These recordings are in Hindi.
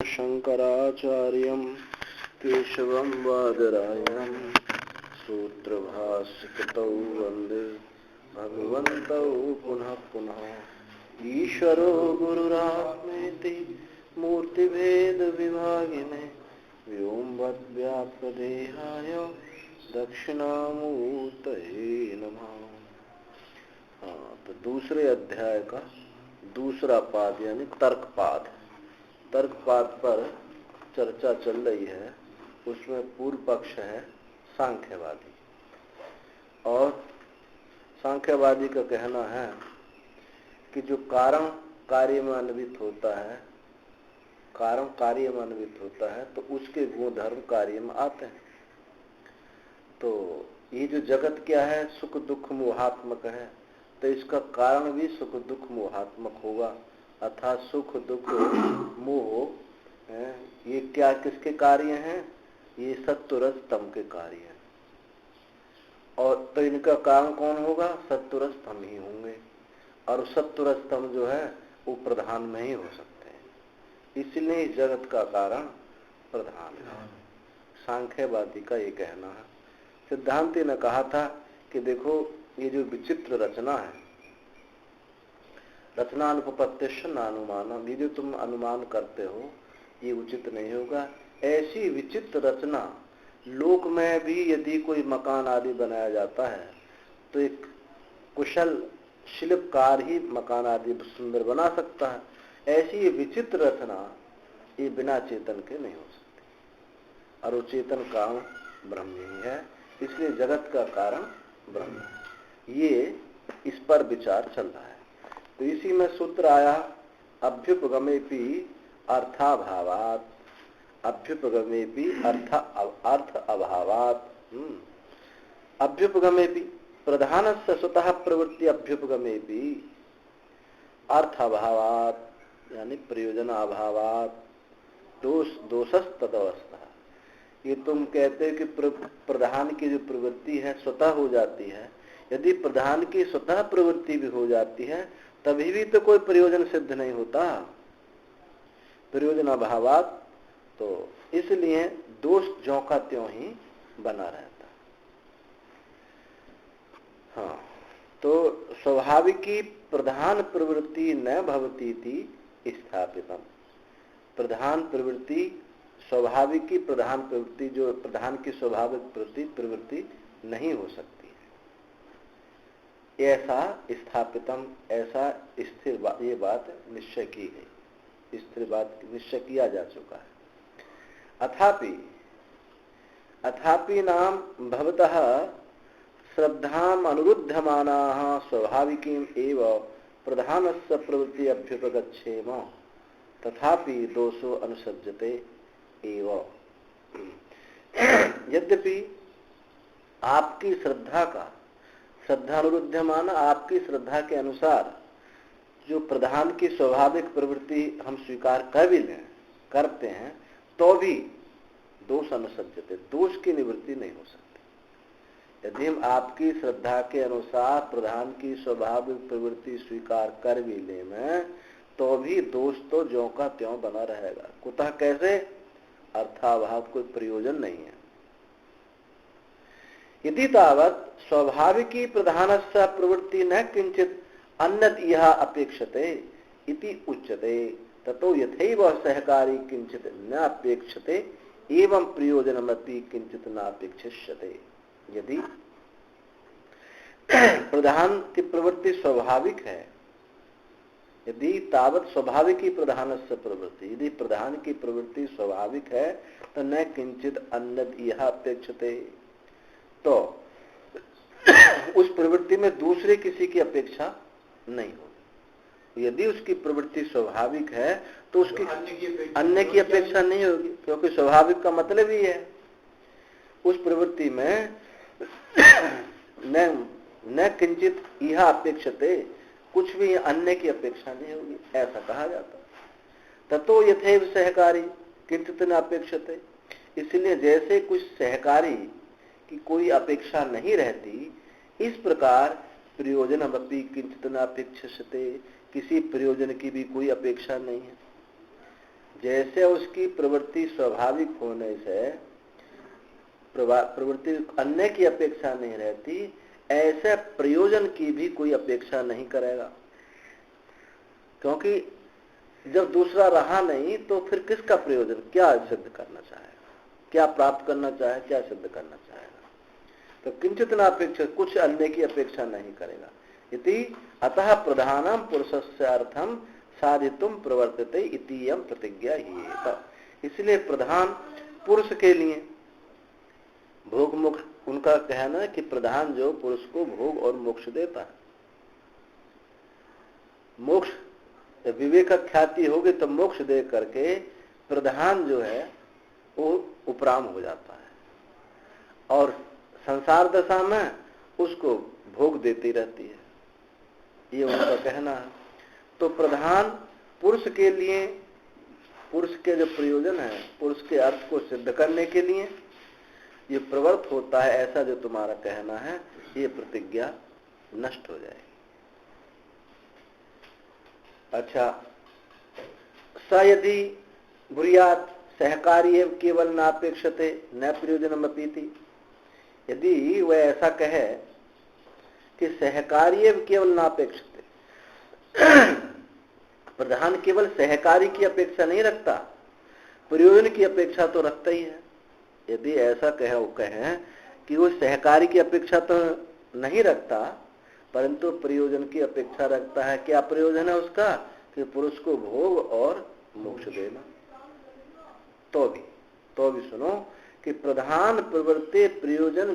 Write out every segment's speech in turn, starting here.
शंकराचार्यं केशवं बादरायणं सूत्रभाष्यकृतौ वन्दे भगवन्तौ पुनः पुनः। ईश्वरो गुरुरात्मेति मूर्तिभेदविभागिने व्योमवद्व्याप्तदेहाय दक्षिणामूर्तये नमः। तो दूसरे अध्याय का दूसरा पाद यानी तर्कपाद पर चर्चा चल रही है। उसमें पूर्व पक्ष है सांख्यवादी, और सांख्यवादी का कहना है कि जो कारण कार्य में अन्वित होता है, कारण कार्य में अन्वित होता है तो उसके गुणधर्म कार्य में आते हैं। तो ये जो जगत क्या है, सुख दुख मोहात्मक है, तो इसका कारण भी सुख दुख मोहात्मक होगा। अर्थात सुख दुख मोह ये क्या किसके कार्य हैं? ये सत्व रज तम के कार्य हैं। और तो इनका कारण कौन होगा? सत्व रज तम ही होंगे, और सत्व रज तम जो है वो प्रधान में ही हो सकते हैं। इसलिए जगत का कारण प्रधान है। सांख्यवादी का ये कहना है। सिद्धांति ने कहा था कि देखो, ये जो विचित्र रचना है, रचना अनुपपत्तिश्च नानुमानम, ये जो तुम अनुमान करते हो ये उचित नहीं होगा। ऐसी विचित्र रचना लोक में भी यदि कोई मकान आदि बनाया जाता है तो एक कुशल शिल्पकार ही मकान आदि सुंदर बना सकता है। ऐसी विचित्र रचना ये बिना चेतन के नहीं हो सकती, और वो चेतन कारण ब्रह्म ही है। इसलिए जगत का कारण ब्रह्म है। ये इस पर विचार चल रहा है। तो इसी में सूत्र आया अभ्युपगमेपि अर्थाभावात्, अभ्युपगमेपि अर्थ अभावात्। अभ्युपगमेपि प्रधानस्य स्वतः प्रवृत्ति अभ्युपगमेपि अर्थ अभावात् यानी प्रयोजन अभावात् दोषस्तदवस्था। ये तुम कहते हो कि प्रधान की जो प्रवृत्ति है स्वतः हो जाती है। यदि प्रधान की स्वतः प्रवृत्ति भी हो जाती है तभी भी तो कोई प्रयोजन सिद्ध नहीं होता, प्रयोजन अभावात। तो इसलिए दोष ज्यों का त्यों ही बना रहता। हाँ, तो स्वाभाविकी प्रधान प्रवृत्ति न भवती थी स्थापितम। प्रधान प्रवृत्ति स्वाभाविकी प्रधान प्रवृत्ति, जो प्रधान की स्वाभाविक प्रवृत्ति नहीं हो सकती, ऐसा स्थापितम, ऐसा स्थिर ये बात निश्चय की गई, स्थिर बात निश्चय किया जा चुका है। अथापि नाम भवतः श्रद्धाम अनुरुद्धमानाः स्वाभाविकीम एव प्रधानस्य प्रवृत्ति अभ्युपगच्छेम तथापि दोषो अनुसज्जते एव। यद्यपि आपकी श्रद्धानुरुद्धमान, आपकी श्रद्धा के अनुसार जो प्रधान की स्वाभाविक प्रवृत्ति हम स्वीकार कर भी लें, करते हैं, तो भी दोष अनुसज्जते, दोष की निवृत्ति नहीं हो सकती। यदि हम आपकी श्रद्धा के अनुसार प्रधान की स्वाभाविक प्रवृत्ति स्वीकार कर भी लें, तो भी दोष तो ज्यों का त्यों बना रहेगा। कुतः कैसे? अर्थाभाव, कोई प्रयोजन नहीं है। यदि तावत् स्वाभाविकी प्रधानस्य प्रवृत्ति न किंचित अन्यत यह अपेक्षते इति उच्यते ततो यथैव सहकारी किंचित न अपेक्षते एवं प्रयोजनमपि किंचित न अपेक्षिष्यते। यदि प्रधान की प्रवृत्ति स्वाभाविक है, यदि तावत् स्वाभाविकी प्रधानस्य प्रवृत्ति, यदि प्रधान की प्रवृत्ति स्वाभाविक है तो न किंचित अन्यत यह अपेक्षते, तो उस प्रवृत्ति में दूसरे किसी की अपेक्षा नहीं होगी। यदि उसकी प्रवृत्ति स्वाभाविक है तो उसकी अन्य की अपेक्षा नहीं होगी, क्योंकि स्वाभाविक का मतलब ही है उस प्रवृत्ति में न किंचित यह अपेक्षते, कुछ भी अन्य की अपेक्षा नहीं होगी, ऐसा कहा जाता। ततो यथैव सहकारी किंचित न अपेक्षते, इसलिए जैसे कुछ सहकारी की कोई अपेक्षा नहीं रहती, इस प्रकार प्रयोजन अपि किंचित न अपेक्षते, किसी प्रयोजन की भी कोई अपेक्षा नहीं है। जैसे उसकी प्रवृत्ति स्वाभाविक होने से प्रवृत्ति अन्य की अपेक्षा नहीं रहती, ऐसे प्रयोजन की भी कोई अपेक्षा नहीं करेगा। क्योंकि जब दूसरा रहा नहीं तो फिर किसका प्रयोजन, क्या सिद्ध करना चाहेगा, क्या प्राप्त करना चाहे, क्या सिद्ध करना चाहेगा। तो किंचित नापेक्षा, कुछ अन्य की अपेक्षा नहीं करेगा। इति अतः प्रधानम पुरुषस्य अर्थम साधितुम प्रवर्तते इतियम प्रतिज्ञा ही। इसलिए प्रधान पुरुष के लिए भोग मोक्ष, उनका कहना है कि प्रधान जो पुरुष को भोग और मोक्ष देता है, मोक्ष विवेक ख्याति होगी तो मोक्ष दे करके प्रधान जो है वो उपराम हो जाता है और संसार दशा में उसको भोग देती रहती है, ये उनका कहना है। तो प्रधान पुरुष के लिए, पुरुष के जो प्रयोजन है, पुरुष के अर्थ को सिद्ध करने के लिए ये प्रवृत्त होता है, ऐसा जो तुम्हारा कहना है ये प्रतिज्ञा नष्ट हो जाएगी। अच्छा, स यदि ब्रूयात् सहकारी केवल नापेक्षते न प्रयोजनमपीति, यदि वह ऐसा कहे कि सहकारी केवल नापेक्षते, प्रधान केवल सहकारी की अपेक्षा नहीं रखता, प्रयोजन की अपेक्षा तो रखता ही है। यदि ऐसा कहे कि वो सहकारी की अपेक्षा तो नहीं रखता परंतु प्रयोजन की अपेक्षा रखता है, क्या प्रयोजन है उसका, कि पुरुष को भोग और मोक्ष देना, तो भी सुनो कि प्रधान प्रवृत्ति प्रयोजन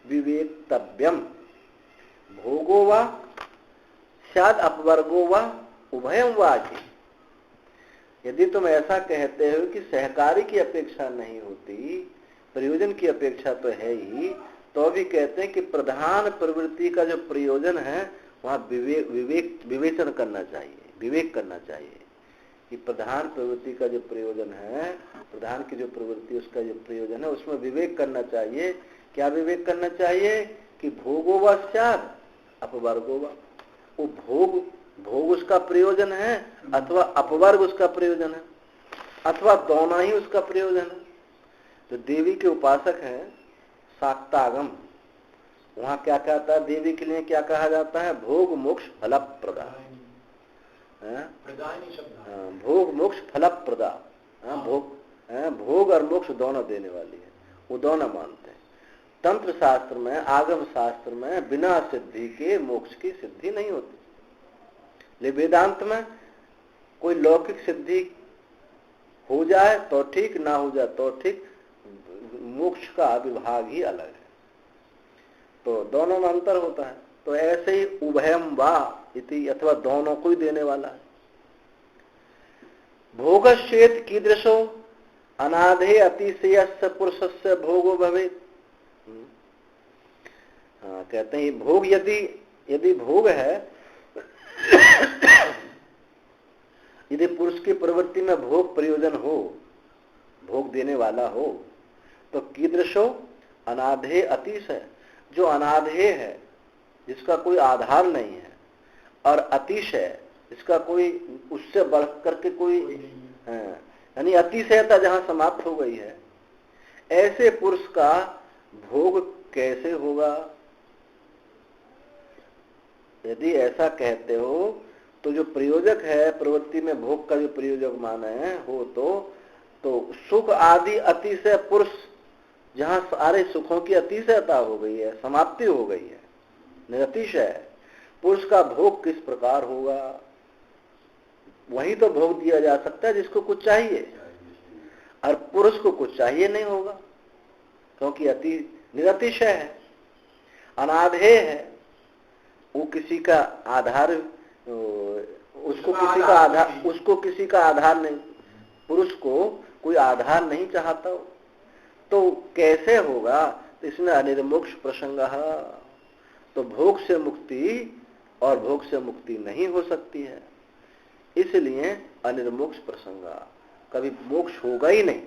विवेक्तव्यम भोगो वा स्याद अपवर्गो वा उभयम वा। यदि तुम ऐसा कहते हो कि सहकारी की अपेक्षा नहीं होती, प्रयोजन की अपेक्षा तो है ही, तो भी कहते हैं कि प्रधान प्रवृत्ति का जो प्रयोजन है वहां विवेचन करना चाहिए, विवेक करना चाहिए कि प्रधान प्रवृत्ति का जो प्रयोजन है, प्रधान की जो प्रवृत्ति उसका जो प्रयोजन है उसमें विवेक करना चाहिए। क्या विवेक करना चाहिए कि भोगो व स्याद अपवर्गो व, वो भोग उसका प्रयोजन है अथवा अपवर्ग उसका प्रयोजन है अथवा दोनों ही उसका प्रयोजन है। तो देवी के उपासक हैं शाक्तागम, वहां क्या कहता है, देवी के लिए क्या कहा जाता है, भोग मोक्ष फलप्रदा, भोग मोक्ष फलप्रदा, भोग और मोक्ष दोनों देने वाली है, वो दोनों मानते हैं। तंत्र शास्त्र में, आगम शास्त्र में बिना सिद्धि के मोक्ष की सिद्धि नहीं होती। लेकिन वेदांत में कोई लौकिक सिद्धि हो जाए तो ठीक, ना हो जाए तो ठीक, मोक्ष का विभाग ही अलग है, तो दोनों में अंतर होता है। तो ऐसे ही उभयम वा इति, अथवा दोनों को ही देने वाला है। भोगश्चेत कीदृशो अनाधे अतिशयस्य पुरुषस्य भोगो भवेत्। हाँ, कहते हैं भोग यदि भोग है, यदि पुरुष की प्रवृत्ति में भोग प्रयोजन हो, भोग देने वाला हो, तो कीदृशो अनाधे अतिशय, जो अनाधे है, जिसका कोई आधार नहीं है, और अतिशय इसका कोई उससे बढ़ करके कोई है, यानी अतिशयता जहां समाप्त हो गई है, ऐसे पुरुष का भोग कैसे होगा। यदि ऐसा कहते हो तो जो प्रयोजक है प्रवृत्ति में, भोग का जो प्रयोजक माना है हो तो सुख आदि अतिशय पुरुष, जहां सारे सुखों की अतिशयता हो गई है, समाप्ति हो गई है, निरतिशय पुरुष का भोग किस प्रकार होगा। वही तो भोग दिया जा सकता है जिसको कुछ चाहिए, और पुरुष को कुछ चाहिए नहीं होगा क्योंकि अति निरतिशय है, अनाधेय है, वो किसी का आधार, उसको किसी का आधार नहीं, पुरुष को कोई आधार नहीं चाहता, तो कैसे होगा। तो इसमें अनिर्मोक्ष प्रसंग, तो भोग से मुक्ति और भोग से मुक्ति नहीं हो सकती है, इसलिए अनिर्मोक्ष प्रसंग, कभी मोक्ष होगा ही नहीं।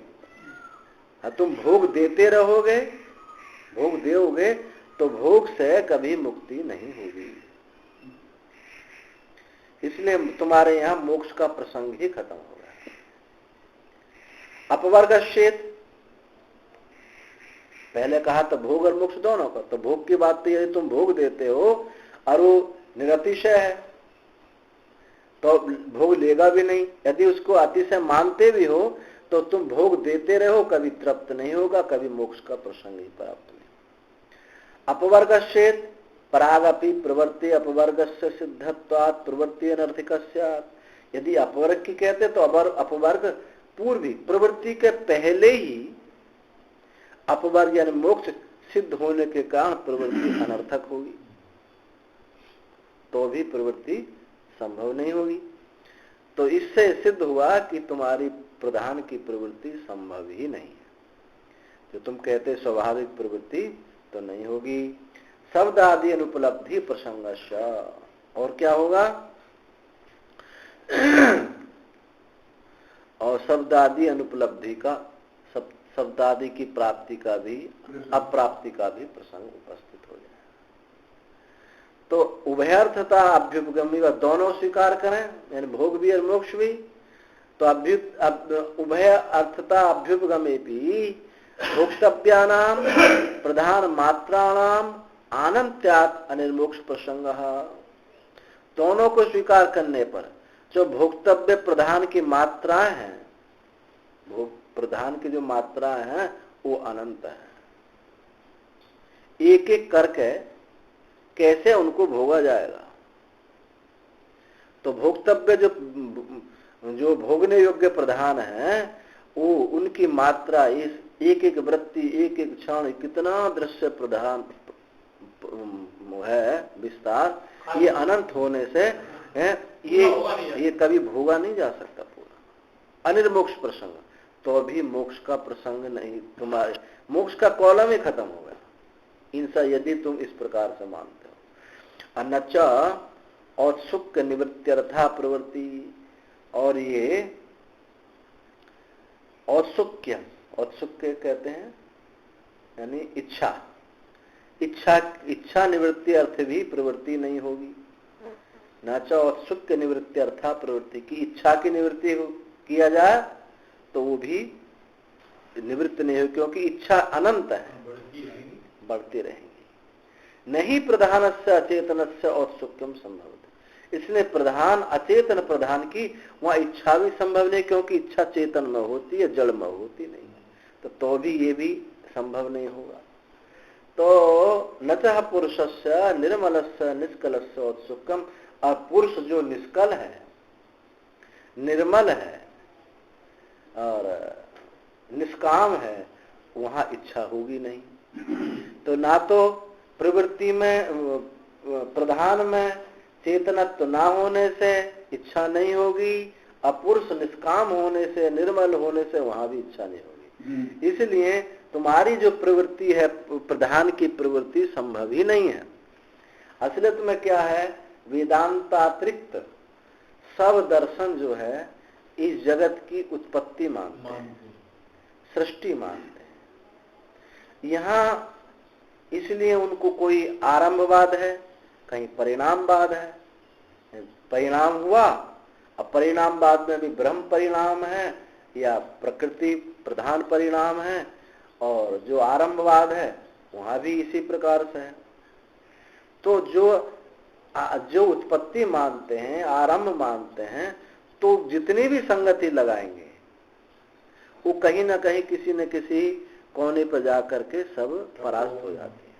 तुम भोग देते रहोगे, भोग दोगे तो भोग से कभी मुक्ति नहीं होगी, इसलिए तुम्हारे यहाँ मोक्ष का प्रसंग ही खत्म हो गया। अपवर्गश्चेत, पहले कहा तो भोग और मोक्ष दोनों का, तो भोग की बात तो यदि तुम भोग देते हो और वो निरतिशय है तो भोग लेगा भी नहीं। यदि उसको अतिशय मानते भी हो तो तुम भोग देते रहो, कभी तृप्त नहीं होगा, कभी मोक्ष का प्रसंग ही प्राप्त नहीं। अपवर्गश्चेत परागपि प्रवृत्ति अपवर्गस्य सिद्धत्वात् प्रवृत्ति अनर्थिकस्यात्। यदि अपवर्ग की कहते तो अपवर्ग पूर्वी प्रवृत्ति के पहले ही अपवर्ग यानी मोक्ष सिद्ध होने के कारण प्रवृत्ति अनर्थक होगी, तो भी प्रवृत्ति संभव नहीं होगी। तो इससे सिद्ध हुआ कि तुम्हारी प्रधान की प्रवृत्ति संभव ही नहीं है। जो तुम कहते स्वाभाविक प्रवृत्ति तो नहीं होगी। शब्द आदि अनुपलब्धि प्रसंगश्च, और क्या होगा, और शब्द आदि अनुपलब्धि का, शब्द आदि की प्राप्ति का भी अप्राप्ति का भी प्रसंग उपस्थित हो जाए। तो उभयर्थता अभ्युपगमी का दोनों स्वीकार करें, यानी भोग भी और मोक्ष भी, तो उभय अर्थता अभ्युपगमे भी भोक्तव्यानाम प्रधान मात्राणाम आनंत्यात् अनिर्मोक्ष प्रसंग। दोनों को स्वीकार करने पर जो भोक्तव्य प्रधान की मात्राएं हैं, भोग प्रधान की जो मात्राएं हैं वो अनंत है। एक एक करके कैसे उनको भोगा जाएगा। तो भोक्तव्य जो भोगने योग्य प्रधान है वो उनकी मात्रा, इस एक एक वृत्ति एक एक क्षण कितना दृश्य प्रधान है विस्तार, ये अनंत होने से है, ये कभी भोगा नहीं जा सकता पूरा। अनिर्मोक्ष प्रसंग, तो अभी मोक्ष का प्रसंग नहीं, तुम्हारे मोक्ष का कॉलम ही खत्म हो गया इनसा, यदि तुम इस प्रकार से मानते हो। अन्नच औत्सुक निवृत्त्यर्था प्रवृत्ति, और ये औत्सुक्य, औत्सुक्य कहते हैं यानी इच्छा, इच्छा निवृत्ति अर्थ भी प्रवृत्ति नहीं होगी। नाच औत्सुक्य निवृत्ति अर्था प्रवृत्ति की इच्छा की निवृत्ति किया जाए तो वो भी निवृत्त नहीं हो, क्योंकि इच्छा अनंत है, बढ़ती रहेंगी। नहीं प्रधान से अचेतन से औत्सुक्यम संभव, इसलिए प्रधान अचेतन प्रधान की वहां इच्छा भी संभव नहीं, क्योंकि इच्छा चेतन में होती है, जड़ में होती नहीं है, तो भी ये भी संभव नहीं होगा। तो नचः पुरुषस्य निर्मलस्य निष्कलस्य औत्सुक्यम, और पुरुष जो निष्कल है, निर्मल है और निष्काम है, वहां इच्छा होगी नहीं। तो ना तो प्रवृत्ति में प्रधान में चेतनत्व ना होने से इच्छा नहीं होगी, अपुरुष निष्काम होने से, निर्मल होने से वहां भी इच्छा नहीं होगी। इसलिए तुम्हारी जो प्रवृत्ति है प्रधान की प्रवृत्ति संभव ही नहीं है। असलियत में क्या है, वेदांतातिरिक्त सब दर्शन जो है इस जगत की उत्पत्ति मानते हैं, सृष्टि मानते हैं। यहाँ इसलिए उनको कोई आरंभवाद है, कहीं परिणामवाद है। परिणाम हुआ, अब परिणामवाद में भी ब्रह्म परिणाम है या प्रकृति प्रधान परिणाम है, और जो आरंभवाद है वहां भी इसी प्रकार से है। तो जो उत्पत्ति मानते हैं, आरंभ मानते हैं, तो जितनी भी संगति लगाएंगे वो कहीं ना कहीं किसी न किसी कोने पर जाकर के सब परास्त हो जाती है।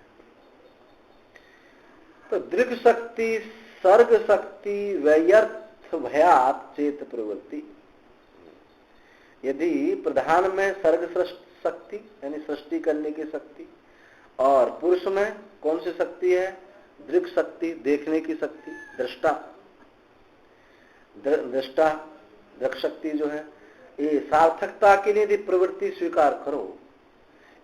तो दृग शक्ति सर्ग शक्ति व्यर्थ भयात चेत प्रवृत्ति, यदि प्रधान में सर्ग शक्ति यानी सृष्टि करने की शक्ति, और पुरुष में कौन सी शक्ति है, दृग शक्ति देखने की शक्ति, दृष्टा दृग शक्ति जो है, ये सार्थकता के लिए यदि प्रवृत्ति स्वीकार करो,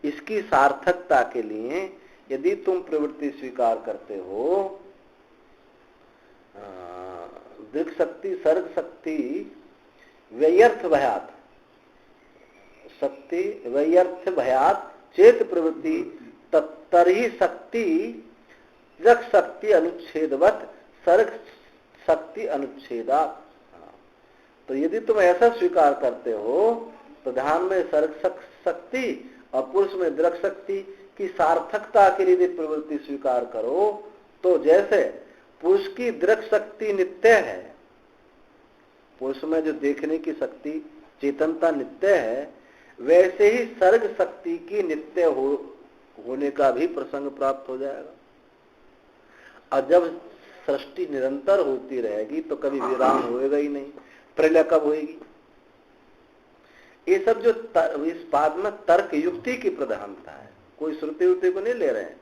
इसकी सार्थकता के लिए यदि तुम प्रवृत्ति स्वीकार करते हो, दृग शक्ति सर्ग शक्ति व्यर्थ भयात, शक्ति व्यर्थ भयात चेत प्रवृत्ति, तत्तरहि शक्ति दृग शक्ति अनुच्छेदवत सर्ग शक्ति अनुच्छेदात। तो यदि तुम ऐसा स्वीकार करते हो प्रधान में सर्ग शक्ति और पुरुष में दृक् शक्ति की सार्थकता के लिए प्रवृत्ति स्वीकार करो तो जैसे पुरुष की दृक् शक्ति नित्य है, पुरुष में जो देखने की शक्ति चेतनता नित्य है, वैसे ही सर्ग शक्ति की नित्य होने का भी प्रसंग प्राप्त हो जाएगा। और जब सृष्टि निरंतर होती रहेगी तो कभी विराम होएगा ही नहीं। प्रलय कब होएगी? ये सब जो इस बात में तर्क युक्ति की प्रधानता है, कोई श्रुति उक्ति को नहीं ले रहे हैं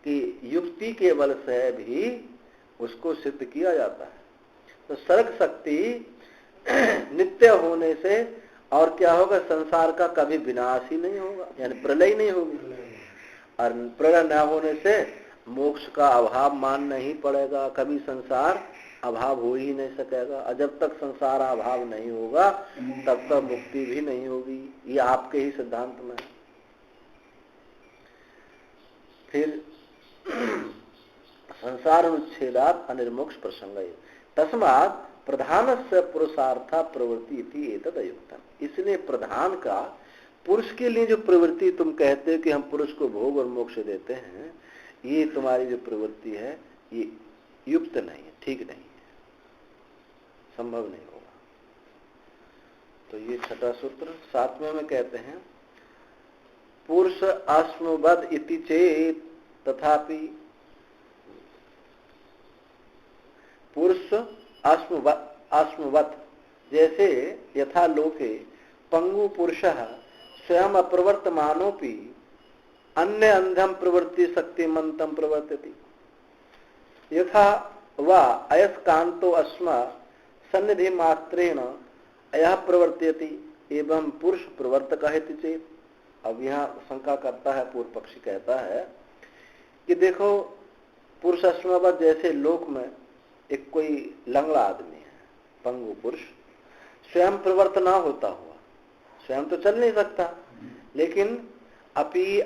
कि युक्ति के बल से भी उसको सिद्ध किया जाता है। तो सर्ग शक्ति नित्य होने से और क्या होगा, संसार का कभी विनाश ही नहीं होगा, यानी प्रलय नहीं होगी। और प्रलय न होने से मोक्ष का अभाव मानना ही पड़ेगा, कभी संसार अभाव हो ही नहीं सकेगा। और जब तक संसार अभाव नहीं होगा तब तक मुक्ति भी नहीं होगी। ये आपके ही सिद्धांत में। फिर संसार अनुच्छेदात अनिर्मोक्ष प्रसंग तस्मात् प्रधानस्य पुरुषार्था प्रवृत्ति इति एतद् अयुक्तम्। इसलिए प्रधान का पुरुष के लिए जो प्रवृत्ति तुम कहते हो कि हम पुरुष को भोग और मोक्ष देते हैं, ये तुम्हारी जो प्रवृत्ति है ये युक्त नहीं है, ठीक नहीं है, संभव नहीं होगा। तो ये छठा सूत्र। सातवें में कहते हैं पुरुष आश्मवद इति चेत तथापि पुरुष आश्मवत जैसे यथा लोके पंगु पुरुषः स्वयं अप्रवर्तमानोपि अन्य अंधम प्रवृत्ति शक्तिमंतम प्रवर्तति यथा वा अयस्कांतो अस्मा सन्निधि मात्रेण अयः प्रवर्तयति एवं पुरुष प्रवर्तक है चेत। अब यहाँ शंका करता है, पूर्व पक्षी कहता है कि देखो पुरुष अस्मवत जैसे लोक में एक कोई लंगड़ा आदमी है, पंगु पुरुष, स्वयं प्रवर्त ना होता हुआ, स्वयं तो चल नहीं सकता, लेकिन अपि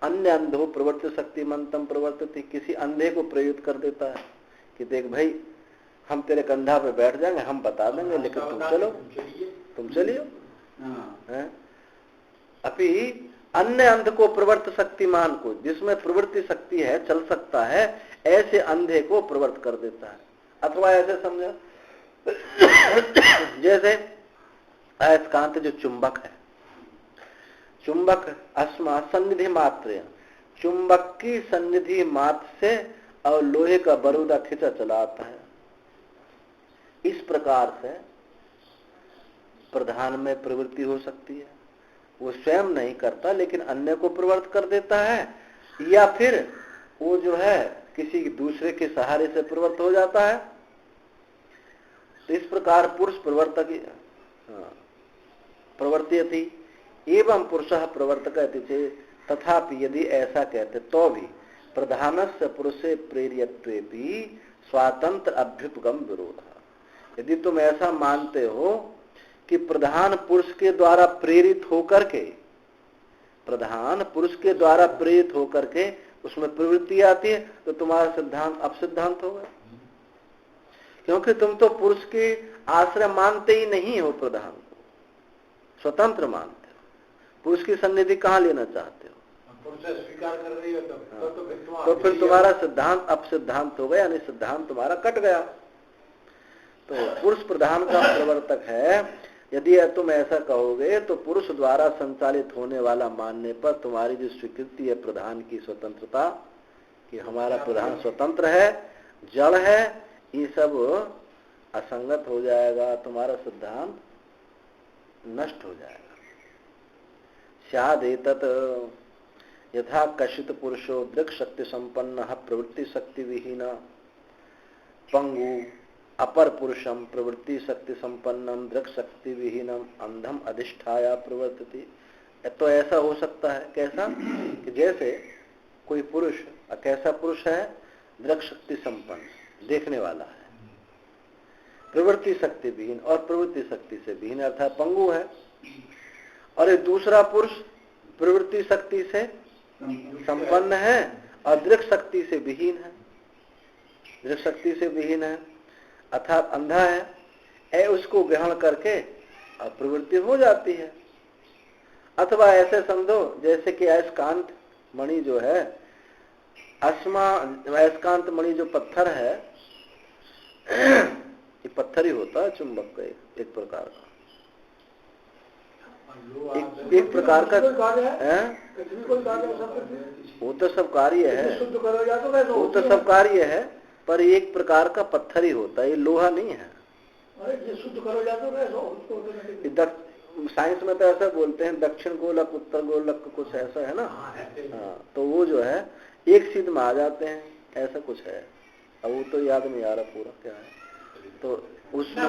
अन्य अंधो प्रवर्त शक्तिमंतम प्रवर्तति, किसी अंधे को प्रेरित कर देता है कि देख भाई हम तेरे कंधा पे बैठ जाएंगे, हम बता देंगे, लेकिन तुम चलो, तुम चलियो। अपि अन्य अंध को प्रवर्त शक्तिमान को, जिसमें प्रवृत्ति शक्ति है, चल सकता है, ऐसे अंधे को प्रवर्त कर देता है। अथवा ऐसे समझो जैसे अयस्कांत जो चुंबक है, चुंबक अस्मा सन्निधि मात्र, चुंबक की सन्निधि मात्र से और लोहे का बरूदा खिंचा चला आता है। इस प्रकार से प्रधान में प्रवृत्ति हो सकती है, वो स्वयं नहीं करता लेकिन अन्य को प्रवृत्त कर देता है, या फिर वो जो है किसी दूसरे के सहारे से प्रवृत्त हो जाता है। तो इस प्रकार पुरुष प्रवर्तक प्रवर्तयति एवं पुरुषः प्रवर्तकति चेत् तथापि यदि ऐसा कहते तो भी प्रधानस्य पुरुषे प्रेर्यत्वेपि स्वातंत्र अभ्युपगम विरोध। यदि तुम ऐसा मानते हो कि प्रधान पुरुष के द्वारा प्रेरित होकर के, प्रधान पुरुष के द्वारा प्रेरित होकर के उसमें प्रवृत्ति आती है, तो तुम्हारा सिद्धांत अपसिद्धांत होगा, क्योंकि तुम तो पुरुष के आश्रय मानते ही नहीं हो, प्रधान को स्वतंत्र मानते हो, पुरुष की सन्निधि कहाँ लेना चाहते हो, पुरुष स्वीकार कर रही हो तो फिर तुम्हारा सिद्धांत अपसिद्धांत हो गया, यानी सिद्धांत तुम्हारा कट गया। तो पुरुष प्रधान का प्रवर्तक है, यदि तुम ऐसा कहोगे तो पुरुष द्वारा संचालित होने वाला मानने पर तुम्हारी जो स्वीकृति है प्रधान की स्वतंत्रता, कि हमारा प्रधान स्वतंत्र है, जड़ है, ये सब असंगत हो जाएगा, तुम्हारा सिद्धांत नष्ट हो जाएगा। स्यादेतत् यथा कशित पुरुषो दृक् शक्ति संपन्न प्रवृत्ति शक्ति विहीन पंगु अपर पुरुषम प्रवृत्ति शक्ति संपन्नम दृक् शक्ति विहीनम अंधम अधिष्ठाया प्रवर्तति। तो ऐसा हो सकता है, कैसा कि जैसे कोई पुरुष, कैसा पुरुष है, दृक् शक्ति संपन्न, देखने वाला है, प्रवृत्ति शक्ति विहीन और प्रवृत्ति शक्ति से विहीन अर्थात पंगु है, और एक दूसरा पुरुष प्रवृत्ति शक्ति से संपन्न है और दृक् शक्ति से विहीन है, दृक् शक्ति से विहीन है अर्थात अंधा है, उसको ग्रहण करके प्रवृत्ति हो जाती है। अथवा ऐसे समझो जैसे कि अयस्कांत मणि जो है, अयस्कांत मणि जो पत्थर है, ये पत्थर ही होता है चुंबक का एक प्रकार का, एक प्रकार का है। वो तो सब कार्य है, वो तो सब कार्य है, पर एक प्रकार का पत्थर ही होता है, ये लोहा नहीं है। साइंस में तो ऐसा बोलते हैं, दक्षिण गोलक उत्तर गोलक कुछ ऐसा है ना। हाँ, तो वो जो है एक सीध में आ जाते हैं, ऐसा कुछ है। अब वो तो याद नहीं आ रहा पूरा क्या है। तो उसमें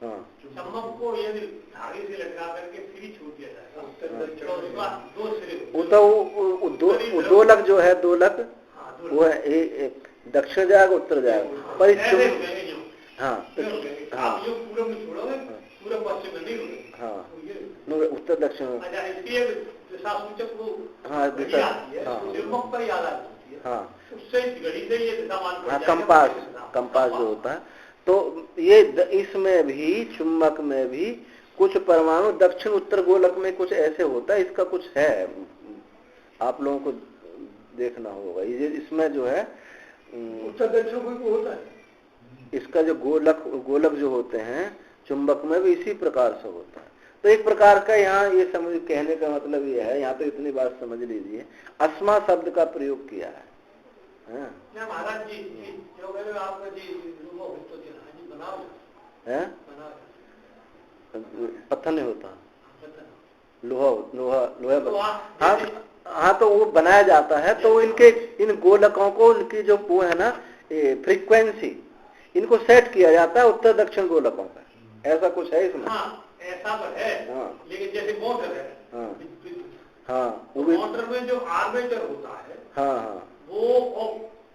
हाँ, चम्मक को यदि धागे से लटका करके फिर छूट दिया जाएगा, वो दोलक जो है, दोलक वो है दक्षिण जाएगा उत्तर जाएगा, पर हाँ आप जो पूरब में छोड़ोगे, पूरब पश्चिम में नहीं होगे। हाँ, उत्तर दक्षिण। अच्छा, इसलिए दिशा सूचक को हाँ दिशा, हाँ चुंबक पर याद आती है। हाँ, उससे घड़ी से ये दिशा मान पड़ जाएगा। कंपास जो होता है, तो ये इसमें भी, चुंबक में भी कुछ परमाणु दक्षिण उत्तर गोलक में कुछ ऐसे होता है, इसका कुछ है, आप लोगों को देखना होगा। ये इसमें जो है उत्तर दक्षिण कोई होता है, इसका जो गोलक जो होते हैं चुंबक में भी इसी प्रकार से होता है। तो एक प्रकार का यहाँ ये समझ, कहने का मतलब ये है, यहाँ तो इतनी बात समझ लीजिए, अस्मा शब्द का प्रयोग किया है। महाराज जी जो कह रहे हो आपका जी बनाओ है, पत्थर नहीं होता, लोहा। हाँ, तो वो बनाया जाता है, तो इनके इन गोलकों को, इनकी जो वो है ना फ्रीक्वेंसी, इनको सेट किया जाता है उत्तर दक्षिण गोलकों का, ऐसा कुछ है इसमें। ऐसा तो है। हाँ। लेकिन जैसे मोटर है, हाँ, तो मोटर में जो आर्मेचर होता है, हाँ, वो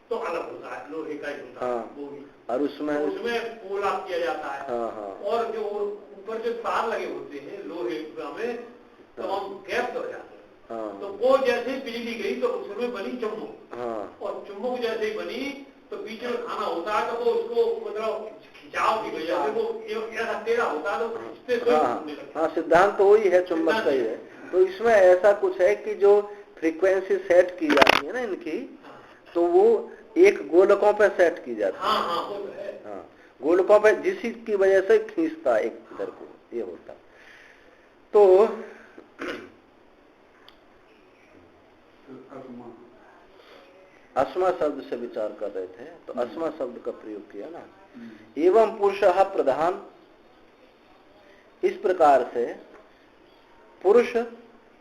तो अलग होता है, लोहे का ही होता है, वो भी। और उसमें पोला किया जाता है। हाँ, और जो ऊपर जो तार लगे होते हैं लोहे में, तो हम गैप हो जाते हैं। तो वो जैसे ही बिजली गई तो उसमें बनी चुम्बक, और चुम्बक जैसे ही बनी तो बीच में खाना होता है, तो वो उसको मतलब खिंचाव की वजह से वो ऐसा टेढ़ा होता है, तो खींचते तो हाँ, सिद्धांत तो वही है, चुंबक का ही है। तो इसमें ऐसा कुछ है कि जो फ्रीक्वेंसी सेट की जाती है ना इनकी, तो वो एक गोलकों पे सेट की जाती है। वो तो है। हाँ, गोलकों पे, जिसी की वजह से खींचता एक इधर को, ये होता। तो अस्मा शब्द से विचार कर रहे थे, तो अस्मा शब्द का प्रयोग किया ना। एवं पुरुषः प्रधान, इस प्रकार से पुरुष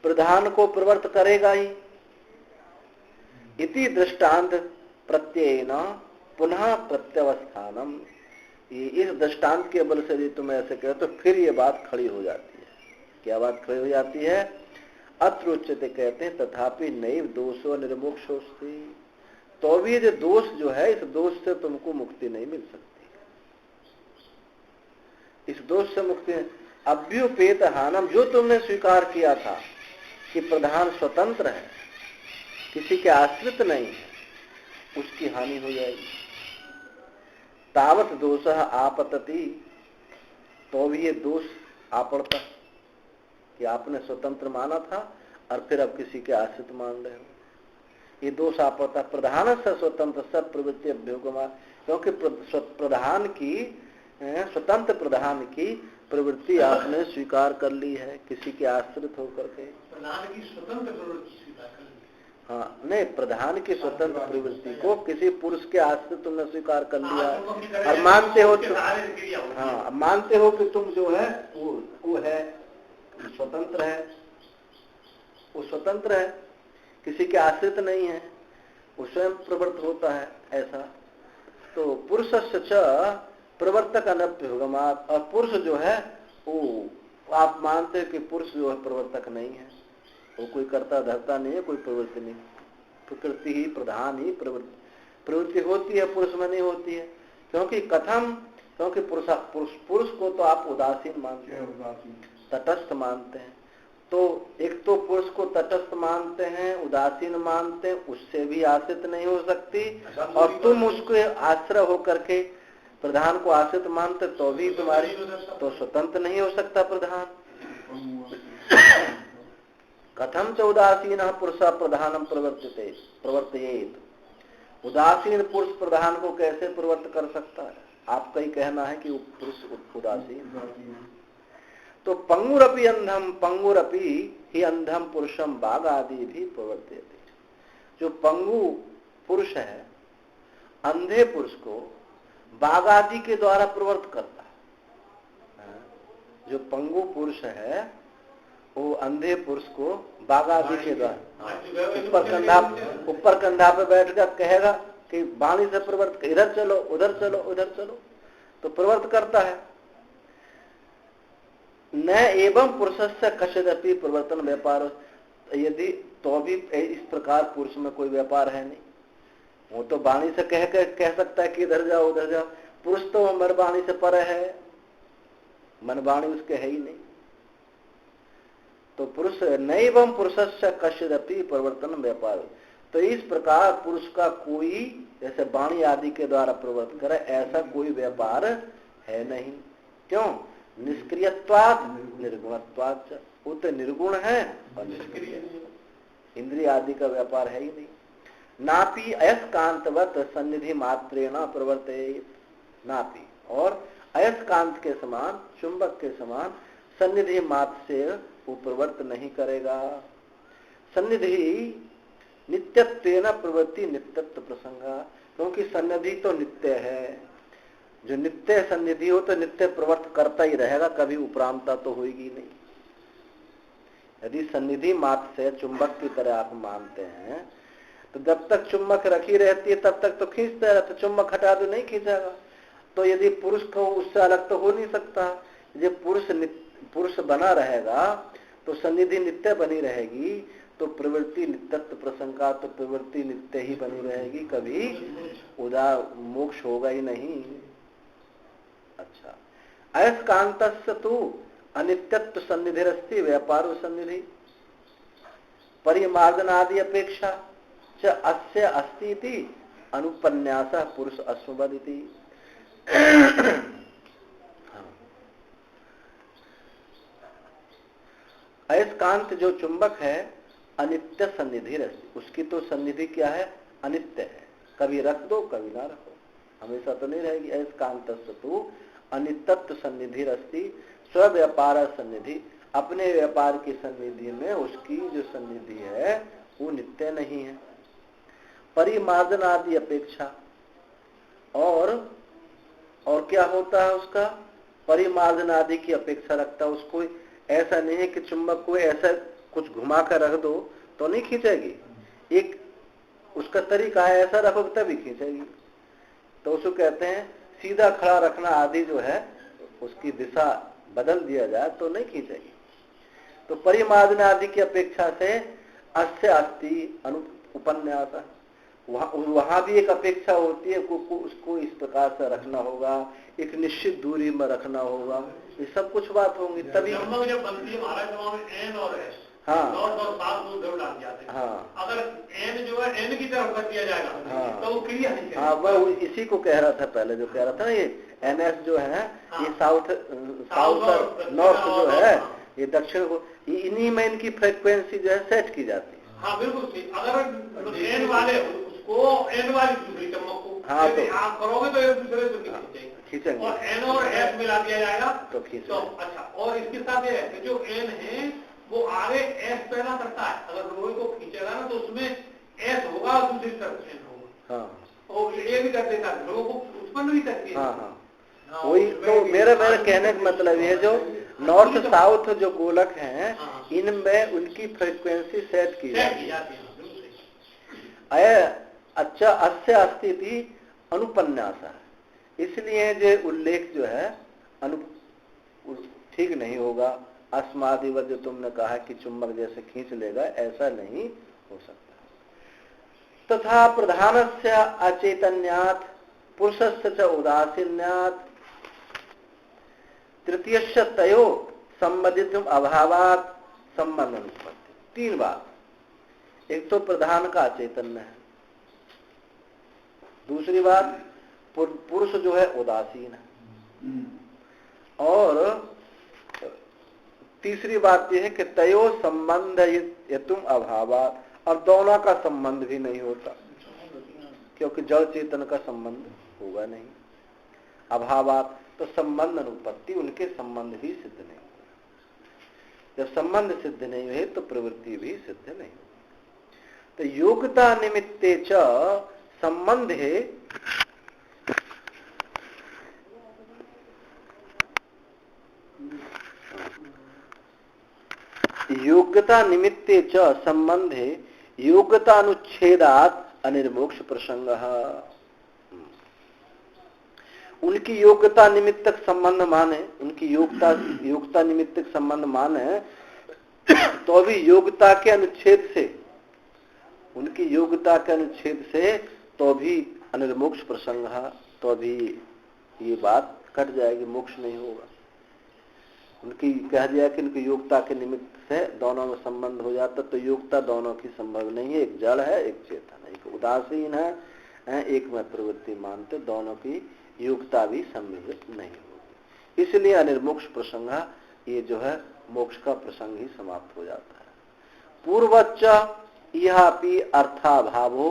प्रधान को प्रवर्त करेगा ही। इति दृष्टांत प्रत्ययेन पुनः प्रत्यवस्थानम, इस दृष्टांत के बल से यदि तुम ऐसे कहो तो फिर ये बात खड़ी हो जाती है। क्या बात खड़ी हो जाती है? अत्र उच्यते, कहते हैं तथापि नैव दोषो निर्मोक्षोस्ति, तो भी ये दोष जो है, इस दोष से तुमको मुक्ति नहीं मिल सकती। इस दोष से मुक्ति, अभ्युपेत हानम, जो तुमने स्वीकार किया था कि प्रधान स्वतंत्र है, किसी के आश्रित नहीं है, उसकी हानि हो जाएगी। तावत दोषः आपतति, तो भी ये दोष आ पड़ता कि आपने स्वतंत्र माना था और फिर अब किसी के आश्रित मान रहे हो, ये दोष आ पड़ता। प्रधान से स्वतंत्र सब प्रवृत्ति अभ्युगमा, क्योंकि प्रधान की, स्वतंत्र प्रधान की प्रवृत्ति आपने स्वीकार कर ली है किसी के आश्रित होकर के। प्रधान की स्वतंत्र प्रवृत्ति स्वीकार कर ली। हाँ, नहीं, प्रधान की स्वतंत्र प्रवृत्ति को किसी पुरुष के आश्रित तुमने स्वीकार कर लिया और मानते हो, हाँ, मानते हो कि तुम जो है वो है स्वतंत्र है, वो स्वतंत्र है, किसी के आश्रित नहीं है, वो स्वयं प्रवृत्त होता है, ऐसा। तो पुरुषस्य च प्रवर्तक अनभ्युगमात्, और पुरुष जो है वो आप मानते हैं कि पुरुष जो है प्रवर्तक नहीं है, वो कोई करता धरता नहीं है, कोई प्रवृत्ति नहीं, प्रकृति ही प्रधान ही प्रवृत्ति होती है, पुरुष में नहीं होती है। क्योंकि कथम, क्योंकि पुरुष को तो आप उदासीन मानते हैं, तटस्थ मानते हैं। तो एक तो पुरुष को तटस्थ मानते हैं, उदासीन मानते हैं, उससे भी आश्रित नहीं हो सकती, और तुम उसके आश्रय होकर के प्रधान को आश्रित मानते तो भी तुम्हारी, तो स्वतंत्र नहीं हो सकता प्रधान। कथम च उदासीन पुरुष प्रधानम प्रवर्तयेत, उदासीन पुरुष प्रधान को कैसे प्रवृत्त कर सकता है? आपका ही कहना है कि पुरुष उदासीन। तो पंगुरपि अंधम, पंगुरपि ही अंधम पुरुषम बाघ आदि भी प्रवर्तयते। जो पंगु पुरुष है अंधे पुरुष को बाघ आदि के द्वारा प्रवृत्त करता है। जो पंगु पुरुष है वो अंधे पुरुष को बाघ आदि के द्वारा ऊपर कंधा पे बैठकर कहेगा कि वाणी से प्रवृत्त, इधर चलो उधर चलो उधर चलो, तो प्रवृत्त करता है। न एवं पुरुषस्य कश्चिदपि प्रवर्तन व्यापार, यदि तो भी इस प्रकार पुरुष में कोई व्यापार है नहीं। वो तो वाणी से कह सकता है कि इधर जाओ उधर जाओ, पुरुष तो मन वाणी से परे है, मन वाणी उसके है ही नहीं। तो पुरुष नैवं पुरुषस्य कश्चिदपि प्रवर्तन व्यापार, तो इस प्रकार पुरुष का कोई जैसे वाणी आदि के द्वारा प्रवर्तन करे ऐसा कोई व्यापार है नहीं। क्यों? निष्क्रियत्वात् निर्गुणत्वात्, वो तो निर्गुण है और निष्क्रिय, इंद्रिय आदि का व्यापार है ही नहीं। नापि अयस्कांतवत सन्निधि मात्रेण प्रवर्तयेत, नापि और अयस्कांत के समान, चुंबक के समान सन्निधि मात्र से वो प्रवृत्त नहीं करेगा। सन्निधि नित्यत्वेन प्रवृत्ति नित्यत्व प्रसंगा, क्योंकि सन्निधि तो नित्य है। जो नित्य सन्निधि हो तो नित्य प्रवृत्त करता ही रहेगा, कभी उपरामता तो होगी नहीं। यदि सन्निधि मात्र से चुंबक की तरह आप मानते हैं तो जब तक चुंबक रखी रहती है तब तक तो खींचता है, तो चुंबक हटा तो नहीं खींचेगा। तो यदि पुरुष को उससे अलग तो हो नहीं सकता। जब पुरुष बना रहेगा तो सन्निधि नित्य बनी रहेगी, तो प्रवृत्ति नित्यत्व प्रसंगा, तो प्रवृत्ति नित्य ही बनी रहेगी, कभी मोक्ष होगा ही नहीं। अच्छा, अयस्कांतस्य तु अनित्यत्व सन्निधिरस्ति व्यापारो सन्निधि परिमार्जनादि अपेक्षा च अस्य अस्ति इति अनुपन्यासः पुरुष अस्मवद इति। अयस्कांत जो चुंबक है अनित्य सन्निधि रस्ति, उसकी तो सन्निधि क्या है? अनित्य है, कभी रख दो कभी ना रखो, हमेशा तो नहीं रहेगी। अयस्कांतस्य तु अनित्यत्व सन्निधि रस्ति स्व व्यापार सन्निधि, अपने व्यापार की सन्निधि में उसकी जो सन्निधि है वो नित्य नहीं है। परिमार्जन आदि अपेक्षा, और क्या होता है उसका? परिमार्जन आदि की अपेक्षा रखता है। उसको ऐसा नहीं है कि चुंबक को ऐसा कुछ घुमा कर रख दो तो नहीं खींचेगी, एक उसका तरीका है, ऐसा रखो तभी खींचेगी। तो उसको कहते हैं सीधा खड़ा रखना आदि जो है उसकी दिशा बदल दिया जाए तो नहीं खींचेगी। तो परिमार्जन आदि की अपेक्षा से अस्य अस्ति उपन्यास, वहां भी एक अपेक्षा होती है, उसको इस प्रकार से रखना होगा, एक निश्चित दूरी में रखना होगा, ये सब कुछ बात होंगी तभी। जब बनती है महाराज में एन और है, हाँ, और साथ में जरूर डाल जाते हैं। हाँ, अगर एन जो है एन की तरफ कर दिया जाएगा, हाँ, तो वो क्रिया नहीं करेगा। हाँ, वह इसी को कह रहा था पहले, जो कह रहा था ना ये NS जो है, हाँ, ये साउथ नॉर्थ जो है, ये दक्षिण को, इन्हीं में इनकी फ्रीक्वेंसी जो है सेट की जाती है। हाँ बिल्कुल ठीक। अगर एन वाले उसको एन वाली दूसरी चम्मक को हाँ तो आप करोगे तो एक दूसरे से खींचेंगे, और एन और एस मिला दिया जाएगा तो खींचेंगे। तो अच्छा, और इसके साथ ये है कि जो एन है वो आगे एस पैदा करता है, अगर लोहे को खींचेगा ना तो उसमें एस होगा और दूसरी तरफ एन होगा। हाँ, और ये भी कर देता है, लोगों को उत्पन्न भी करती है। हाँ, हाँ, वही तो मेरा कहने का मतलब ये, जो नॉर्थ साउथ जो गोलक हैं, इनमें उनकी फ्रीक्वेंसी सेट की जाती है। अच्छा, अस्य अस्ति अनुपन्यास है, इसलिए जो उल्लेख जो है ठीक नहीं होगा। अस्मादिवत जो तुमने कहा कि चुंबक जैसे खींच लेगा, ऐसा नहीं हो सकता। तथा प्रधानस्य अचैतन्यात् पुरुषस्य च उदासीन्यात् तृतीयस्य तयो संबंधित अभावात् संबंध उत्पत्ति। तीन बात, एक तो प्रधान का अचैतन्य है, दूसरी बात पुरुष जो है उदासीन है, और तीसरी बात यह है कि तयो संबंध यतुम अभावात, और दोनों का संबंध भी नहीं होता, क्योंकि जड़ चेतन का संबंध होगा नहीं। अभावात तो संबंध अनुपत्ति, उनके संबंध भी सिद्ध नहीं। जब संबंध सिद्ध नहीं हुए तो प्रवृत्ति भी सिद्ध नहीं होगी। तो योग्यता निमित्ते च संबंध है, योग्यता निमित्ते च संबंधे योग्यता अनुच्छेदात अनिर्मोक्ष प्रसंग। उनकी योग्यता निमित्तक संबंध माने, उनकी योग्यता निमित्तक संबंध माने तो भी योग्यता के अनुच्छेद से, उनकी योग्यता के अनुच्छेद से तो भी अनिर्मोक्ष प्रसंग, तो भी ये बात कट जाएगी, मोक्ष नहीं होगा। उनकी कह दिया कि उनकी योग्यता के निमित्त से दोनों में संबंध हो जाता, तो योग्यता दोनों की संभव नहीं है, एक जड़ है एक चेतन है, एक उदासीन है एक में प्रवृत्ति मानते, दोनों की योग्यता भी सम्मिलित नहीं होगी। इसलिए अनिर्मोक्ष प्रसंग, ये जो है मोक्ष का प्रसंग ही समाप्त हो जाता है। पूर्वच्च यहापि अर्थाभावो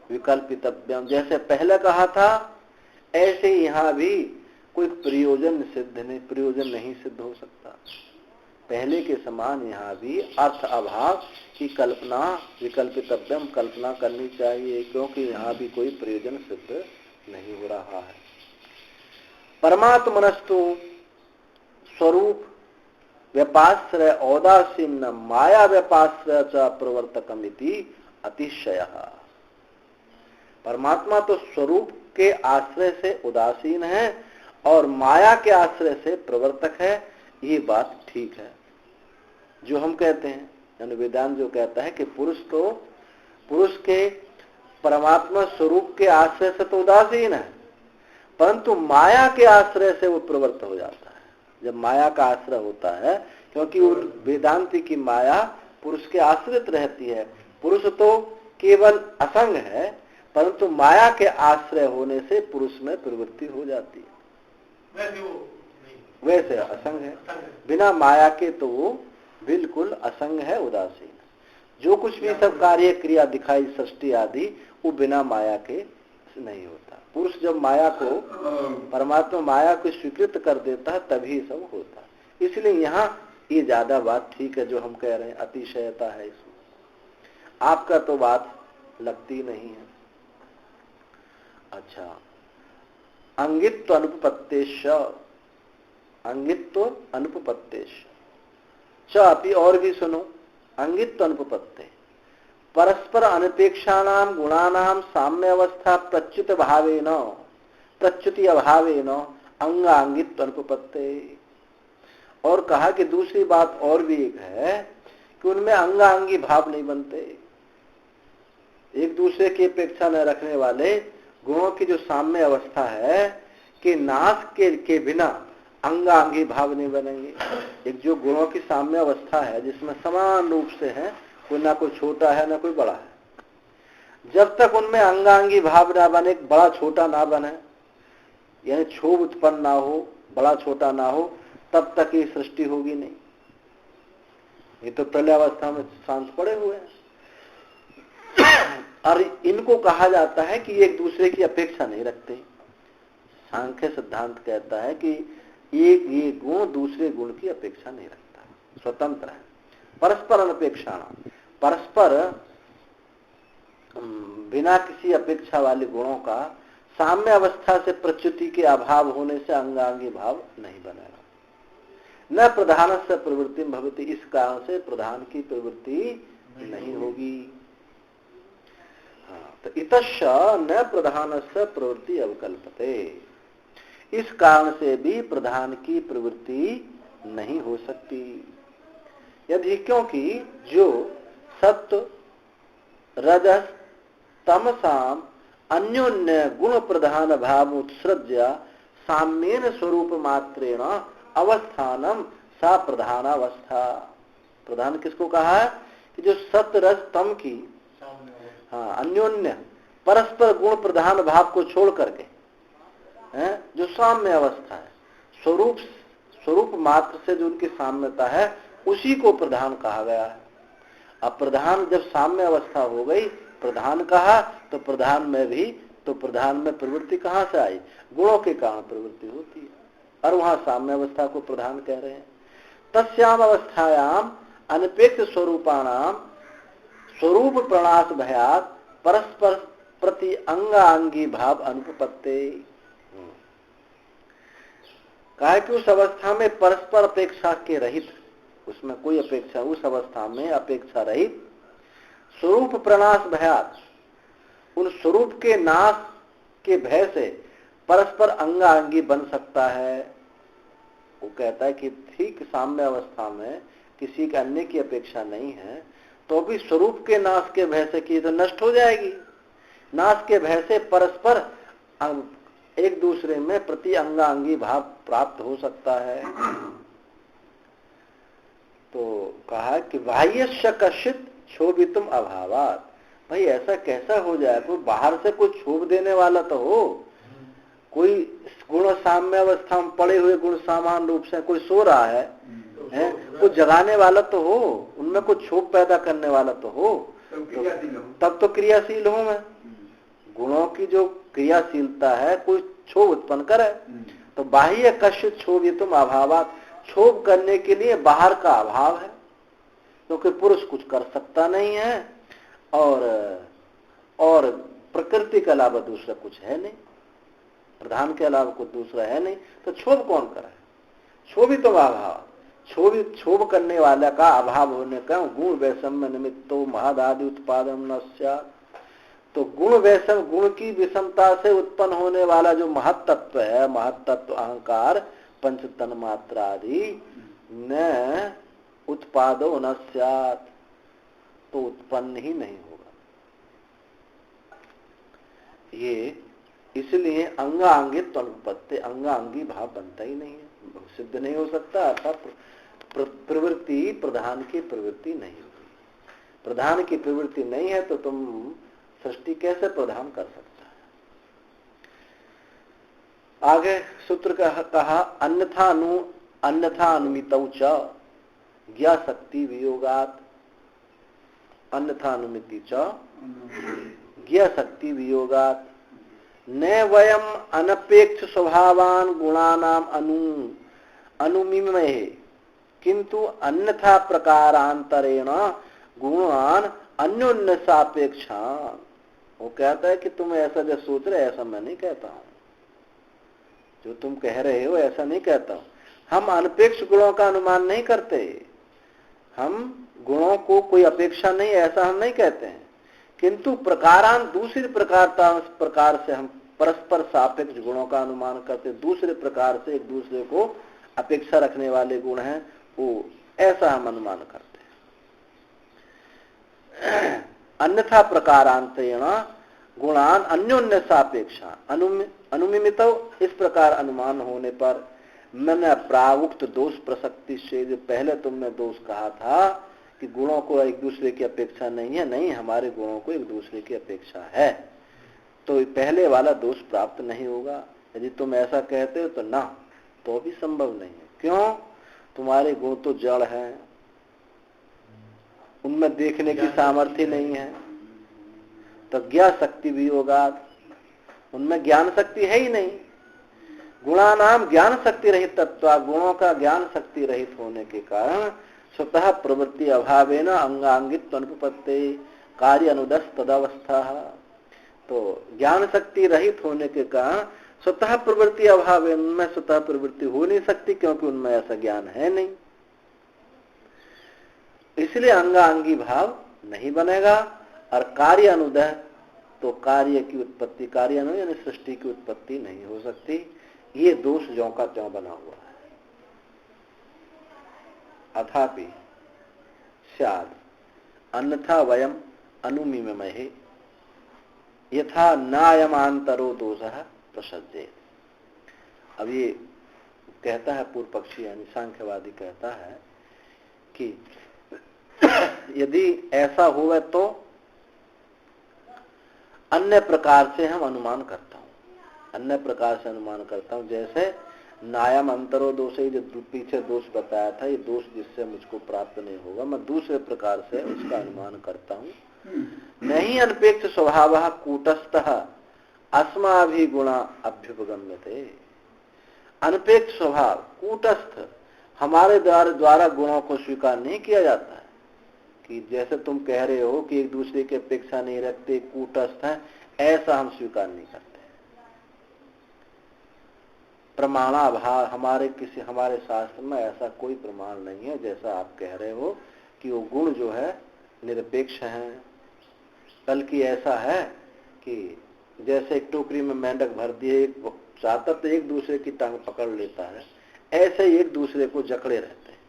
विकल्पितव्यम, जैसे पहले कहा था ऐसे यहाँ भी कोई प्रयोजन सिद्ध नहीं, प्रयोजन नहीं सिद्ध हो सकता। पहले के समान यहाँ भी अर्थ अभाव की कल्पना विकल्पितव्यम, कल्पना करनी चाहिए, क्योंकि यहाँ भी कोई प्रयोजन सिद्ध नहीं हो रहा है। परमात्मनस्तु स्वरूप व्यपाश्रय औदासीन माया व्यपाश्रय च प्रवर्तकमिति अतिशय। परमात्मा तो स्वरूप के आश्रय से उदासीन है और माया के आश्रय से प्रवर्तक है, ये बात ठीक है। जो हम कहते हैं, यानी वेदांत जो कहता है कि पुरुष के परमात्मा स्वरूप के आश्रय से तो उदासीन है, परंतु माया के आश्रय से वो प्रवृत्त हो जाता है। जब माया का आश्रय होता है, क्योंकि वेदांति की माया पुरुष के आश्रित रहती है, पुरुष तो केवल असंग है, परंतु माया के आश्रय होने से पुरुष में प्रवृत्ति हो जाती है। वैसे असंग है, बिना माया के तो वो बिल्कुल असंग है, उदासीन। जो कुछ भी सब कार्य क्रिया दिखाई सृष्टि आदि, वो बिना माया के नहीं होता। पुरुष जब माया को, परमात्मा माया को स्वीकृत कर देता है, तभी सब होता है। इसलिए यहाँ ये ज्यादा बात ठीक है जो हम कह रहे हैं, अतिशयता है इसमें। आपका तो बात लगती नहीं है। अच्छा, अंगित्व अनुपपत्तेश, अंगित्व अनुपपत्तेश च अपि, और भी सुनो, अंगित्व अनुपपत्ते परस्पर अनपेक्षाणाम गुणानाम साम्य अवस्था प्रच्युत भावेन, प्रच्युति अभावेन अंगांगित्व अनुपपत्ते। और कहा कि दूसरी बात और भी एक है कि उनमें अंगांगी भाव नहीं बनते। एक दूसरे की अपेक्षा न रखने वाले गुणों की जो साम्य अवस्था है कि नाश के बिना अंगांगी भाव नहीं बनेंगे। एक जो गुणों की साम्य अवस्था है जिसमें समान रूप से है, कोई ना कोई छोटा है ना कोई बड़ा है, जब तक उनमें अंगांगी भाव ना बने, बड़ा छोटा ना बने, यानी क्षोभ उत्पन्न ना हो, बड़ा छोटा ना हो, तब तक ये सृष्टि होगी नहीं। ये तो पहले अवस्था में शांत पड़े हुए हैं। और इनको कहा जाता है कि एक दूसरे की अपेक्षा नहीं रखते। सांख्य सिद्धांत कहता है कि एक ये गुण दूसरे गुण की अपेक्षा नहीं रखता, स्वतंत्र है। परस्पर अनपेक्षा, परस्पर बिना किसी अपेक्षा वाले गुणों का साम्य अवस्था से प्रच्युति के अभाव होने से अंगांगी भाव नहीं बनेगा। न प्रधान से प्रवृत्ति भवति, इस कारण से प्रधान की प्रवृत्ति नहीं होगी। तो इतश्च न प्रधान से प्रवृत्ति अवकल्पते, इस कारण से भी प्रधान की प्रवृत्ति नहीं हो सकती। यदि, क्योंकि जो सत्व रजस तमसाम अन्योन्य गुण प्रधान भाव उत्सृज्य साम्येन स्वरूप मात्रेण अवस्थानम सा प्रधानावस्था। प्रधान किसको कहा है कि जो सत्व रज तम की अन्योन्य परस्पर गुण प्रधान भाव को छोड़ करके जो साम्य अवस्था है, स्वरूप मात्र से जो उनकी साम्यता है, उसी को प्रधान कहा गया है। अब प्रधान जब साम्य अवस्था हो गई, प्रधान कहा, तो प्रधान में भी, तो प्रधान में प्रवृत्ति कहां से आई? गुणों के कारण प्रवृत्ति होती है, और वहां साम्य अवस्था को प्रधान कह रहे हैं। तस्याम अवस्थायाम अनपेक्ष स्वरूपाणाम स्वरूप प्रणाश भयात परस्पर प्रति अंगांगी भाव अनुपपत्ते। कहा कि उस अवस्था में परस्पर अपेक्षा के रहित, उसमें कोई अपेक्षा, उस अवस्था में अपेक्षा रहित स्वरूप प्रणाश भयात, उन स्वरूप के नाश के भय से परस्पर अंगांगी बन सकता है। वो कहता है कि ठीक साम्य अवस्था में किसी के अन्य की अपेक्षा नहीं है, तो भी स्वरूप के नाश के भय से कि तो नष्ट हो जाएगी, नाश के भय से परस्पर एक दूसरे में प्रति अंगांगी भाव प्राप्त हो सकता है। तो कहा कि बाह्यस्य कश्चित क्षोभितुम अभावात, भाई ऐसा कैसा हो जाए, कोई बाहर से कोई क्षोभ देने वाला तो हो, कोई गुण साम्य अवस्था में पड़े हुए गुण समान रूप से कोई सो रहा है, कोई जगाने वाला तो हो, उनमें कोई क्षोभ पैदा करने वाला तो हो, तब तो क्रियाशील हूं मैं। गुणों की जो क्रियाशीलता है कोई क्षोभ उत्पन्न करे, तो बाह्य कश्चित क्षोभितुम अभावात, क्षोभ करने के लिए बाहर का अभाव है, क्योंकि पुरुष कुछ कर सकता नहीं है और प्रकृति के अलावा दूसरा कुछ है नहीं, प्रधान के अलावा कुछ दूसरा है नहीं, तो क्षोभ कौन करे? क्षोभित अभाव, क्षोभ करने वाला का अभाव होने का गुण वैषम्य निमित्तो महदादि उत्पादन न स्यात्। तो गुण वैषम, गुण की विषमता से उत्पन्न होने वाला जो महत्त्व है, महत्त्व अहंकार पंच तन्मात्रा आदि न उत्पादो न स्यात्, तो उत्पन्न ही नहीं होगा। ये इसलिए अंगांगित्व अनुपत्ति, अंगांगी भाव बनता ही नहीं है, सिद्ध नहीं हो सकता, अर्थात प्रवृत्ति प्रधान की प्रवृत्ति नहीं होगी। प्रधान की प्रवृत्ति नहीं है तो तुम सृष्टि कैसे प्रधान कर सकता है? आगे सूत्र कहा अन्यथा अनुमितौ च ज्ञा शक्ति वियोगात, अन्यथा अनुमिति च ज्ञा शक्ति वियोगात न वयम अनपेक्ष स्वभावान गुणानाम अनुमिमहे किंतु अन्यथा प्रकारांतरेण गुणान अन्योन्य सापेक्षा। वो कहता है कि तुम ऐसा जो सोच रहे ऐसा मैं नहीं कहता हूं, जो तुम कह रहे हो ऐसा नहीं कहता हूं। हम अनपेक्ष गुणों का अनुमान नहीं करते, हम गुणों को कोई अपेक्षा नहीं, ऐसा हम नहीं कहते हैं, किंतु प्रकारांत दूसरी प्रकार से हम परस्पर सापेक्ष गुणों का अनुमान करते, दूसरे प्रकार से एक दूसरे को अपेक्षा रखने वाले गुण हैं, वो ऐसा हम अनुमान करते हैं। अन्यथा प्रकारांतेन गुणान अन्योन्य सापेक्षा अनुमिमितो, इस प्रकार अनुमान होने पर मैंने प्रागुक्त दोष प्रसक्ति से, जो पहले तुमने दोष कहा था कि गुणों को एक दूसरे की अपेक्षा नहीं है, नहीं, हमारे गुणों को एक दूसरे की अपेक्षा है, तो पहले वाला दोष प्राप्त नहीं होगा। यदि तुम ऐसा कहते हो तो ना, तो भी संभव नहीं है। क्यों? तुम्हारे गुण तो जड़ हैं, उनमें देखने की सामर्थ्य नहीं है, तो ज्ञान शक्ति भी होगा, उनमें ज्ञान शक्ति है ही नहीं। गुणा नाम ज्ञान शक्ति रहित तत्व, गुणों का ज्ञान शक्ति रहित होने के कारण स्वतः प्रवृत्ति अभावेन अंगांगित्व अनुपपत्ति कार्य अनुदस तदवस्था। तो ज्ञान शक्ति रहित होने के कारण स्वतः प्रवृत्ति अभाव, उनमें स्वतः प्रवृत्ति हो नहीं सकती, क्योंकि उनमें ऐसा ज्ञान है नहीं, इसलिए अंगांगी भाव नहीं बनेगा। और कार्य अनुदय, तो कार्य की उत्पत्ति, कार्य अनुदय यानी सृष्टि की उत्पत्ति नहीं हो सकती। ये दोष ज्यों का त्यों बना हुआ है। अथापि स्याद अन्यथा वयम अनुमिमहे यथा नायमांतरो दोषः प्रसज्जे। अब ये कहता है पूर्व पक्षी यानी सांख्यवादी कहता है कि यदि ऐसा हुआ तो अन्य प्रकार से हम अनुमान करता हूं, अन्य प्रकार से अनुमान करता हूं, जैसे नायम अंतरो दोष, जो पीछे दोष बताया था, ये दोष जिससे मुझको प्राप्त नहीं होगा, मैं दूसरे प्रकार से उसका अनुमान करता हूँ। नहीं अनपेक्ष स्वभाव कूटस्थ अस्माभिगुणा अभ्युपगम्यते। अनपेक्ष स्वभाव कूटस्थ हमारे द्वारा गुणों को स्वीकार नहीं किया जाता है। कि जैसे तुम कह रहे हो कि एक दूसरे की अपेक्षा नहीं रखते, कूटस्थ है, ऐसा हम स्वीकार नहीं करते। प्रमाणाभाव हमारे शास्त्र में ऐसा कोई प्रमाण नहीं है जैसा आप कह रहे हो कि वो गुण जो है निरपेक्ष हैं। बल्कि ऐसा है कि जैसे एक टोकरी में मेंढक भर दिए, चाहता तो एक दूसरे की टांग पकड़ लेता है, ऐसे ही एक दूसरे को जकड़े रहते हैं।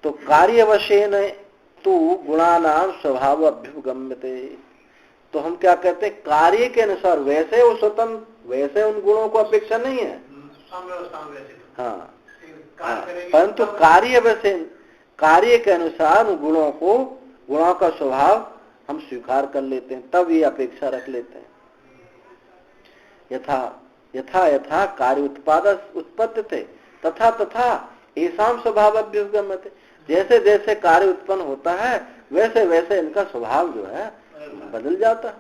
तो कार्यवशेन तु गुणानाम स्वभाव अभ्युपगम्यते। तो हम क्या कहते हैं, कार्य के अनुसार वैसे वो स्वतंत्र, वैसे उन गुणों को अपेक्षा नहीं है। हाँ, परंतु कार्य के अनुसार गुणों का स्वभाव हम स्वीकार कर लेते हैं, तब ये अपेक्षा रख लेते हैं। यथा यथा कार्य उत्पत्ति थे तथा तथा ऐसाम स्वभाव अभ्युपगम्यते। जैसे जैसे कार्य उत्पन्न होता है वैसे वैसे इनका स्वभाव जो है बदल जाता है।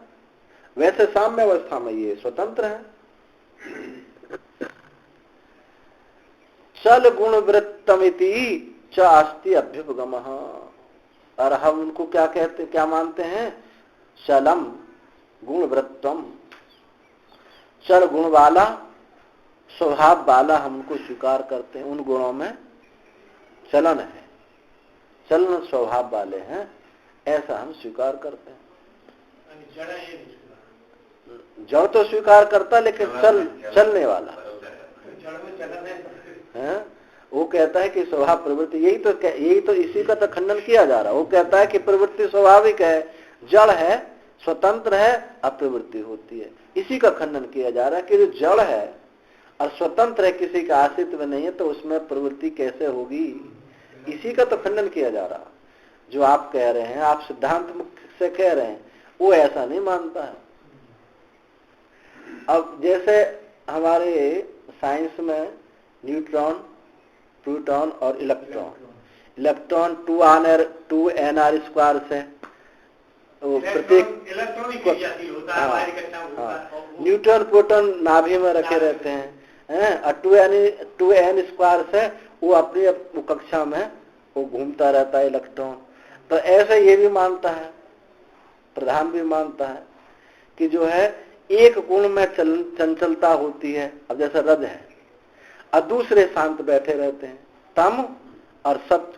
वैसे साम्य अवस्था में ये स्वतंत्र है। चल गुण वृत्तमिति च अस्ति अभ्युपगमः। और हम उनको क्या कहते, क्या मानते हैं, चलम गुण वृत्तम, चल गुण वाला, स्वभाव वाला हम उनको स्वीकार करते हैं। उन गुणों में चलन है, चलन स्वभाव वाले हैं, ऐसा हम स्वीकार करते हैं। जड़ तो स्वीकार करता, लेकिन चलने वाला है, वो कहता है कि स्वभाव प्रवृत्ति, यही तो इसी का तो खंडन किया जा रहा है। वो कहता है कि प्रवृत्ति स्वाभाविक है, जड़ है, स्वतंत्र है, अप्रवृत्ति होती है। इसी का खंडन किया जा रहा है कि जो जड़ है और स्वतंत्र है, किसी का आश्रित में नहीं है, तो उसमें प्रवृत्ति कैसे होगी। इसी का तो खंडन किया जा रहा। जो आप कह रहे हैं, आप सिद्धांत से कह रहे हैं, वो ऐसा नहीं मानता है। अब जैसे हमारे साइंस में न्यूट्रॉन, प्रोटॉन और इलेक्ट्रॉन 2nr स्क्वायर से वो प्रत्येक न्यूट्रॉन प्रोटॉन नाभि में रखे रहते हैं, और 2n स्क्वायर से वो अपनी कक्षा में वो घूमता रहता है इलेक्ट्रॉन। तो ऐसे ये भी मानता है, प्रधान भी मानता है कि जो है एक गुण में चंचलता होती है। अब जैसे रज है और दूसरे शांत बैठे रहते हैं, तम और सत्य।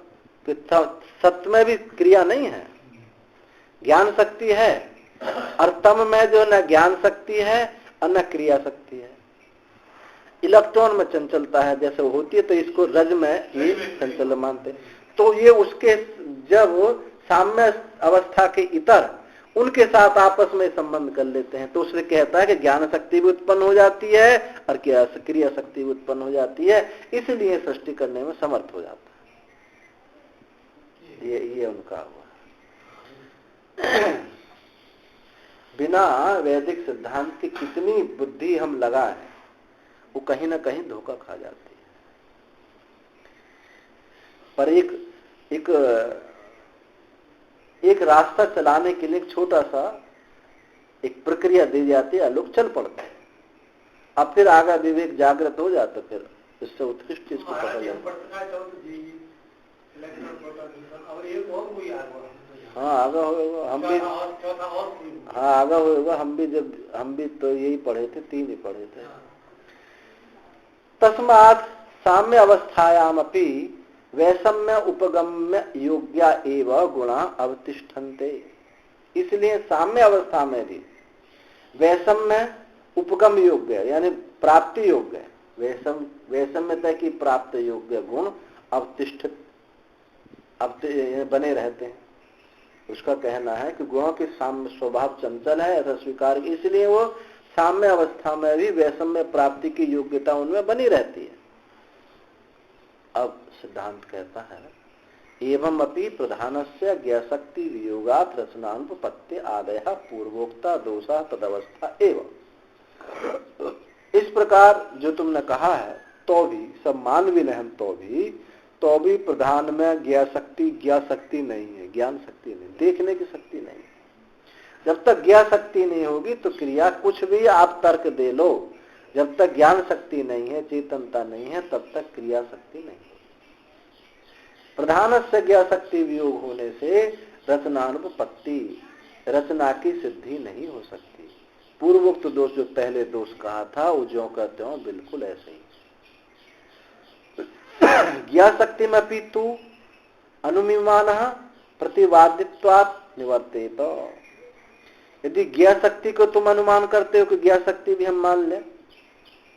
सत्य में भी क्रिया नहीं है, ज्ञान शक्ति है, और तम में जो न ज्ञान शक्ति है और न क्रिया शक्ति है। इलेक्ट्रॉन में चंचलता है जैसे होती है, तो इसको रज में ये चंचल मानते। तो ये उसके जब साम्य अवस्था के इतर उनके साथ आपस में संबंध कर लेते हैं, तो उसने कहता है कि ज्ञान शक्ति भी उत्पन्न हो जाती है और क्रिया शक्ति भी उत्पन्न हो जाती है, इसलिए सृष्टि करने में समर्थ हो जाता है। ये उनका हुआ। बिना वैदिक सिद्धांत की कितनी बुद्धि हम लगाएं, वो कहीं ना कहीं धोखा खा जाती है। पर एक रास्ता चलाने के लिए एक छोटा सा एक प्रक्रिया दी जाती है, लोग चल पड़ते हैं। अब फिर आगे विवेक जागृत हो जाता, फिर इससे उत्कृष्ट चीज को पता जाता। हाँ आगा होगा, हम भी हाँ आगा होगा। हम भी तो यही पढ़े थे, 3 ही पढ़े थे। तस्मात् साम्य अवस्थायाम अपि वैषम्य उपगम्य योग्या एवं गुणा अवतिष्ठन्ते। इसलिए साम्य अवस्था में भी वैषम्य उपगम योग्य यानी प्राप्ति योग्य, वैषम्यता की प्राप्त योग्य गुण अवतिष्ठित बने रहते हैं। उसका कहना है कि गुणों के साम्य स्वभाव चंचल है, ऐसा स्वीकार, इसलिए वो साम्य अवस्था में भी वैषम्य प्राप्ति की योग्यता उनमें बनी रहती है। अब सिद्धांत कहता है एवं अपि प्रधानस्य ज्ञाशक्ति वियोगात् रचनानुपपत्ति आदयः पूर्वोक्ता दोषा तदवस्था एवं। इस प्रकार जो तुमने कहा है, तो भी सब मान भी नहीं, तो भी प्रधान में ज्ञा शक्ति नहीं है, ज्ञान शक्ति नहीं, देखने की शक्ति नहीं है। जब तक ज्ञा शक्ति नहीं होगी तो क्रिया कुछ भी आप तर्क दे लो, जब तक ज्ञान शक्ति नहीं है, चेतनता नहीं है, तब तक क्रिया शक्ति नहीं है। प्रधान से ज्ञा शक्ति वियोग होने से रचनानुपत्ति, रचना की सिद्धि नहीं हो सकती। पूर्वोक्त दोष जो पहले दोष कहा था वो ज्यों का त्यों बिल्कुल ऐसे ही। ज्ञा शक्ति में पीतु अनुमीमान प्रतिवादित्वात् निवर्तेत। यदि ज्ञा शक्ति को तुम अनुमान करते हो कि ज्ञा शक्ति भी हम मान लें,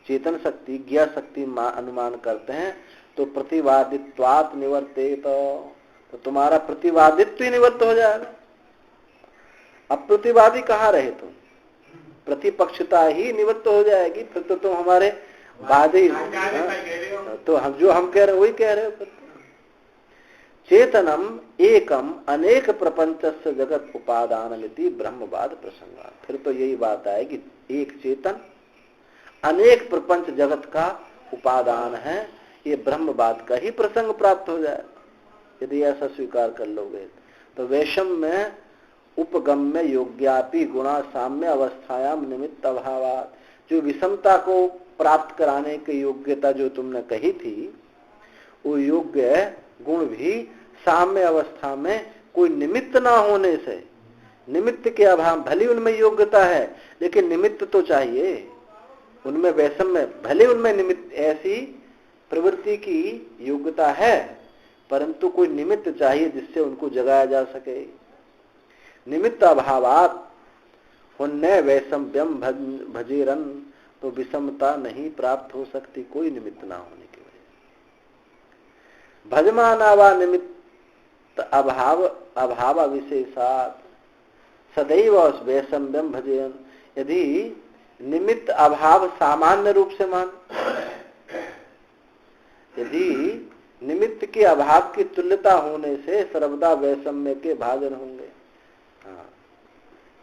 चेतन शक्ति ज्ञा शक्ति अनुमान करते हैं, तो प्रतिवादित्वात् निवर्तेत, तो तुम्हारा प्रतिवादित्व ही निवृत्त हो जाएगा। अब प्रतिवादी कहाँ रहे तुम, प्रतिपक्षता ही निवृत्त हो जाएगी, फिर तो तुम हमारे वादी, तो हम जो हम कह रहे वही कह रहे हो। चेतनम एकम अनेक प्रपंचस्य जगत उपादानमिति ब्रह्मवाद प्रसंगा। फिर तो यही बात आएगी, एक चेतन अनेक प्रपंच जगत का उपादान है, ये ब्रह्मवाद का ही प्रसंग प्राप्त हो जाए। यदि ऐसा स्वीकार कर लोगे तो वैषम्य में उपगम्य योग्यापि गुणा साम्य अवस्थायाम निमित्त अभावात्, जो विषमता को प्राप्त कराने की योग्यता जो तुमने कही थी, वो योग्य गुण भी साम्य अवस्था में कोई निमित्त ना होने से, निमित्त के अभाव, भले उनमें योग्यता है लेकिन निमित्त तो चाहिए उनमें, वैषम्य भले उनमें निमित्त ऐसी प्रवृत्ति की योग्यता है, परंतु कोई निमित्त चाहिए जिससे उनको जगाया जा सके। निमित्त अभावात हुन्ने वैषम्यम भजेरन, तो विषमता नहीं प्राप्त हो सकती कोई निमित्त ना होने की वजह। भजमानावा निमित्त अभाव विशेषात सदैव वैषम्यम भजेरन। यदि निमित्त अभाव सामान्य रूप से मान, यदि निमित्त के अभाव की तुल्यता होने से सर्वदा वैषम्य के भाजन होंगे।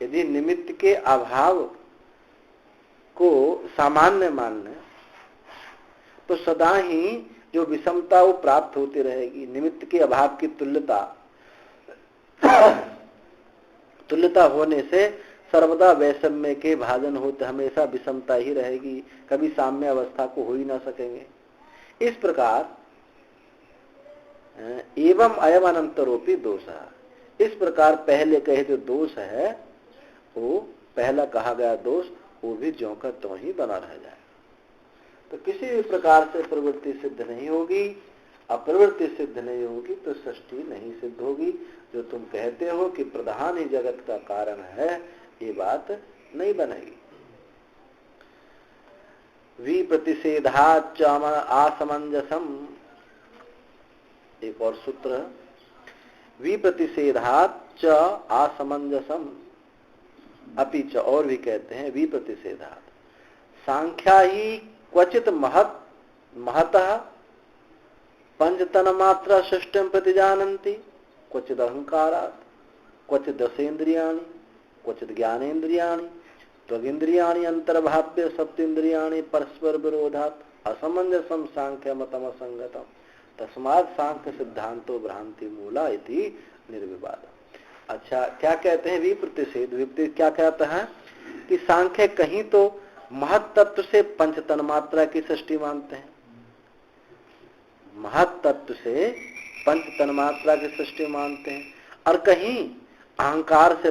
यदि निमित्त के अभाव को सामान्य मानना तो सदा ही जो विषमता वो प्राप्त होती रहेगी। निमित्त के अभाव की तुल्यता होने से सर्वदा वैषम्य के भाजन होते, हमेशा विषमता ही रहेगी, कभी साम्य अवस्था को हो ही ना सकेंगे। इस प्रकार एवं अयम अनंतरोपि दोष, इस प्रकार पहले कहे जो दोष है, वो पहला कहा गया दोष वो भी ज्यों का त्यों ही बना रह जाए। तो किसी भी प्रकार से प्रवृत्ति सिद्ध नहीं होगी, अप्रवृत्ति सिद्ध नहीं होगी तो सृष्टि नहीं सिद्ध होगी। जो तुम कहते हो कि प्रधान ही जगत का कारण है, ये बात नहीं बनेगी। विप्रतिषेधाच असमंजसम, एक और सूत्र, विप्रतिषेधाच असमंजसम अपि च, और भी कहते हैं विप्रतिषेधात्, सांख्या ही क्वचित महतः पंचतन मात्रा सृष्टिं प्रतिजानन्ति, क्वचिद अहंकारात्, क्वचिद दशेन्द्रियाणि, क्वचिद ज्ञानेन्द्रियाणि, त्वगिन्द्रियाणि अंतर्भाव्य सप्तेन्द्रियाणि परस्पर विरोधात् असमंजसम सांख्य मतम असंगतम, तस्मात् सांख्य सिद्धांतो भ्रांति मूला इति निर्विवाद। अच्छा, क्या कहते हैं विप्रतिषेध? विपरीत क्या कहता है कि सांख्य कहीं तो महत तत्व से पंचतन मात्रा की सृष्टि मानते हैं, महत तत्व से पंचतन मात्रा की सृष्टि मानते हैं, और कहीं अहंकार से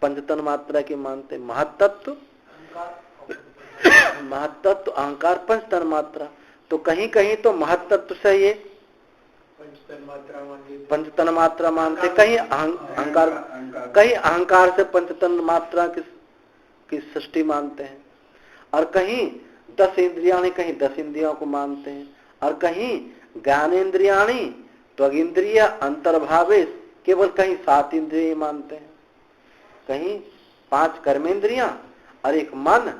पंचतन मात्रा की मानते हैं। महत्तत्व अहंकार पंचतन मात्रा, तो कहीं कहीं तो महत्तत्व से ये पंचतन मात्रा मानते, कहीं अहंकार, कहीं अहंकार से पंचतन मात्रा की सृष्टि मानते हैं, और कहीं 10 इंद्रियाणी, कहीं 10 इंद्रियों को मानते हैं, और कहीं ज्ञानेन्द्रियाणी त्वगिंद्रिय अंतर्भावे केवल कहीं 7 इंद्रिय मानते हैं, कहीं 5 कर्मेंद्रियां और एक मन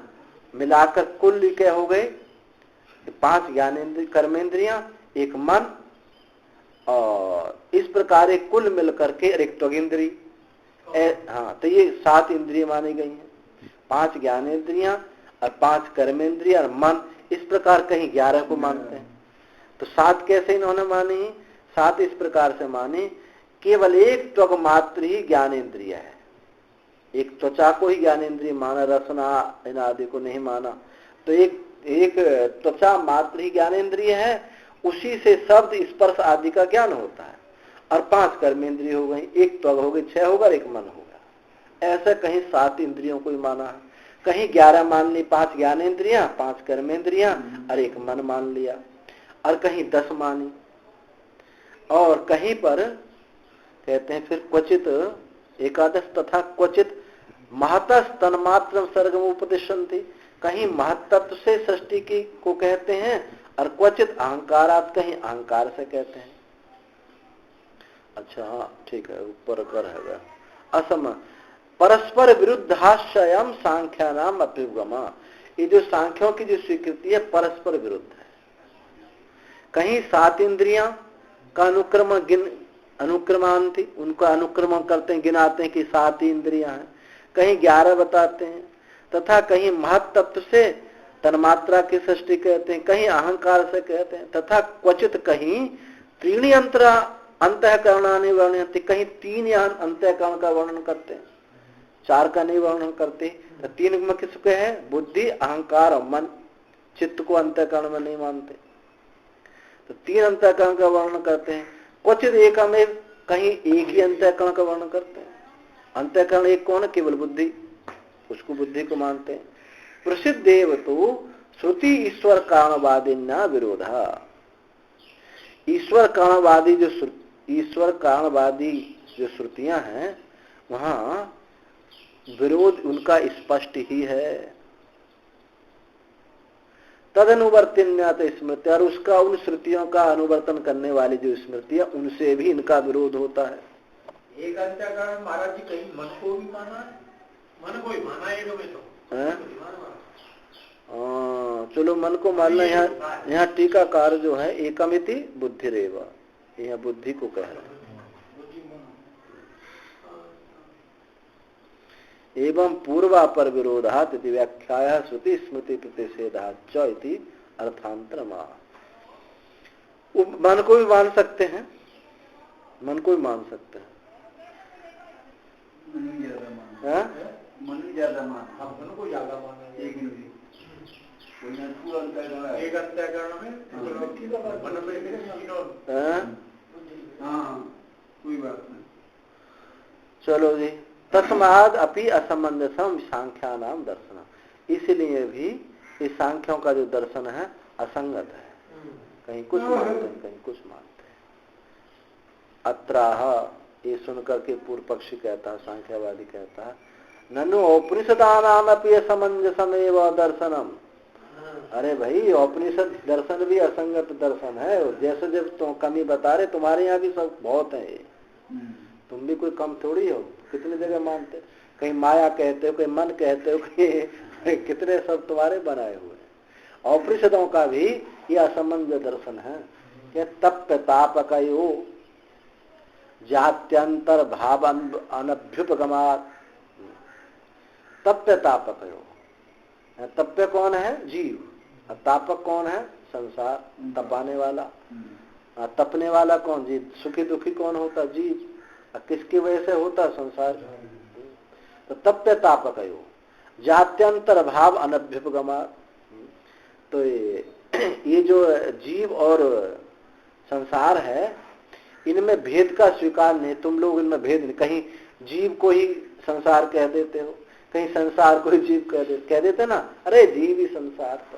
मिलाकर कुल क्या हो गए 5 ज्ञानेन्द्रिय कर्मेंद्रियां, एक मन, और इस प्रकार एक कुल मिलकर के एक त्वगिंद्री, हाँ, तो ये 7 इंद्रिय मानी गई हैं। 5 ज्ञानेन्द्रियां और 5 कर्मेंद्रिय और मन, इस प्रकार कहीं 11 को मानते हैं। तो 7 कैसे इन्होंने मानी? 7 इस प्रकार से मानी, केवल एक त्वग मात्र ही ज्ञानेन्द्रिय है, एक त्वचा को ही ज्ञानेन्द्रिय माना, रसना इन आदि को नहीं माना। तो एक त्वचा मात्र ही ज्ञानेन्द्रिय है, उसी से शब्द स्पर्श आदि का ज्ञान होता है। और 5 कर्मेंद्रिय हो गई, एक त्वग हो गई, 6 होगा, एक मन होगा। ऐसा कहीं 7 इंद्रियों को ही माना है, कहीं 11 मान ली, 5 ज्ञानेन्द्रियां, 5 कर्मेंद्रियां और एक मन मान लिया, और कहीं 10 मानी। और कहीं पर कहते हैं फिर क्वचित एकादश तथा क्वचित महतस तन्मात्रम सर्गम उपदिशन्ति, कहीं महत्त्व से सृष्टि की को कहते हैं, और क्वचित अहंकारात, कहीं अहंकार से कहते हैं। अच्छा हाँ ठीक है, ऊपर कर है असम परस्पर विरुद्धाश्रयम सांख्यानाम अभ्युगमा। ये जो सांख्यों की जो स्वीकृति है परस्पर विरुद्ध है। कहीं 7 इंद्रियां का अनुक्रमांति, उनका अनुक्रमण करते हैं, गिनाते हैं कि 7 इंद्रियां हैं, कहीं 11 बताते हैं, तथा कहीं महत्त्व से तन्मात्रा की सृष्टि कहते हैं, कहीं अहंकार से कहते हैं, तथा क्वचित कहीं 3 अंतःकरणानि वर्णयन्ति, कहीं 3 अंतःकरण का वर्णन करते हैं, 4 का नहीं वर्णन करते। तो 3 में किसके है? बुद्धि, अहंकार और मन। चित्त को अंतःकरण में नहीं मानते। तो 3 अंतःकरण का वर्णन करते हैं। क्वचित एक में कहीं एक ही अंतःकरण का वर्णन करते हैं। अंतःकरण एक कौन है? केवल बुद्धि, उसको बुद्धि को मानते हैं। प्रसिद्ध एव तो श्रुति ईश्वर कारणवादी न विरोधा। ईश्वर कारणवादी जो श्रुतियां हैं वहां विरोध उनका स्पष्ट ही है। तद अनुवर्तिन्यात स्मृति, और उसका उन श्रुतियों का अनुवर्तन करने वाली जो स्मृतियां, उनसे भी इनका विरोध होता है। एक अंतःकरण महाराज जी कहीं मन को भी माना है, मन को ही माना है तो चलो मन को मानना। यहाँ टीकाकार जो है एकमिति बुद्धिरेव, यहाँ बुद्धि को कह रहे हैं। एवं पूर्वापर विरोधात इति व्याख्याया श्रुति स्मृति प्रतिषेधात च इति अर्थांतरमा। मन को भी मान सकते हैं, मन को भी मान सकते हैं। मन ज्यादा मान एक अंतःकरण में कोई बात नहीं। चलो जी, तस्माद अपि असमंजसम सांख्यानाम दर्शन, इसलिए भी इस सांख्यों का जो दर्शन है असंगत है, कहीं कुछ मानते हैं कहीं कुछ मानते हैं। अत्राह, ये सुनकर के पूर्व पक्षी कहता है, सांख्यवादी कहता है, ननु उपनिषदानाम अपि असमंजसमेव दर्शनम। अरे भाई, उपनिषद दर्शन भी असंगत दर्शन है। जैसे जब तुम कमी बता रहे, तुम्हारे यहाँ भी सब बहुत है, तुम भी कोई कम थोड़ी हो। कितने जगह मानते, कहीं माया कहते हो, कहीं मन कहते हो, कहीं कितने सब तुम्हारे बनाए हुए हैं। उपनिषदों का भी ये असमंज दर्शन है कि तप्य तापकयो जात्यंतर भाव अनभ्युपगमात्। तप्य तापकयो, तप्य कौन है? जीव। तापक कौन है? संसार, तपाने वाला। तपने वाला कौन? जीव। सुखी दुखी कौन होता? जीव। किसकी वजह से होता? संसार। तो तप्य तापकयो जात्यंतर भाव अनभ्युपगमा। तो ये जो जीव और संसार है, इनमें भेद का स्वीकार नहीं। तुम लोग इनमें भेद नहीं, कहीं जीव को ही संसार कह देते हो, कहीं संसार को ही जीव कह देते ना। अरे जीव ही संसार, तो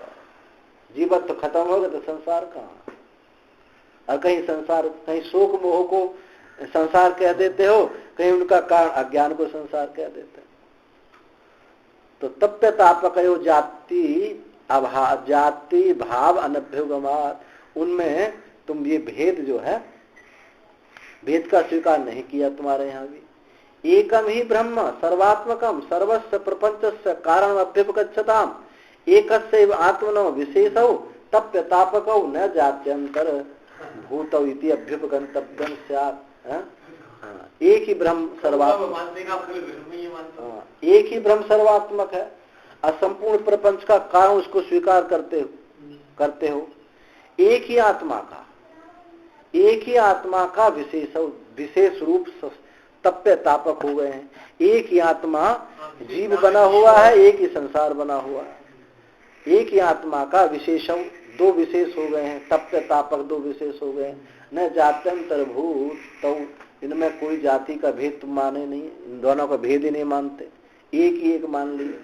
जीवत तो खत्म हो गया तो संसार कहाँ। और कहीं संसार, कहीं शोक मोह को संसार कह देते हो, कहीं उनका कारण अज्ञान को संसार कह देते हो। तो तप्य तापकयो जाति भाव अनभ्युगमात्, उनमें तुम ये भेद जो है, भेद का स्वीकार नहीं किया तुम्हारे यहाँ भी। एकम ही ब्रह्म सर्वात्मकम सर्वस्व प्रपंचस्य कारण अभ्युपगच्छताम एकस्यैव आत्मनो विशेषौ तप्य तापकौ न जात्यंतर भूतौ इति अभ्युपगन्तव्यं स्यात्। एक ही ब्रह्म सर्वात्मक, एक ही ब्रह्म सर्वात्मक है, असंपूर्ण प्रपंच का कारण उसको स्वीकार करते हो। एक ही आत्मा का विशेष रूप तप्य तापक हो गए हैं। एक ही आत्मा जीव बना हुआ है, एक ही संसार बना हुआ है। एक ही आत्मा का विशेषम दो विशेष हो गए हैं, तप्य तापक दो विशेष हो गए। न जात्यंतरभूत, तो इनमें कोई जाति का भेद तुम माने नहीं, इन दोनों का भेद ही नहीं मानते, एक ही एक मान लिए।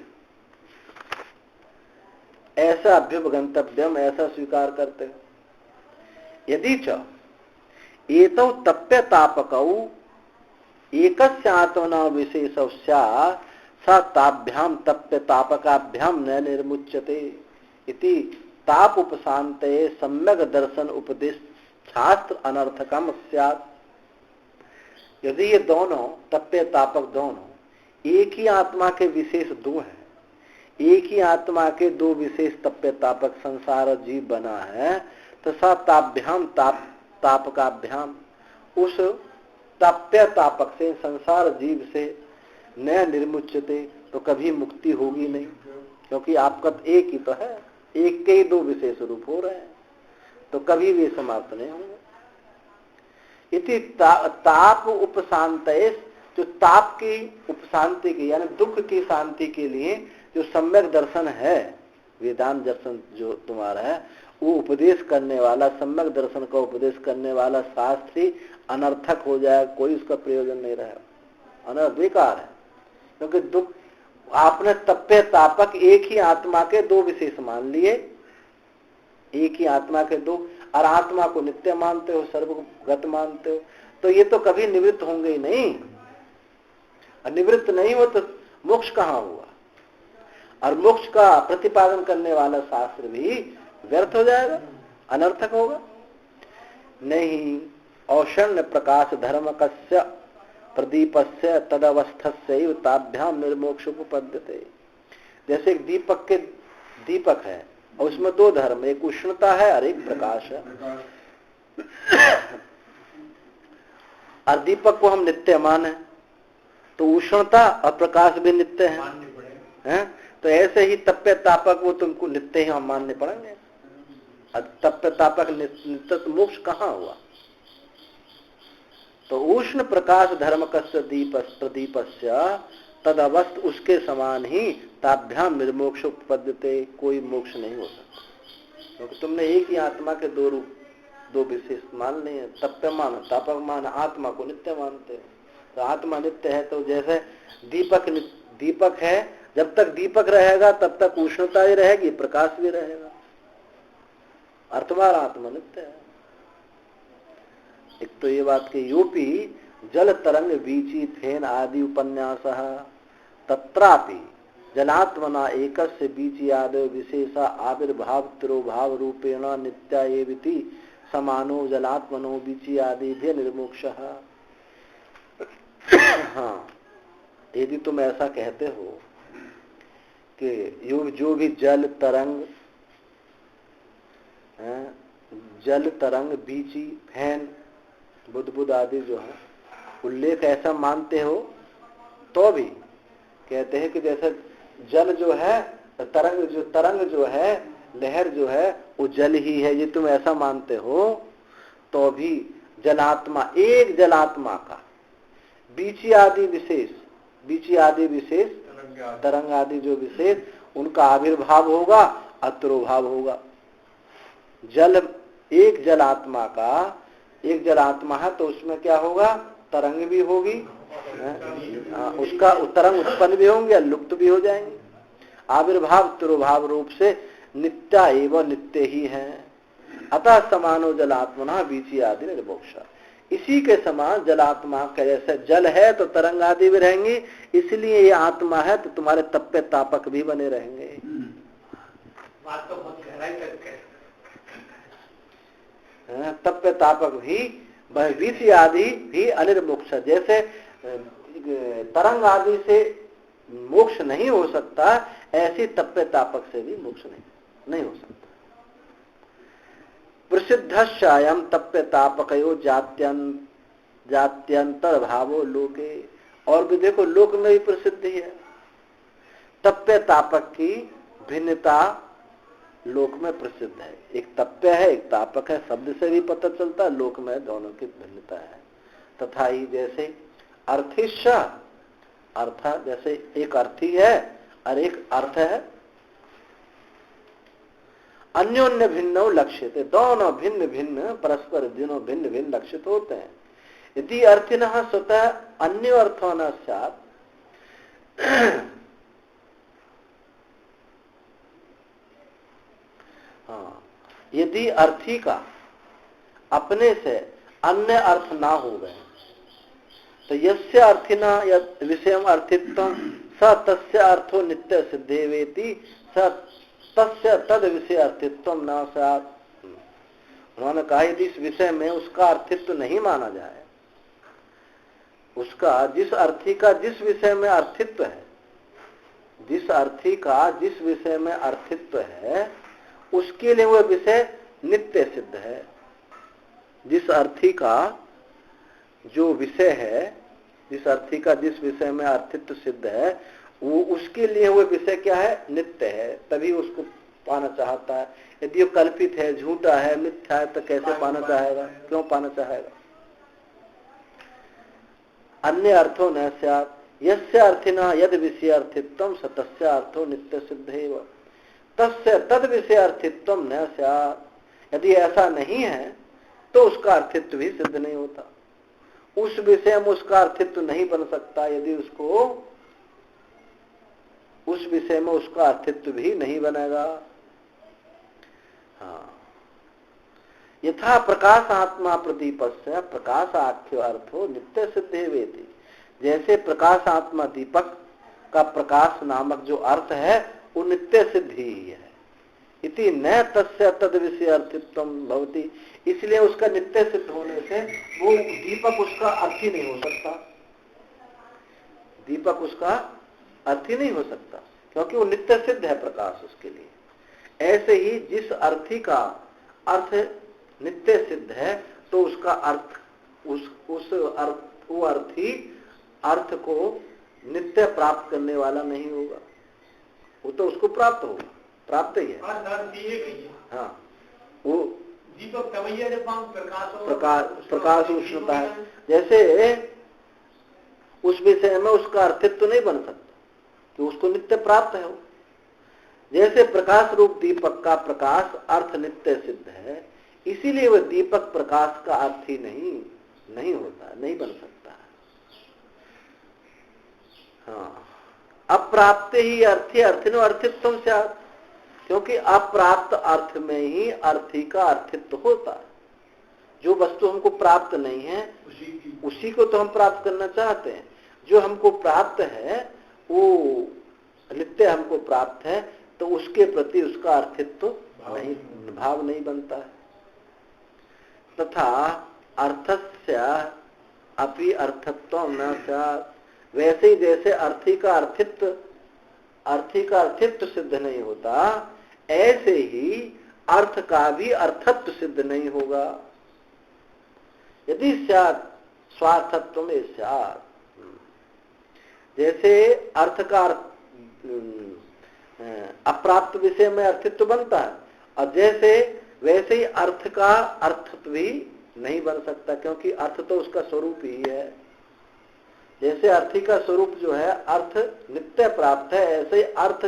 ऐसा अभ्युपगंतव्यम, ऐसा स्वीकार करते हो। यदि च एतौ तप्य तापकौ एकस्य आत्मना विशेषौ स्यात् स ताभ्याम तप्य तापकाभ्याम न निर्मुच्यते इति ताप उपशांतये सम्यक दर्शन उपदेश शास्त्र अनर्थकम स्यात्। यदि ये दोनों तप्य तापक दोनों एक ही आत्मा के विशेष दो हैं, एक ही आत्मा के दो विशेष तप्य तापक संसार और जीव बना है, तो स ताभ्याम तापकाभ्याम, उस तप्य तापक से, संसार जीव से न निर्मुच्यते, तो कभी मुक्ति होगी नहीं, क्योंकि आपका एक ही तो है, एक के ही दो विशेष रूप हो रहे हैं, तो कभी भी समाप्त नहीं होंगे। इति ताप उपशांतये, जो ताप की उपशांति की यानी दुख की शांति के लिए जो सम्यक दर्शन है, वेदांत दर्शन जो तुम्हारा है, वो उपदेश करने वाला, सम्यक दर्शन का उपदेश करने वाला शास्त्र ही अनर्थक हो जाए, कोई उसका प्रयोजन नहीं रहेगा, अनर्थ बेकार है। क्योंकि दुख, आपने तप्य तापक एक ही आत्मा के दो विशेष मान लिए, एक ही आत्मा के दो, और आत्मा को नित्य मानते हो, सर्वगत मानते हो, तो ये तो कभी निवृत्त होंगे ही नहीं। और निवृत्त नहीं हो तो मोक्ष कहाँ हुआ, और मोक्ष का प्रतिपादन करने वाला शास्त्र भी व्यर्थ हो जाएगा, अनर्थक होगा। नहीं औषण्य प्रकाश धर्म कस्य प्रदीपस्य तदवस्थस्य ताभ्याम निर्मोक्ष उपपद्यते। जैसे एक दीपक है और उसमें दो धर्म, एक उष्णता है और एक प्रकाश है, और दीपक को हम नित्य माने, तो उष्णता और प्रकाश भी नित्य है, तो ऐसे ही तप्य तापक वो तुमको नित्य ही हम मानने पड़ेंगे। तप्य तापक नित्य तो मोक्ष कहाँ हुआ। तो उष्ण प्रकाश धर्म कस्य प्रदीपस्य तद अवस्थ, उसके समान ही ताभ्याम निर्मोक्ष उपपद्यते, कोई मोक्ष नहीं हो सकता, क्योंकि तुमने एक ही आत्मा के दो रूप, दो विशेष मान लिए, तप्य मान तापक मान, आत्मा को नित्य मानते हैं। तो आत्मा नित्य है, तो जैसे दीपक है, जब तक दीपक रहेगा तब तक उष्णता ही रहेगी, प्रकाश भी रहेगा, अर्थवार आत्मा नित्य है। एक तो ये बात कि योपी जल तरंग वीची थेन आदि उपन्यास तत्रापि जलात्मना एकस्य बीची आदि विशेषा आविर्भाव तिरोभाव रूपेण नित्या एविति समानो जलात्मनो बीची आदि भी निर्मोक्ष। हाँ, यदि तुम ऐसा कहते हो कि जो भी जल तरंग बीची फैन बुद्ध आदि जो है उल्लेख ऐसा मानते हो, तो भी कहते हैं कि जैसे जल जो है, तरंग जो है, लहर जो है, वो जल ही है, ये तुम ऐसा मानते हो, तो भी जलात्मा, एक जलात्मा का बीची आदि विशेष तरंग आदि जो विशेष, उनका आविर्भाव होगा, अतिरोभाव होगा। जल, एक जलात्मा का, एक जलात्मा है तो उसमें क्या होगा, तरंग भी होगी, उसका तरंग उत्पन्न भी होंगे, लुप्त भी हो जाएंगे। आविर्भाव तिरोभाव रूप से नित्या एवं नित्य ही है। अतः समानो जलात्मना बीची आदि निर्मोक्ष, इसी के समान जलात्मा का, जैसे जल है तो तरंग आदि भी रहेंगी, इसलिए ये आत्मा है तो तुम्हारे तप्य तापक भी बने रहेंगे। बात तो बहुत गहराई तक है। तप्य तापक भी बीची आदि भी अनिर्मोक्ष, जैसे तरंग आदि से मोक्ष नहीं हो सकता, ऐसी तप्य तापक से भी मोक्ष नहीं हो सकता। प्रसिद्धश्चायम तप्य तापकयो जात्यंतर भावो लोके, और भी देखो लोक में भी प्रसिद्धि है। तप्य तापक की भिन्नता लोक में प्रसिद्ध है। एक तप्य है, एक तापक है, शब्द से भी पता चलता है, लोक में दोनों की भिन्नता है। तथा ही जैसे अर्थिश, अर्थ जैसे एक अर्थी है और एक अर्थ है, अन्योन्य भिन्नो लक्षित, दोनों भिन्न भिन्न परस्पर दिनों भिन्न भिन्न लक्षित होते हैं। यदि अर्थिनः स्वतः अन्य अर्थो न स्यात्, यदि अर्थी का अपने से अन्य अर्थ ना हो गए तो यस्य अर्थिना यद विषयम अर्थित्वं स तस्य अर्थो नित्य सिद्धेवेति स तस्य तद विषय अर्थित्वम न स्यात्। उन्होंने कहा यदि इस विषय में उसका अर्थित्व नहीं माना जाए, उसका जिस अर्थी का जिस विषय में अर्थित्व है, जिस अर्थी का जिस विषय में अर्थित्व है उसके लिए वह विषय नित्य सिद्ध है। जिस अर्थी का जो विषय है, जिस अर्थी का जिस विषय में अर्थित्व सिद्ध है, वो उसके लिए वह विषय क्या है, नित्य है, तभी उसको पाना चाहता है। यदि वो कल्पित है, झूठा है, मिथ्या है तो कैसे पाना चाहेगा, क्यों पाना चाहेगा। अन्य अर्थो न स्यात् यस्य अर्थिना यद विषय अर्थित्वम स तस्य अर्थो नित्य सिद्धेव तस्य तद विषय अर्थित्वम न स्यात्। यदि ऐसा नहीं है तो उसका अर्थित्व भी सिद्ध नहीं होता, उस विषय में उसका अर्थित्व नहीं बन सकता। यदि उसको उस विषय में उसका अर्थित्व भी नहीं बनेगा। हाँ, यथा प्रकाश आत्मा प्रदीपस्य प्रकाश आख्यो अर्थो नित्य सिद्धेवेति, जैसे प्रकाश आत्मा दीपक का प्रकाश नामक जो अर्थ है वो नित्य सिद्ध ही है। इति न तस्य तद विषय अर्थित्वम भवति, इसलिए उसका नित्य सिद्ध होने से वो दीपक उसका अर्थ ही नहीं हो सकता, दीपक उसका अर्थ ही नहीं हो सकता, क्योंकि वो नित्य सिद्ध है प्रकाश उसके लिए। ऐसे ही जिस अर्थी का अर्थ नित्य सिद्ध है तो उसका अर्थ वो अर्थी अर्थ को नित्य प्राप्त करने वाला नहीं होगा, वो तो उसको प्राप्त होगा, प्राप्त ही है। हाँ, वो दीपक तवैया जब प्रकाश उष्णता है, जैसे उस विषय में उसका अर्थित्व तो नहीं बन सकता कि उसको नित्य प्राप्त है। जैसे प्रकाश रूप दीपक का प्रकाश अर्थ नित्य सिद्ध है, इसीलिए वह दीपक प्रकाश का अर्थ ही नहीं होता, नहीं बन सकता। हाँ, अप्राप्त ही अर्थी अर्थिनो अर्थित्वम स्यात्, क्योंकि अप्राप्त अर्थ में ही अर्थी का अर्थित्व होता है। जो वस्तु हमको प्राप्त नहीं है उसी को तो हम प्राप्त करना चाहते हैं। जो हमको प्राप्त है वो नित्य हमको प्राप्त है, तो उसके प्रति उसका अर्थित्व भाव नहीं बनता है। तथा अर्थस्य अपि अर्थत्वं न स्यात्, वैसे ही जैसे अर्थी का अर्थित्व सिद्ध नहीं होता, ऐसे ही अर्थ का भी अर्थत्व सिद्ध नहीं होगा। यदि स्यात् स्वार्थत्व में स्यात्, जैसे अर्थ का अप्राप्त विषय में अर्थित्व बनता है, और वैसे ही अर्थ का अर्थत्व भी नहीं बन सकता, क्योंकि अर्थ तो उसका स्वरूप ही है। जैसे अर्थी का स्वरूप जो है अर्थ नित्य प्राप्त है, ऐसे ही अर्थ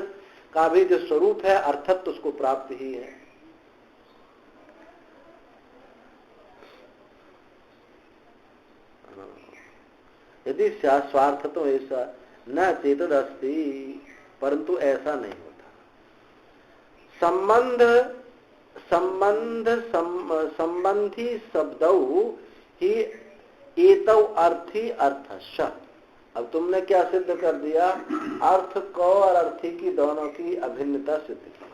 का भी जो स्वरूप है अर्थत्व उसको प्राप्त ही है। यदि स्वार्थ तो ऐसा न चेतद अस्ति, परंतु ऐसा नहीं होता। संबंधी शब्दौ ही एतौ अर्थी अर्थश्च। अब तुमने क्या सिद्ध कर दिया, अर्थ को और अर्थी की दोनों की अभिन्नता सिद्ध की,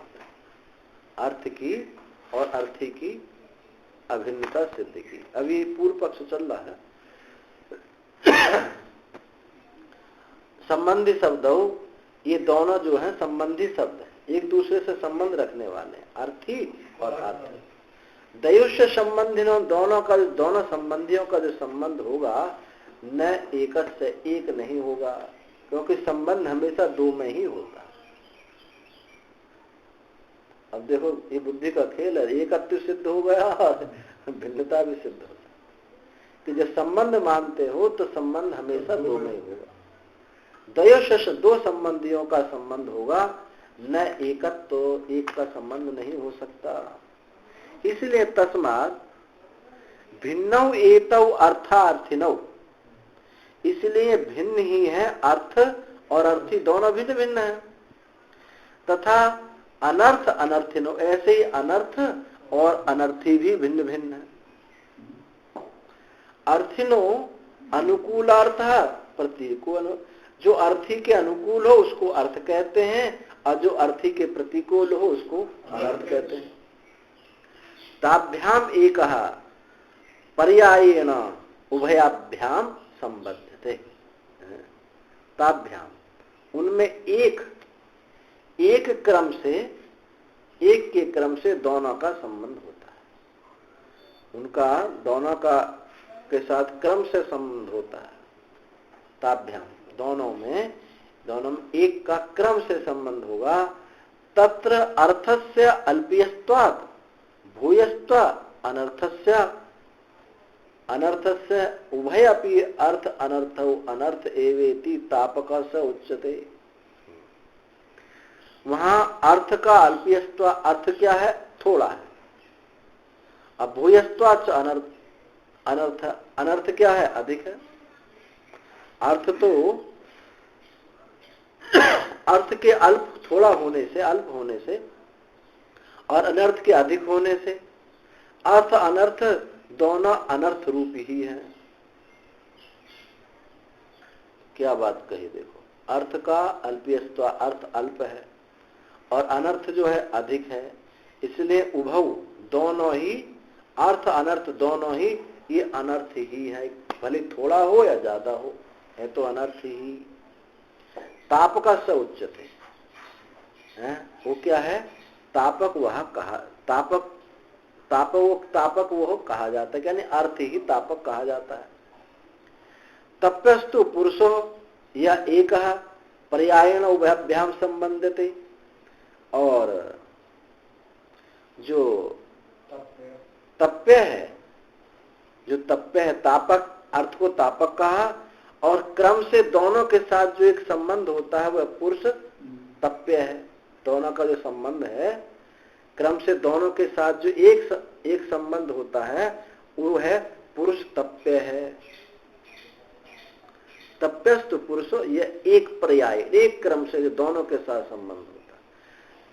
अर्थ की और अर्थी की अभिन्नता सिद्ध की। अभी पूर्व पक्ष चल रहा है। संबंधी शब्दों, ये दोनों जो हैं संबंधी शब्द हैं, एक दूसरे से संबंध रखने वाले, अर्थी और अर्थ। दयुष्य संबंधिनों, दोनों संबंधियों का जो संबंध होगा न एक से एक नहीं होगा, क्योंकि संबंध हमेशा दो में ही होता है। अब देखो ये बुद्धि का खेल है, एकत्व सिद्ध हो गया और भिन्नता भी सिद्ध हो कि जब संबंध मानते हो तो संबंध हमेशा दो में ही होगा। द्वयोशश दो संबंधियों का संबंध होगा, न एकत्व तो एक का संबंध नहीं हो सकता। इसलिए तस्मात् भिन्नौ एतौ अर्थार्थिनौ, इसलिए भिन्न ही है अर्थ और अर्थी दोनों भिन्न भिन्न है। तथा अनर्थ अनर्थिनो, ऐसे ही अनर्थ और अनर्थी भी भिन्न भिन्न है। अर्थिनो अनुकूलार्थ प्रतिकूल, जो अर्थी के अनुकूल हो उसको अर्थ कहते हैं और जो अर्थी के प्रतिकूल हो उसको अनर्थ कहते हैं। ताभ्याम एकः पर्यायेण उभयाभ्याम संबध्यते। ताभ्याम उनमें एक क्रम से, एक के क्रम से दोनों का संबंध होता है, उनका दोनों का के साथ क्रम से संबंध होता है। ताभ्याम दोनों में एक का क्रम से संबंध होगा। तत्र अर्थस्य अल्पीयत्वात् भूयस्त्वात् अनर्थस्य उभय अपि अर्थ अनर्थौ अनर्थ एवेति तापकः स उच्यते। वहां अर्थ का अल्पीयत्व, अर्थ क्या है? थोड़ा है। अब भूयस्त्वात् अनर्थ, अनर्थ क्या है? अधिक है। अर्थ तो अर्थ के अल्प थोड़ा होने से, अल्प होने से, और अनर्थ के अधिक होने से अर्थ अनर्थ दोनों अनर्थ रूप ही है। क्या बात कही देखो, अर्थ का अल्पीयत्व, अर्थ अल्प है और अनर्थ जो है अधिक है, इसलिए उभव दोनों ही, अर्थ अनर्थ दोनों ही ये अनर्थ ही है, भले थोड़ा हो या ज्यादा हो, है तो अनर्थ ही। तापक स उच्यते, वो क्या है? तापक वह कहा, तापक वो कहा जाता है, यानी अर्थ ही तापक कहा जाता है। तप्यस्तु पुरुषो या एक पर्यायेण उभयाभ्याम संबंधते, और जो तप्य है, जो तप्य है, तापक, अर्थ को तापक कहा, और क्रम से दोनों के साथ जो एक संबंध होता है वह पुरुष तप्य है। दोनों का जो संबंध है, क्रम से दोनों के साथ जो एक संबंध होता है वो है पुरुष तप्य है। तप्यस्तु पुरुषो, यह एक पर्याय, एक क्रम से जो दोनों के साथ संबंध होता है।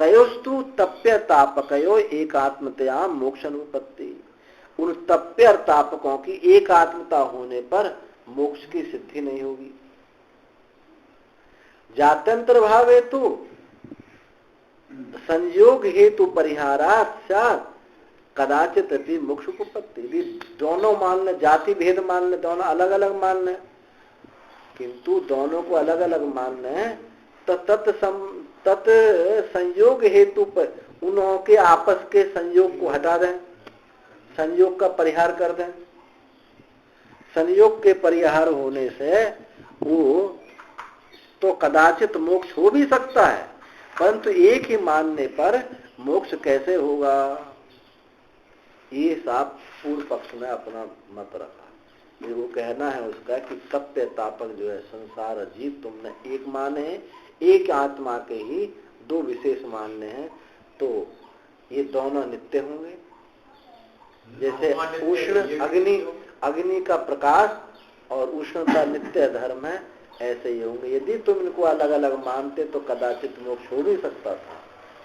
तयोस्तु तप्य तापकयो एकात्मतया मोक्ष अनुपत्ति, उन तप्य और तापकों की एक आत्मता होने पर मोक्ष की सिद्धि नहीं होगी। जात्यंतर भाव हेतु संयोग हेतु परिहारात् स्यात् कदाचित अपि मोक्ष उपपत्ति। यदि दोनों मान ले, जाति भेद मान ले, दोनों अलग अलग मान ले, किंतु दोनों को अलग अलग मान ले तो तत् संयोग हेतु पर उन्हों के आपस के संयोग को हटा दें, संयोग का परिहार कर दें। संयोग के परिहार होने से वो तो कदाचित मोक्ष हो भी सकता है, परंतु एक ही मानने पर मोक्ष कैसे होगा? ये साफ पूर्व पक्ष में अपना मत रखा। ये वो कहना है उसका कि तप्य तापक जो है संसार जीव तुमने एक माने, एक आत्मा के ही दो विशेष मानने हैं, तो ये दोनों नित्य होंगे। जैसे उष्ण अग्नि का प्रकाश और उष्णता नित्य धर्म है, ऐसे ही होंगे। यदि तुम इनको अलग अलग मानते तो कदाचित मोक्ष हो भी सकता था,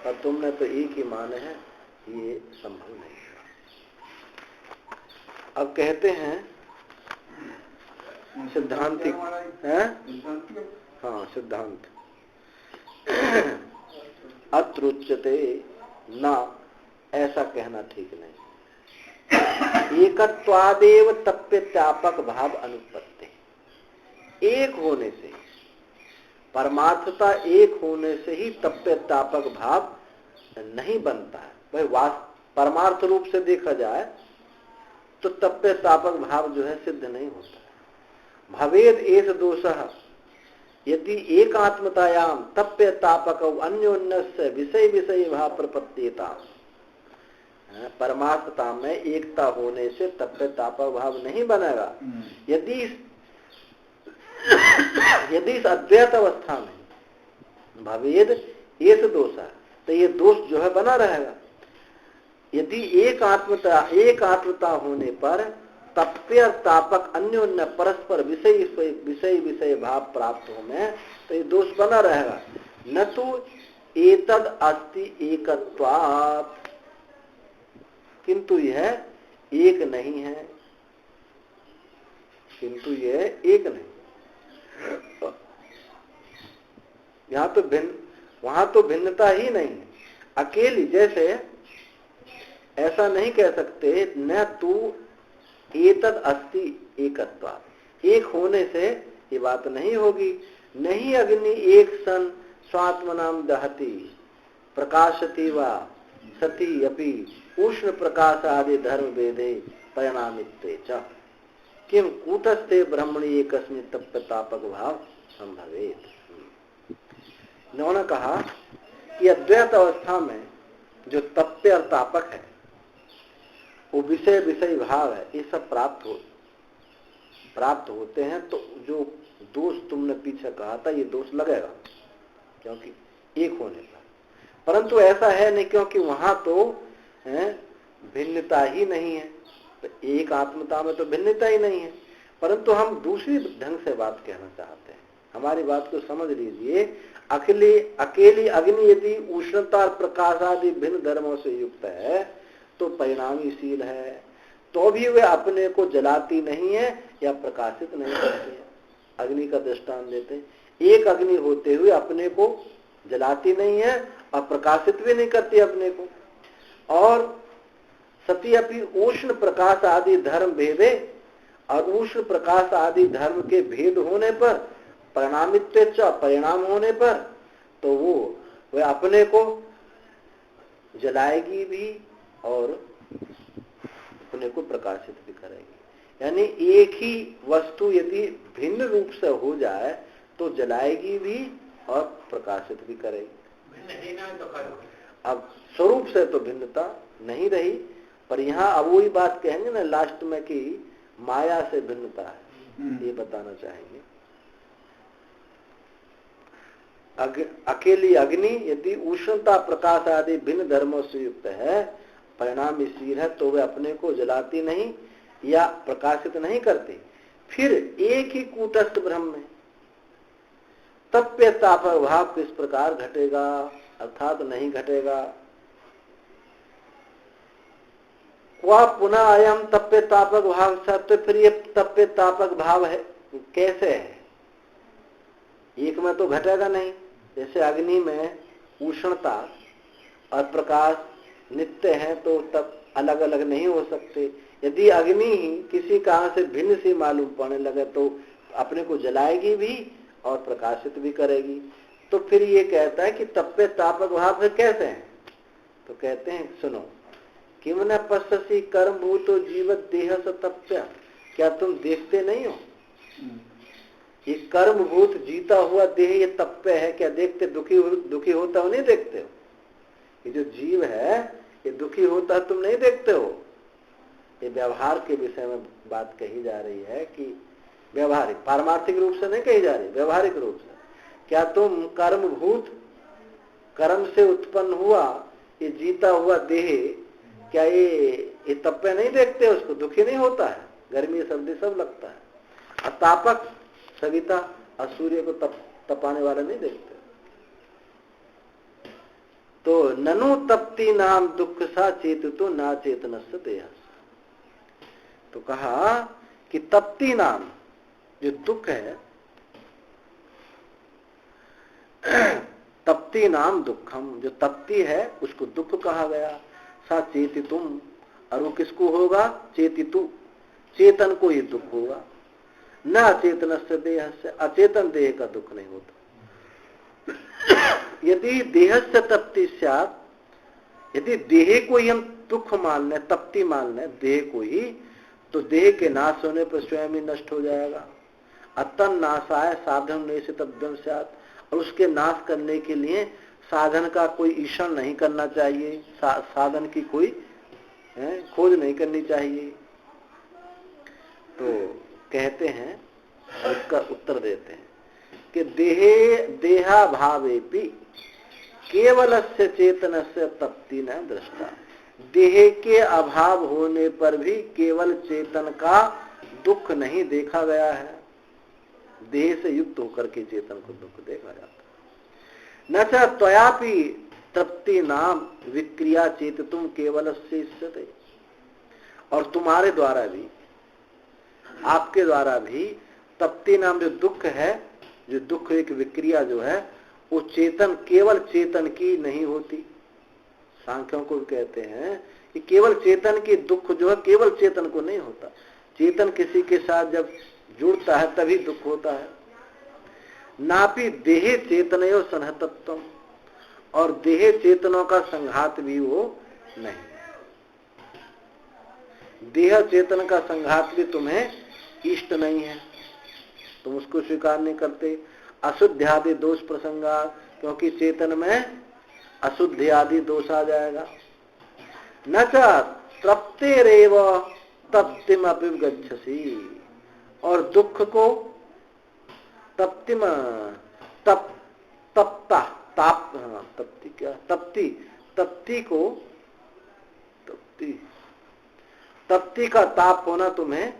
पर तुमने तो एक ही माने हैं, ये संभव नहीं है। अब कहते हैं सिद्धांति हैं, हाँ सिद्धांत, अत्र उच्यते ना, ऐसा कहना ठीक नहीं। एकत्वादेव तप्य त्यापक भाव अनुपत्ति, एक होने से, परमार्थता एक होने से ही तप्य तापक भाव नहीं बनता है। भाई परमार्थ रूप से देखा जाए तो तप्य तापक भाव जो है सिद्ध नहीं होता है। भवेद एष दोषः, यदि एकात्मतायाम तप्य तापक अन्योन्यस्य विषय विषय भाव प्रपत्तिता, परमात्मता में एकता होने से तप्य तापक भाव नहीं बनेगा। यदि इस अद्वैत अवस्था में भवेद एस दोष है, तो ये दोष जो है बना रहेगा। यदि एक आत्मता होने पर तप्य तापक अन्योन्य परस्पर विषय विषय भाव प्राप्त होने, तो ये दोष बना रहेगा। न तो एतद अस्ति एकत्वात्, किंतु यह एक नहीं है, किंतु यह एक नहीं। यहाँ तो वहां तो भिन्नता ही नहीं है। अकेली, जैसे ऐसा नहीं कह सकते न तू एतद अस्ति एकत्वात्, एक होने से ये बात नहीं होगी। नहीं अग्नि एक सन स्वात्मनाम दहति प्रकाशति वा सती अपि उष्ण प्रकाश आदि धर्म वेदे परिणामित्वे च किम कूटस्थे ब्रह्मणि एकस्मिन् तप्य तापक भाव संभवेत। उन्होंने कहा कि अद्वैत अवस्था में जो तप्य और तापक है, वो विषय विषय भाव है, ये सब प्राप्त होते हैं। तो जो दोष तुमने पीछे कहा था, ये दोष लगेगा, क्योंकि एक होने पर। परंतु ऐसा है नहीं, क्योंकि वहां तो भिन्नता ही नहीं है। तो एक आत्मता में तो भिन्नता ही नहीं है। परंतु हम दूसरी ढंग से बात कहना चाहते हैं। हमारी बात को समझ लीजिए। अकेली अग्नि यदि उष्णता और प्रकाश आदि भिन्न धर्मों से युक्त है तो परिणामीशील है, तो भी वे अपने को जलाती नहीं है या प्रकाशित नहीं करती है। अग्नि का दृष्टांत देते हैं। एक अग्नि होते हुए अपने को जलाती नहीं है और प्रकाशित भी नहीं करती अपने को। और सती अपि उष्ण प्रकाश आदि धर्म भेदे, और उष्ण प्रकाश आदि धर्म के भेद होने पर परिणामित्व च, परिणाम होने पर, तो वो अपने को जलाएगी भी और अपने को प्रकाशित भी करेगी। यानी एक ही वस्तु यदि भिन्न रूप से हो जाए तो जलाएगी भी और प्रकाशित भी करेगी। अब स्वरूप से तो भिन्नता नहीं रही, पर यहाँ अब वही बात कहेंगे ना लास्ट में कि माया से भिन्नता है, ये बताना चाहेंगे। अकेली अग्नि यदि उष्णता प्रकाश आदि भिन्न धर्मों से युक्त है, परिणामीशील है, तो वे अपने को जलाती नहीं या प्रकाशित नहीं करती। फिर एक ही कूटस्थ ब्रह्म में तप्य तापक भाव किस प्रकार घटेगा, अर्थात नहीं घटेगा। क्वा पुनः अयम तप्य तापक भाव सत्य, फिर ये तप्य तापक भाव है कैसे है? एक में तो घटेगा नहीं। जैसे अग्नि में उष्णता और प्रकाश नित्य है, तो तब अलग अलग नहीं हो सकते। यदि अग्नि ही किसी कारण से भिन्न सी मालूम पड़ने लगे तो अपने को जलाएगी भी और प्रकाशित भी करेगी। तो फिर ये कहता है कि तप्य तापक भाव फिर कैसे है? तो कहते हैं सुनो, किम न पश्यसि कर्म भूतो जीवत देह स तप्य, क्या तुम देखते नहीं हो ये कर्म भूत जीता हुआ देह ये तप्य है? क्या देखते? दुखी होता हो नहीं देखते हो? ये जो जीव है ये दुखी होता तुम नहीं देखते हो? ये व्यवहार के विषय में बात कही जा रही है कि व्यवहारिक, पारमार्थिक रूप से नहीं कही जा रही, व्यवहारिक रूप से। क्या तुम कर्म भूत, कर्म से उत्पन्न हुआ ये जीता हुआ देह, क्या ये तप्य नहीं देखते? उसको दुखी नहीं होता है? गर्मी सर्दी सब लगता है। और तापक सविता और सूर्य को तपाने वाले नहीं देखते। तो ननु तप्ति नाम दुख सा चेत तो ना चेतनस्य देह। तो कहा कि तप्ति नाम जो दुख है, तप्ति नाम दुखम, जो तप्ति है उसको दुख कहा गया। सा चेतितुम, और वो किसको होगा? चेतितु, चेतन को ही दुख होगा। न अचेतनस्य देह से, अचेतन देह का दुख नहीं होता। यदि देह से तप्ति स्यात्, यदि देह को ही हम दुख मान लें, तप्ति मान लें देह को ही, तो देह के नाश होने पर स्वयं ही नष्ट हो जाएगा। अतन नाशाय साधन निषिद्धव्यम स्यात्, और उसके नाश करने के लिए साधन का कोई ईषण नहीं करना चाहिए, साधन की कोई खोज नहीं करनी चाहिए। तो कहते हैं, इसका उत्तर देते हैं कि देहाभावेपि केवलस्य चेतनस्य तप्ति न दृष्टा। देह के अभाव होने पर भी केवल चेतन का दुख नहीं देखा गया है। देह से युक्त होकर के चेतन को दुख देखा जाता है। न च त्वयापि तृप्ति नाम विक्रिया चेतुम केवलस्य इष्यते, और तुम्हारे द्वारा भी, आपके द्वारा भी तप्ति नाम जो दुख है, जो दुख एक विक्रिया जो है, वो चेतन, केवल चेतन की नहीं होती। सांख्यों को कहते हैं कि केवल चेतन की दुख जो है केवल चेतन को नहीं होता। चेतन किसी के साथ जब जुड़ता है तभी दुख होता है। नापि देहे चेतनयो संहतत्वम, और देहे चेतनों का संघात भी वो नहीं। देह चेतन का संघात भी तुम्हें इष्ट नहीं है, तुम उसको स्वीकार नहीं करते। अशुद्ध आदि दोष प्रसंगा, क्योंकि चेतन में अशुद्ध आदि दोष आ जाएगा। न च तृप्तेरेव तप्तिम अपि गच्छसि, और दुख को तप्तिम तप्ता ताप तप्ति क्या तप्ति तप्ति को तप्ति का ताप होना तुम्हें,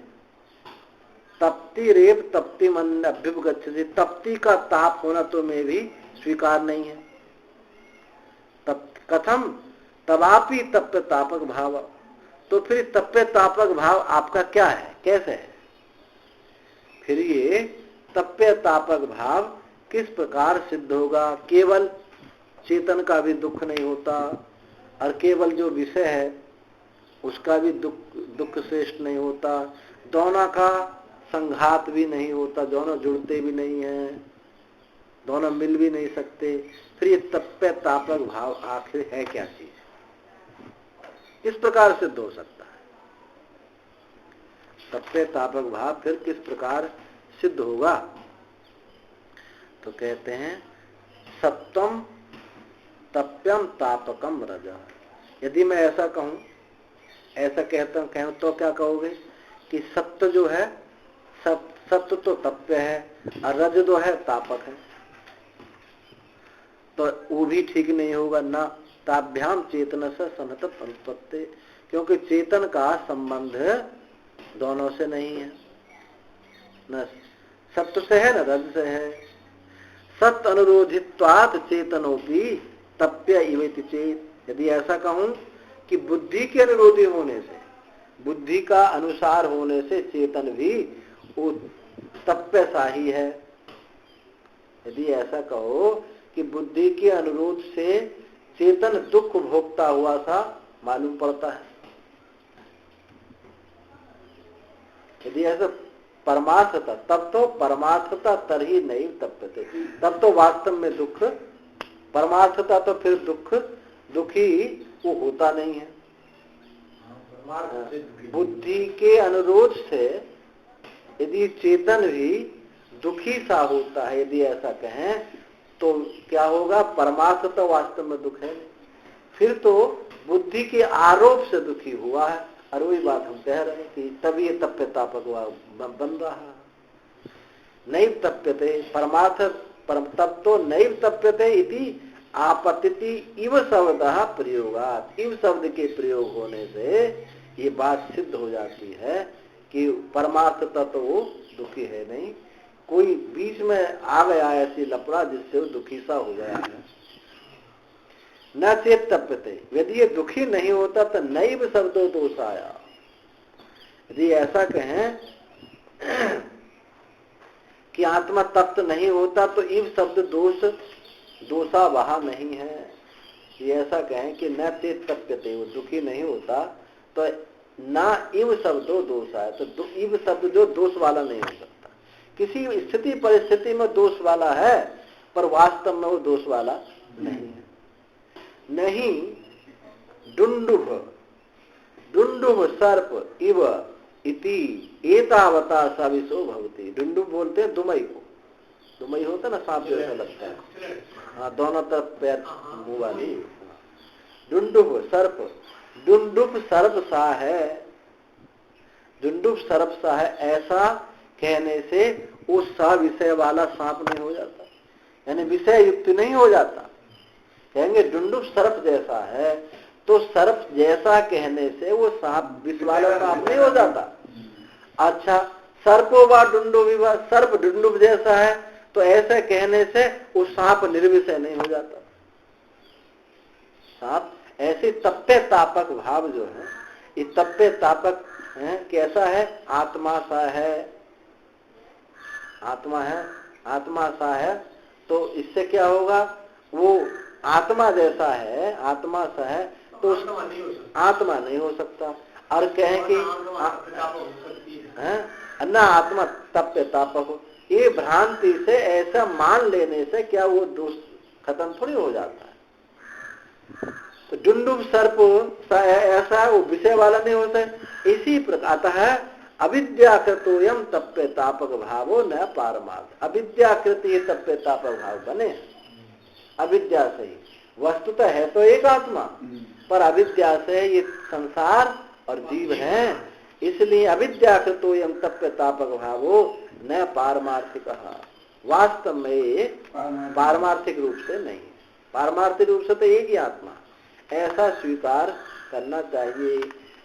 तप्ति रेप तप्ति मन अभ्युपगच्छति, तप्ति का ताप होना तुम्हें भी स्वीकार नहीं है। कथम तवापि तप्य तापक भाव, तो फिर तप्य तापक भाव आपका क्या है, कैसे है? फिर ये तप्य तापक भाव किस प्रकार सिद्ध होगा? केवल चेतन का भी दुख नहीं होता, और केवल जो विषय है उसका भी दुख श्रेष्ठ नहीं होता, दोनों का संघात भी नहीं होता, दोनों जुड़ते भी नहीं हैं, दोनों मिल भी नहीं सकते। फिर ये तप्य तापक भाव आखिर है क्या चीज? किस प्रकार सिद्ध हो सकता है? तप्य तापक भाव फिर किस प्रकार सिद्ध होगा? तो कहते हैं सत्वम तप्यम तापकम रज। यदि मैं ऐसा कहूं, ऐसा कहूं तो क्या कहोगे कि सत्य जो है, सत्य तो तप्य है, और रज जो है तापक है, तो वो भी ठीक नहीं होगा। ना ताभ्याम चेतन से सनत अनुपत्ति, क्योंकि चेतन का संबंध दोनों से नहीं है, न सत्य से है न रज से है। सत्य अनुरोधित्वात् चेतनोपि तप्य इवेति चेत। यदि ऐसा कहूं कि बुद्धि के अनुरोधी होने से, बुद्धि का अनुसार होने से चेतन भी वो तप्य सा ही है। यदि ऐसा कहो कि बुद्धि के अनुरोध से चेतन दुख भोगता हुआ सा मालूम पड़ता है, यदि ऐसा परमार्थता, तब तो परमार्थता तरही नहीं तप्यते, तब तो वास्तव में दुख, परमार्थता तो फिर दुखी वो होता नहीं है। बुद्धि के अनुरोध से यदि चेतन भी दुखी सा होता है, यदि ऐसा कहें तो क्या होगा? परमार्थ तो वास्तव में दुख है, फिर तो बुद्धि के आरोप से दुखी हुआ है। और वही बात हम कह रहे हैं कि तभी ये तप्य तापक बन रहा है। नहीं तप्यते परमार्थ परम, तब तो नहीं तप्यते इति आपतिति इव शब्द प्रयोगात, इव शब्द के प्रयोग होने से ये बात सिद्ध हो जाती है कि परमार्थ तत्व वो दुखी है नहीं, कोई बीच में आ गया ऐसी लपड़ा जिससे वो दुखी सा हो गया है। न चेत तप्यते, यदि ये दुखी नहीं होता तो नैव शब्दो दोष आया। यदि ऐसा कहें कि आत्मा तप्त नहीं होता तो इव शब्द दोषा वहा नहीं है। ये ऐसा कहें कि न चेत तप्यते, वो दुखी नहीं होता तो न इव शब्दो दोष आया, तो इव शब्द जो दोष वाला नहीं हो सकता। किसी स्थिति परिस्थिति में दोष वाला है, पर वास्तव में वो दोष वाला नहीं है। नहीं डुंडुभ सर्प इव इति एतावता सविशो भवति। डुंडुब बोलते हैं दुमई को। दुमई होता ना सांप जैसा लगता है, हाँ दोनों तरफ पैर मुंह वाली। डुंडुब सर्प, डुंडुब सर्प सा है, डुंडुब सर्प सा है ऐसा कहने से वो सविषय वाला सांप नहीं हो जाता, यानी विषय युक्त नहीं हो जाता। कहेंगे डुंडुब सर्प जैसा है, तो सर्प जैसा कहने से वो सांप विष वाला सांप नहीं हो जाता। अच्छा, सर्पो व डुंडुब, सर्प डुंडुब जैसा है, तो ऐसे कहने से वो सांप निर्विषय नहीं हो जाता। सांप ऐसे तप्पे तापक भाव जो है, ये तप्पे तापक है, कैसा है? आत्मा सा है, आत्मा है, आत्मा सा है। तो इससे क्या होगा? वो आत्मा जैसा है, आत्मा सा है, तो आत्मा नहीं हो सकता। और कहें कि अन्ना आत्मा तप्पे तापक हो, ये भ्रांति से ऐसा मान लेने से क्या वो दोष खत्म थोड़ी हो जाता है। तो डुंडुब सर्प ऐसा है, वो विषय वाला नहीं होता है। इसी प्रकार अतः अविद्याकृतोयम तप्पे तापक भावो न पारमार्थ। अविद्याकृत ये तप्पे तापक भाव बने, अविद्या से ही। वस्तुतः है तो एक आत्मा, पर अविद्या से ये संसार और जीव हैं, इसलिए अविद्याकृतोयम तप्पे तापक भावो न पारमार्थिक। वास्तव में पारमार्थिक रूप से नहीं, पारमार्थिक रूप से तो एक ही आत्मा, ऐसा स्वीकार करना चाहिए।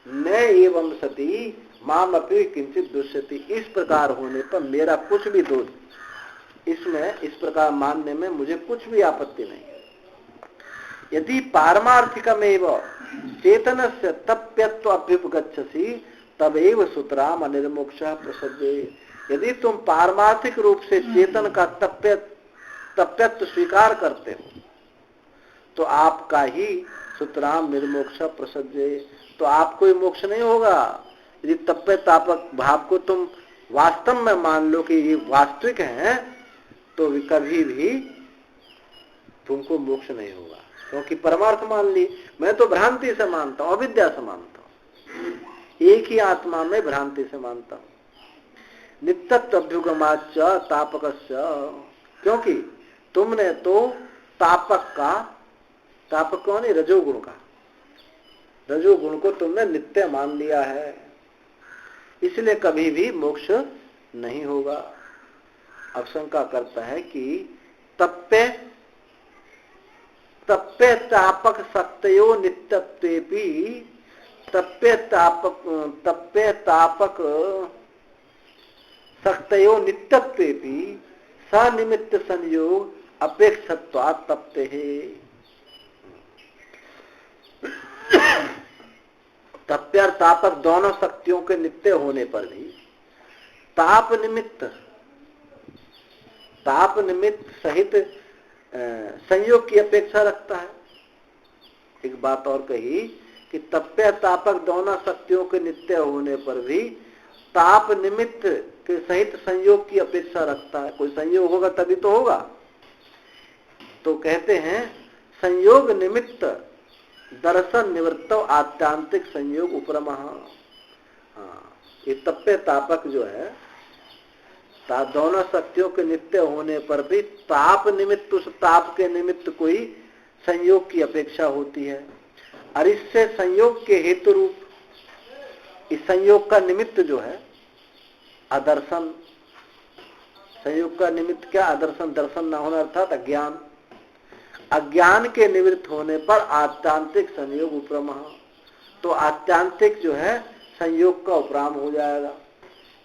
न एवं सती माम अपि किंचित दुष्यति। इस प्रकार होने पर मेरा कुछ भी दोष, इसमें इस प्रकार मानने में मुझे कुछ भी आपत्ति नहीं है। यदि पारमार्थिकमेव चेतनस्य तप्यत्व अभ्युपगच्छसि तबैव सुतराम अनिर्मोक्षः प्रसज्येत। यदि तुम पारमार्थिक रूप से चेतन का तप्यत्व स्वीकार करते हो तो आपका ही सुतराम निर्मोक्ष प्रसज्येत, तो आपको ही मोक्ष नहीं होगा। यदि तप्पे तापक भाव को तुम वास्तव में मान लो कि ये वास्तविक है, तो कभी भी तुमको मोक्ष नहीं होगा, क्योंकि परमार्थ मान ली। मैं तो भ्रांति से मानता हूँ, अविद्या से मानता हूँ, एक ही आत्मा में भ्रांति से मानता हूँ। नित्यत्वभ्युगमाच्च तापकस्य, क्योंकि तुमने तो तापक का, तापक कौन है? रजोगुण का, रजोगुण को तुमने नित्य मान लिया है, इसलिए कभी भी मोक्ष नहीं होगा। अब शंका करता है कि तप्पे तप्पे तापक सत्यो नित्यत्वेपि, तप्पे तापक सत्यो नित्यत्वेपि सनिमित्त संयोग अपेक्षत्वात् तप्ते है। तप्य और तापक दोनों शक्तियों के नित्य होने पर भी ताप निमित्त सहित संयोग की अपेक्षा रखता है। एक बात और कही कि तप्य तापक दोनों शक्तियों के नित्य होने पर भी ताप निमित्त के सहित संयोग की अपेक्षा रखता है। कोई संयोग होगा तभी तो होगा। तो कहते हैं संयोग निमित्त दर्शन निवृत्त आत्यांतिक संयोग उपरमः। हाँ, ये तप्पे तापक जो है, दोनों शक्तियों के नित्य होने पर भी ताप निमित्त, उस ताप के निमित्त कोई संयोग की अपेक्षा होती है। और इससे संयोग के हेतु रूप, इस संयोग का निमित्त जो है अदर्शन, संयोग का निमित्त क्या? अदर्शन, दर्शन न होना अर्थात अज्ञान। अज्ञान के निवृत्त होने पर आत्यांतिक संयोग उपरम, तो आत्यांतिक जो है संयोग का उपराम हो जाएगा।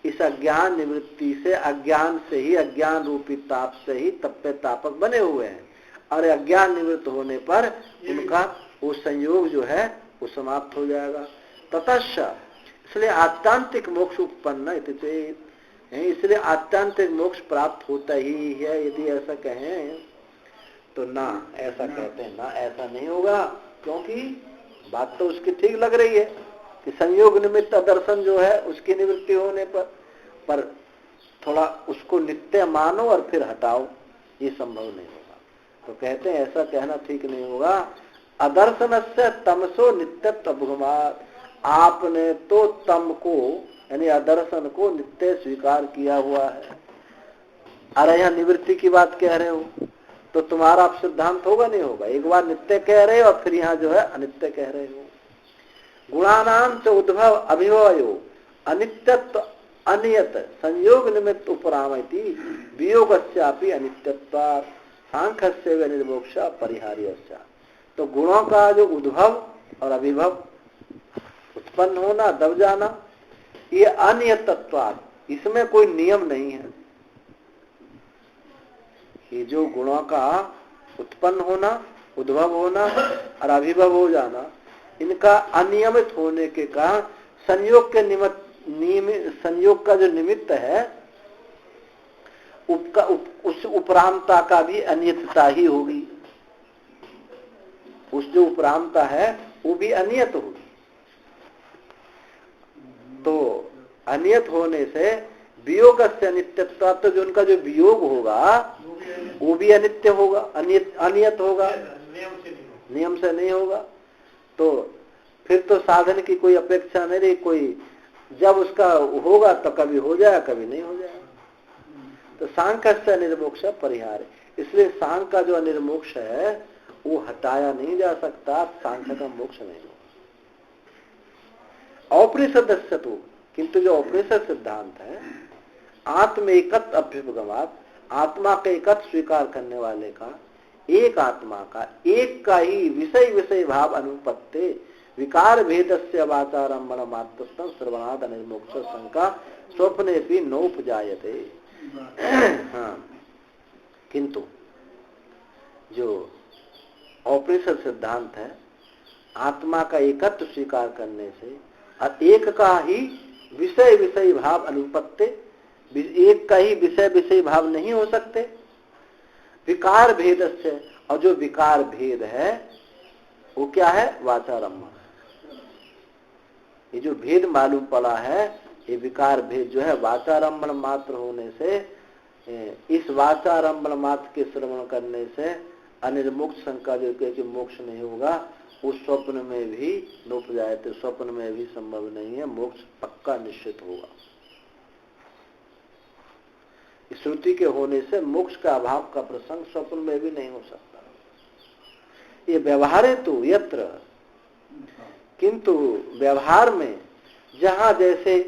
इस अज्ञान निवृत्ति से, अज्ञान से ही, अज्ञान रूपी ताप से ही तप्पे तापक बने हुए हैं, और अज्ञान निवृत्त होने पर उनका वो संयोग जो है वो समाप्त हो जाएगा। ततश्च, इसलिए आत्यांतिक मोक्ष उत्पन्न इति चेत, इसलिए आत्यांतिक मोक्ष प्राप्त होता ही है। यदि ऐसा कहें तो ना, ऐसा कहते हैं ना, ऐसा नहीं होगा, क्योंकि बात तो उसकी ठीक लग रही है कि संयोग निमित्त दर्शन जो है उसकी निवृत्ति होने पर थोड़ा उसको नित्य मानो और फिर हटाओ, ये संभव नहीं होगा। तो कहते हैं ऐसा कहना ठीक नहीं होगा। अदर्शन से तमसो नित्यत्व अभुगमात्, आपने तो तम को यानी अदर्शन को नित्य स्वीकार किया हुआ है। अरे यहाँ निवृत्ति की बात कह रहे हो तो तुम्हारा अब सिद्धांत होगा नहीं होगा। एक बार नित्य कह रहे हो और फिर यहाँ जो है अनित्य कह रहे हो। गुणानाम च उद्भव अभिभवयो अनित्यत्व अनियत संयोग निमित्त उपरामति वियोगस्यापि अनित्यत्वात् सांख्यस्य व निर्मोक्ष परिहार्यस्य। तो गुणों का जो उद्भव और अभिभव, उत्पन्न होना, दब जाना, ये अनियतत्वात्, इसमें कोई नियम नहीं है। ये जो गुणों का उत्पन्न होना, उद्भव होना और अभिभव हो जाना, इनका अनियमित होने के कारण संयोग के संयोग का जो निमित्त है उस उपरामता का भी अनियतता ही होगी। उस जो उपरामता है वो भी अनियत होगी। तो अनियत होने से वियोग से अनित्यत्व, तो जो उनका जो वियोग होगा वो भी अनित्य होगा, अनियत होगा, नियम से नहीं होगा। तो फिर तो साधन की कोई अपेक्षा नहीं रही। कोई जब उसका होगा तो कभी हो जाए, कभी नहीं हो जाए। तो सांख्य से निर्मोक्ष परिहार, इसलिए सांख्य का जो अनिर्मोक्ष है वो हटाया नहीं जा सकता। सांख्य का मोक्ष नहीं होगा। औपनिषद तो, किंतु जो औपनिषद सिद्धांत है आत्म एकत्व अभ्युपगमात, आत्मा का एकत्व स्वीकार करने वाले का, एक आत्मा का, एक का ही विषय विषय भाव अनुपत्ति विकार भेदस्य वाचारंभण मात्रत्वं सर्वनाद अनिर्मोक्ष शंका स्वप्ने भी नोपजायते। हाँ, किंतु जो औपनिषद सिद्धांत है आत्मा का एकत्व स्वीकार करने से और एक का ही विषय विषय भाव अनुपत्ति, एक का ही विषय विषय भाव नहीं हो सकते। विकार भेद से, और जो विकार भेद है वो क्या है? वाचारंभ। ये जो भेद मालूम पड़ा है, ये विकार भेद जो है वाचारंभण मात्र होने से, इस वाचारंभण मात्र के श्रवण करने से अनिर्मुक्त शंका जो कि मोक्ष नहीं होगा, उस स्वप्न में भी नोप जाए तो स्वप्न में भी संभव नहीं है। मोक्ष पक्का निश्चित होगा। श्रुति के होने से मोक्ष का अभाव का प्रसंग स्वप्न में भी नहीं हो सकता। ये व्यवहार है तो यत्र, किंतु व्यवहार में जहां जैसे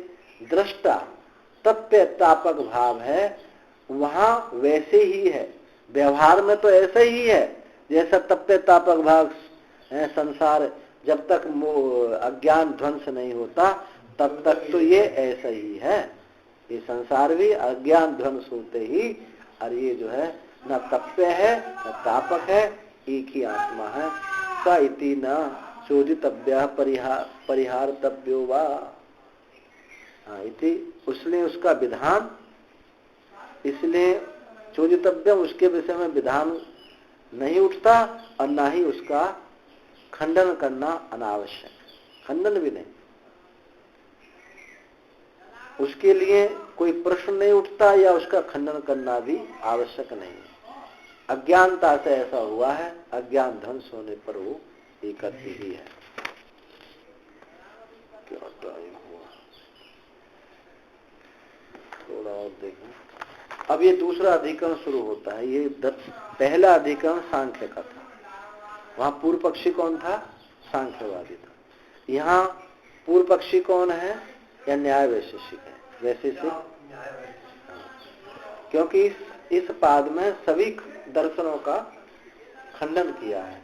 दृष्टा तत्व तापक भाव है वहां वैसे ही है। व्यवहार में तो ऐसे ही है जैसा तत्व तापक भाव है। संसार जब तक अज्ञान ध्वंस नहीं होता तब तक तो ये ऐसा ही है। ये संसार भी अज्ञान ध्वंस होते ही, और ये जो है न तप्य है न तापक है, एक ही आत्मा है। स इति न चोदितव्य परिहारतव्यो वा। इति, उसलिए उसका विधान, इसलिए चोदितव्यम, उसके विषय में विधान नहीं उठता और ना ही उसका खंडन करना अनावश्यक, खंडन भी नहीं, उसके लिए कोई प्रश्न नहीं उठता या उसका खंडन करना भी आवश्यक नहीं है। अज्ञानता से ऐसा हुआ है, अज्ञान ध्वंस होने पर वो एकत्व ही है। क्या टाइम हुआ? थोड़ा और देखें। अब ये दूसरा अधिकरण शुरू होता है। ये पहला अधिकरण सांख्य का था, वहां पूर्व पक्षी कौन था? सांख्यवादी था। यहाँ पूर्व पक्षी कौन है? या न्याय वैशेषिक है? वैशेषिक, क्योंकि इस पाद में सभी दर्शनों का खंडन किया है।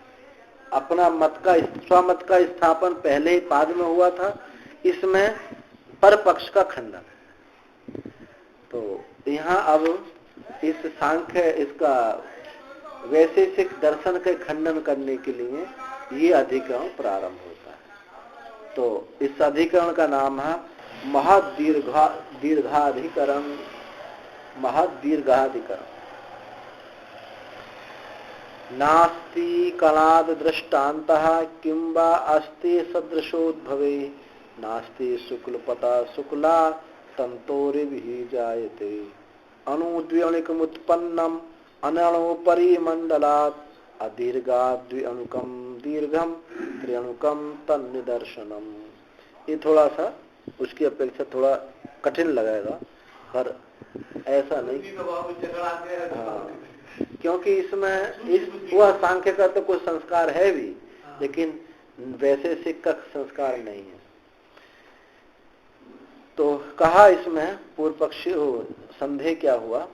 अपना मत का, स्वमत का स्थापन पहले ही पाद में हुआ था, इसमें पर पक्ष का खंडन है। तो यहाँ अब इस सांख्य, इसका वैशेषिक दर्शन के खंडन करने के लिए ये अधिकरण प्रारंभ होता है। तो इस अधिकरण का नाम है महदीर्घाधिकरण। महदीर्घाधिकरण। नास्ति कलाद दृष्टान्तः किंबा अस्ति सदृशोद्भवे, नास्ति शुक्लपता शुक्ला तंतोरिभिः जायते, अणुद्व्यणुकमुत्पन्नम् अनणोपरि मंडलात् अदीर्घाद्व्यणुकं दीर्घम त्र्यणुकम तन्निदर्शनम। ये थोड़ा सा उसकी अपेक्षा थोड़ा कठिन लगेगा, पर ऐसा नहीं। हाँ, क्योंकि इसमें वह सांख्य का तो कोई संस्कार है भी, लेकिन वैसे शिक्षक संस्कार नहीं है। तो कहा इसमें पूर्व पक्षी संदेह क्या हुआ,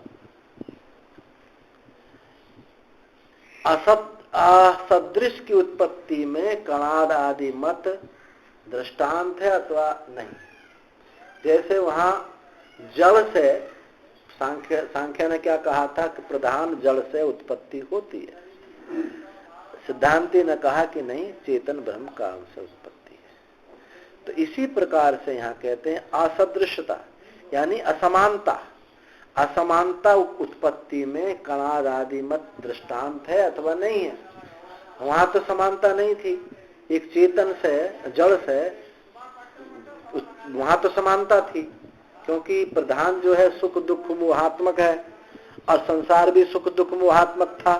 असदृश की उत्पत्ति में कणाद आदि मत दृष्टांत है अथवा नहीं। जैसे वहां जल से सांख्य ने क्या कहा था कि प्रधान जल से उत्पत्ति होती है, सिद्धांति ने कहा कि नहीं, चेतन ब्रह्म काम से उत्पत्ति है। तो इसी प्रकार से यहाँ कहते हैं असदृशता यानी असमानता, असमानता उत्पत्ति में कणाद आदि मत दृष्टांत है अथवा नहीं है। वहां तो समानता नहीं थी, एक चेतन से जड़ से वहां तो समानता थी, क्योंकि प्रधान जो है सुख दुख मोहात्मक है और संसार भी सुख दुख मोहात्मक था,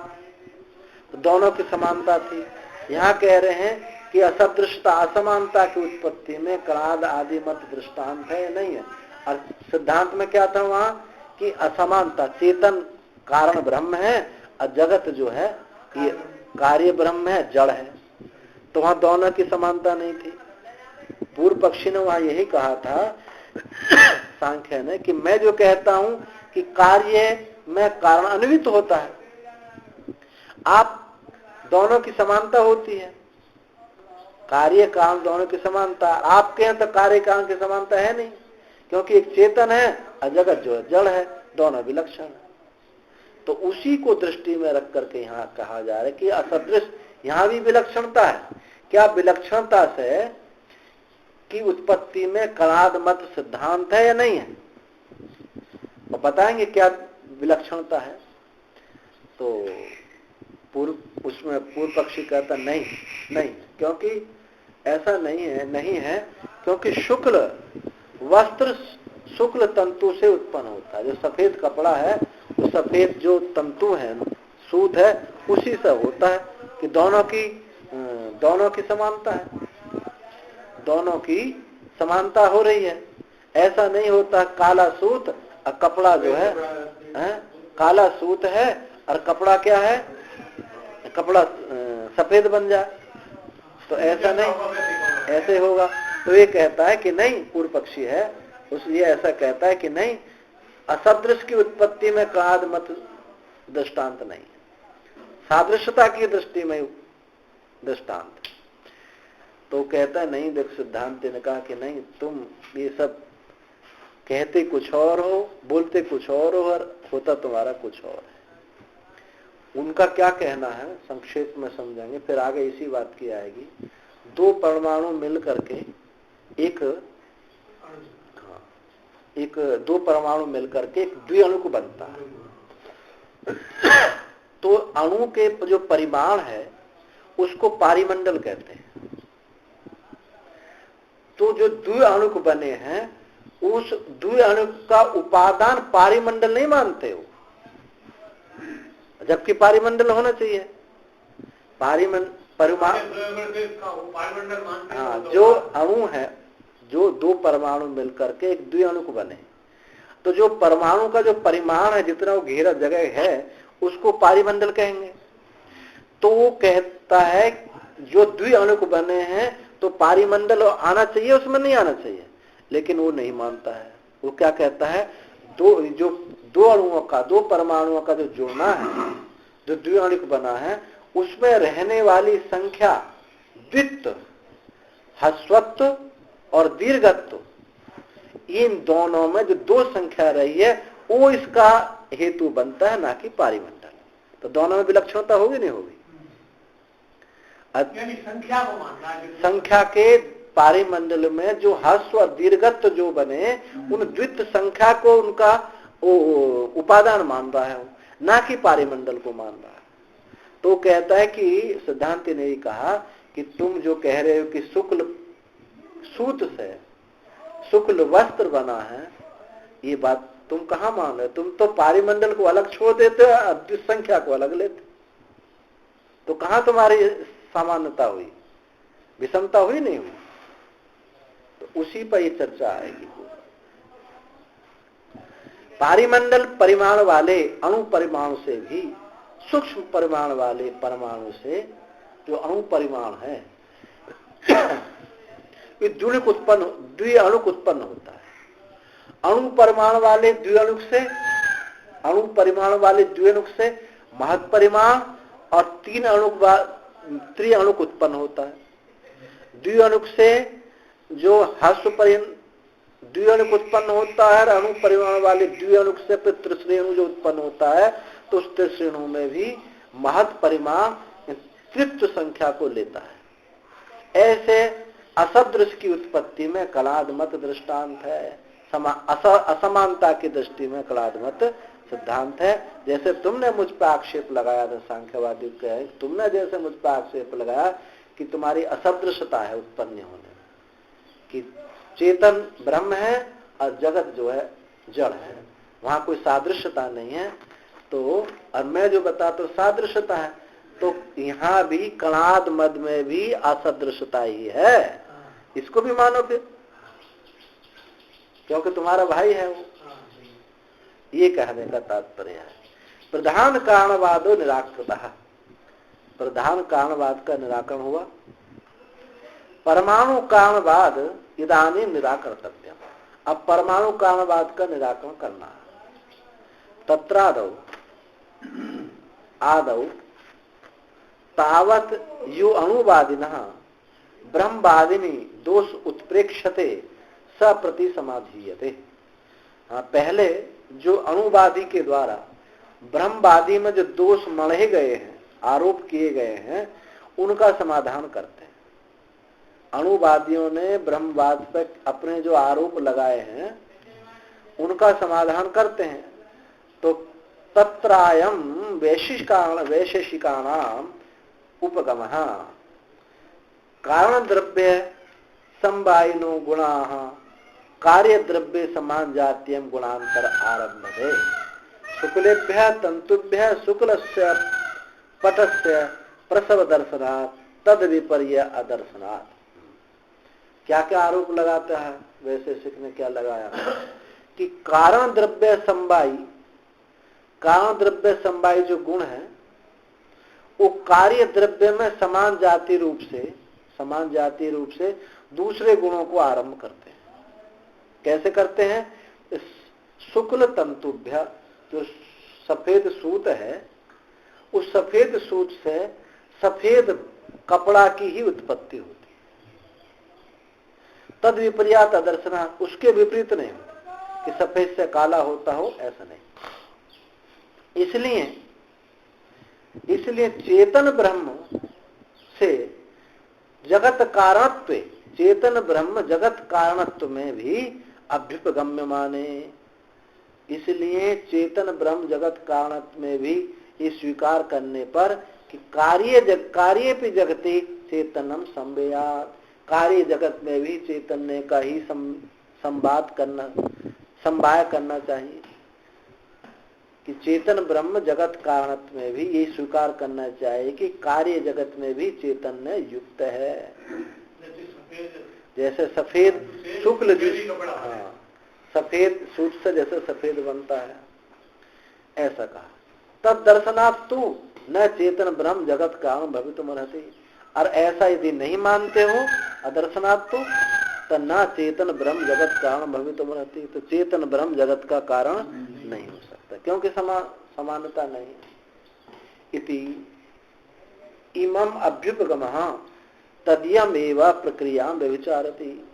तो दोनों की समानता थी। यहाँ कह रहे हैं कि असदृशता असमानता की उत्पत्ति में कणाद आदि मत दृष्टांत है नहीं है। और सिद्धांत में क्या था वहां कि असमानता, चेतन कारण ब्रह्म है और जगत जो है ये कार्य ब्रह्म है, जड़ है, तो वहां दोनों की समानता नहीं थी। पूर्व पक्षी ने वहां यही कहा था सांख्य ने कि मैं जो कहता हूं कि कार्य में कारण अन्वित होता है, आप दोनों की समानता होती है, कार्य कारण दोनों की समानता, आपके यहाँ तो कार्य कारण की समानता है नहीं, क्योंकि एक चेतन है और जगत जो है जड़ है, दोनों विलक्षण है। तो उसी को दृष्टि में रख करके यहाँ कहा जा रहा है कि असदृश, यहाँ भी विलक्षणता है। क्या विलक्षणता से की उत्पत्ति में कणाद मत सिद्धांत है या नहीं है, और बताएंगे क्या विलक्षणता है। तो उसमें पूर्व पक्षी कहता नहीं नहीं, क्योंकि ऐसा नहीं है, क्योंकि शुक्ल वस्त्र शुक्ल तंतु से उत्पन्न होता है। जो सफेद कपड़ा है, वो सफेद जो तंतु है, सूत है, उसी से होता है कि दोनों की समानता है, दोनों की समानता हो रही है। ऐसा नहीं होता काला सूत और कपड़ा जो है काला सूत है और कपड़ा क्या है, कपड़ा सफेद बन जाए, तो ऐसा नहीं, ऐसे होगा। तो ये कहता है कि नहीं, पूर्व पक्षी है ये ऐसा कहता है कि नहीं, असदृश की उत्पत्ति में कणाद मत दृष्टांत नहीं, सादृश्यता की दृष्टि में दृष्टांत। तो कहता है नहीं, देख सिद्धांत ने कहा कि नहीं, तुम ये सब कहते कुछ और हो, बोलते कुछ और हो, और होता तुम्हारा कुछ और है। उनका क्या कहना है संक्षेप में समझेंगे, फिर आगे इसी बात की आएगी। दो परमाणु मिल करके दो परमाणु मिलकर के एक द्विअणु को बनता है। तो अणु के जो परिमाण है उसको पारिमंडल कहते हैं। तो जो द्विअणु को बने हैं, उस द्विअणु का उपादान पारिमंडल नहीं मानते हो, जबकि पारिमंडल होना चाहिए। हाँ, जो अणु है, जो दो परमाणु मिलकर के एक द्विअणु को बने, तो जो परमाणु का जो परिमाण है, जितना वो घेरा जगह है, उसको पारिमंडल कहेंगे। तो वो कहता है जो द्विअणु को बने हैं तो पारिमंडल आना चाहिए, उसमें नहीं आना चाहिए, लेकिन वो नहीं मानता है। वो क्या कहता है, दो अणुओं का, दो परमाणुओं का जो जोड़ना है, जो द्विअणु बना है, उसमें रहने वाली संख्या द्वित्व, ह्रस्वत्व और दीर्घत्व, इन दोनों में जो दो संख्या रही है वो इसका हेतु बनता है, ना कि पारिमंडल। तो दोनों में विलक्षणता होगी नहीं होगी? संख्या को मानना है, संख्या के पारिमंडल में जो ह्रस्व और दीर्घत्व जो बने, उन द्वित्व संख्या को उनका उपादान मान रहा है, ना कि पारिमंडल को मान रहा है। तो कहता है कि सिद्धांत ने कहा कि तुम जो कह रहे हो कि शुक्ल सूत से शुक्ल वस्त्र बना है, ये बात तुम कहाँ मान रहे हो? तुम तो पारिमंडल को अलग छोड़ देते हो, द्वित्व संख्या को अलग लेते, तो कहाँ तुम्हारी सामान्यता हुई, विषमता हुई नहीं हुई? तो उसी पर ये चर्चा आएगी। पारिमंडल परिमाण वाले अणु परिमाण से भी सूक्ष्म परिमाण वाले परमाणु से जो अणु परिमाण है ये द्विअणुक उत्पन्न होता है। अणु परिमाण वाले द्विअणुक से, अणु परिमाण वाले द्विअणुक से महत् परिमाण और त्रिअणुक उत्पन्न होता है। द्विअणुक से जो द्विअणुक उत्पन्न होता है, अणु परिमाण वाले द्विअणुक से फिर त्रिश्रेणु जो उत्पन्न होता है, तो उस त्रिश्रेणु में भी महत् परिमाण तृतीय संख्या को लेता है। ऐसे असदृश की उत्पत्ति में कलाद मत दृष्टांत है। असमानता की दृष्टि में कलाद मत सिद्धांत है। जैसे तुमने मुझ पर आक्षेप लगाया था, सांख्यवादी कहे, तुमने जैसे मुझ पर आक्षेप लगाया कि तुम्हारी असदृशता है उत्पन्न होने, कि चेतन ब्रह्म है और जगत जो है जड़ है, वहां कोई सादृश्यता नहीं है। तो और मैं जो बताता हूं सादृश्यता है, तो यहाँ भी कणाद मद में भी असदृशता ही है। इसको भी मानो फिर, क्योंकि तुम्हारा भाई है वो। ये कहने का तात्पर्य है। प्रधान कारणवादो निराकृतः, प्रधान कारणवाद का निराकरण हुआ। परमाणु कारणवाद इदानीं निराकर्तव्यम्, अब परमाणु कारणवाद का निराकरण करना है। तत्रादौ आदौ तावत यो अणुवादिनः ब्रह्मवादिनी दोष उत्प्रेक्षते स प्रति समाधीयते। पहले जो अणुवादी के द्वारा ब्रह्मवादी में जो दोष मढ़े गए हैं, आरोप किए गए हैं, उनका समाधान करते हैं। अणुवादियों ने ब्रह्मवाद पर अपने जो आरोप लगाए हैं उनका समाधान करते हैं। तो तत्रायम वैशेषिकाणाम उपगमः कारण द्रव्य संवायिनो गुणाः कार्य द्रव्य समान जातीयम गुणांतर आरभ्यते। शुक्लेभ्यः तंतुभ्यः शुक्लस्य पटस्य प्रसव दर्शनात् तद विपर्य अदर्शनात्। क्या क्या आरोप लगाता है वैशेषिक ने? क्या लगाया कि कारण द्रव्य समवायी जो गुण है वो कार्य द्रव्य में समान जाति रूप से दूसरे गुणों को आरंभ करते हैं। कैसे करते हैं? इस शुक्ल तंतुभ्य, जो सफेद सूत है, उस सफेद सूत से सफेद कपड़ा की ही उत्पत्ति होती है। तद विपर्यात अदर्शना, उसके विपरीत नहीं होता कि सफेद से काला होता हो, ऐसा नहीं। इसलिए चेतन ब्रह्म से जगत कारणत्व, चेतन ब्रह्म जगत कारणत्व में भी अभ्युपगम्य माने। इसलिए चेतन ब्रह्म जगत कारणत्व में भी ये स्वीकार करने पर कि कार्य पे जगते चेतनम संवेयात, कार्य जगत में भी चैतन्य का ही संवाय करना चाहिए। कि चेतन ब्रह्म जगत कारणत्व में भी ये स्वीकार करना चाहिए कि कार्य जगत में भी चैतन्य युक्त है। जैसे सफेद शुक्ल, हाँ, सफेद सूत से जैसे सफेद बनता है, ऐसा कहा। तब दर्शनात् तू न चेतन ब्रह्म जगत कारण भवितुमर्हति। और ऐसा यदि नहीं मानते हो अदर्शनात् तो न चेतन ब्रह्म जगत कारण भवितुमर्हति, तो चेतन ब्रह्म जगत का कारण नहीं हो सकता, क्योंकि समानता नहीं। इति इमम अभ्युपगमः तदयम एव प्रक्रिया व्यभिचारति।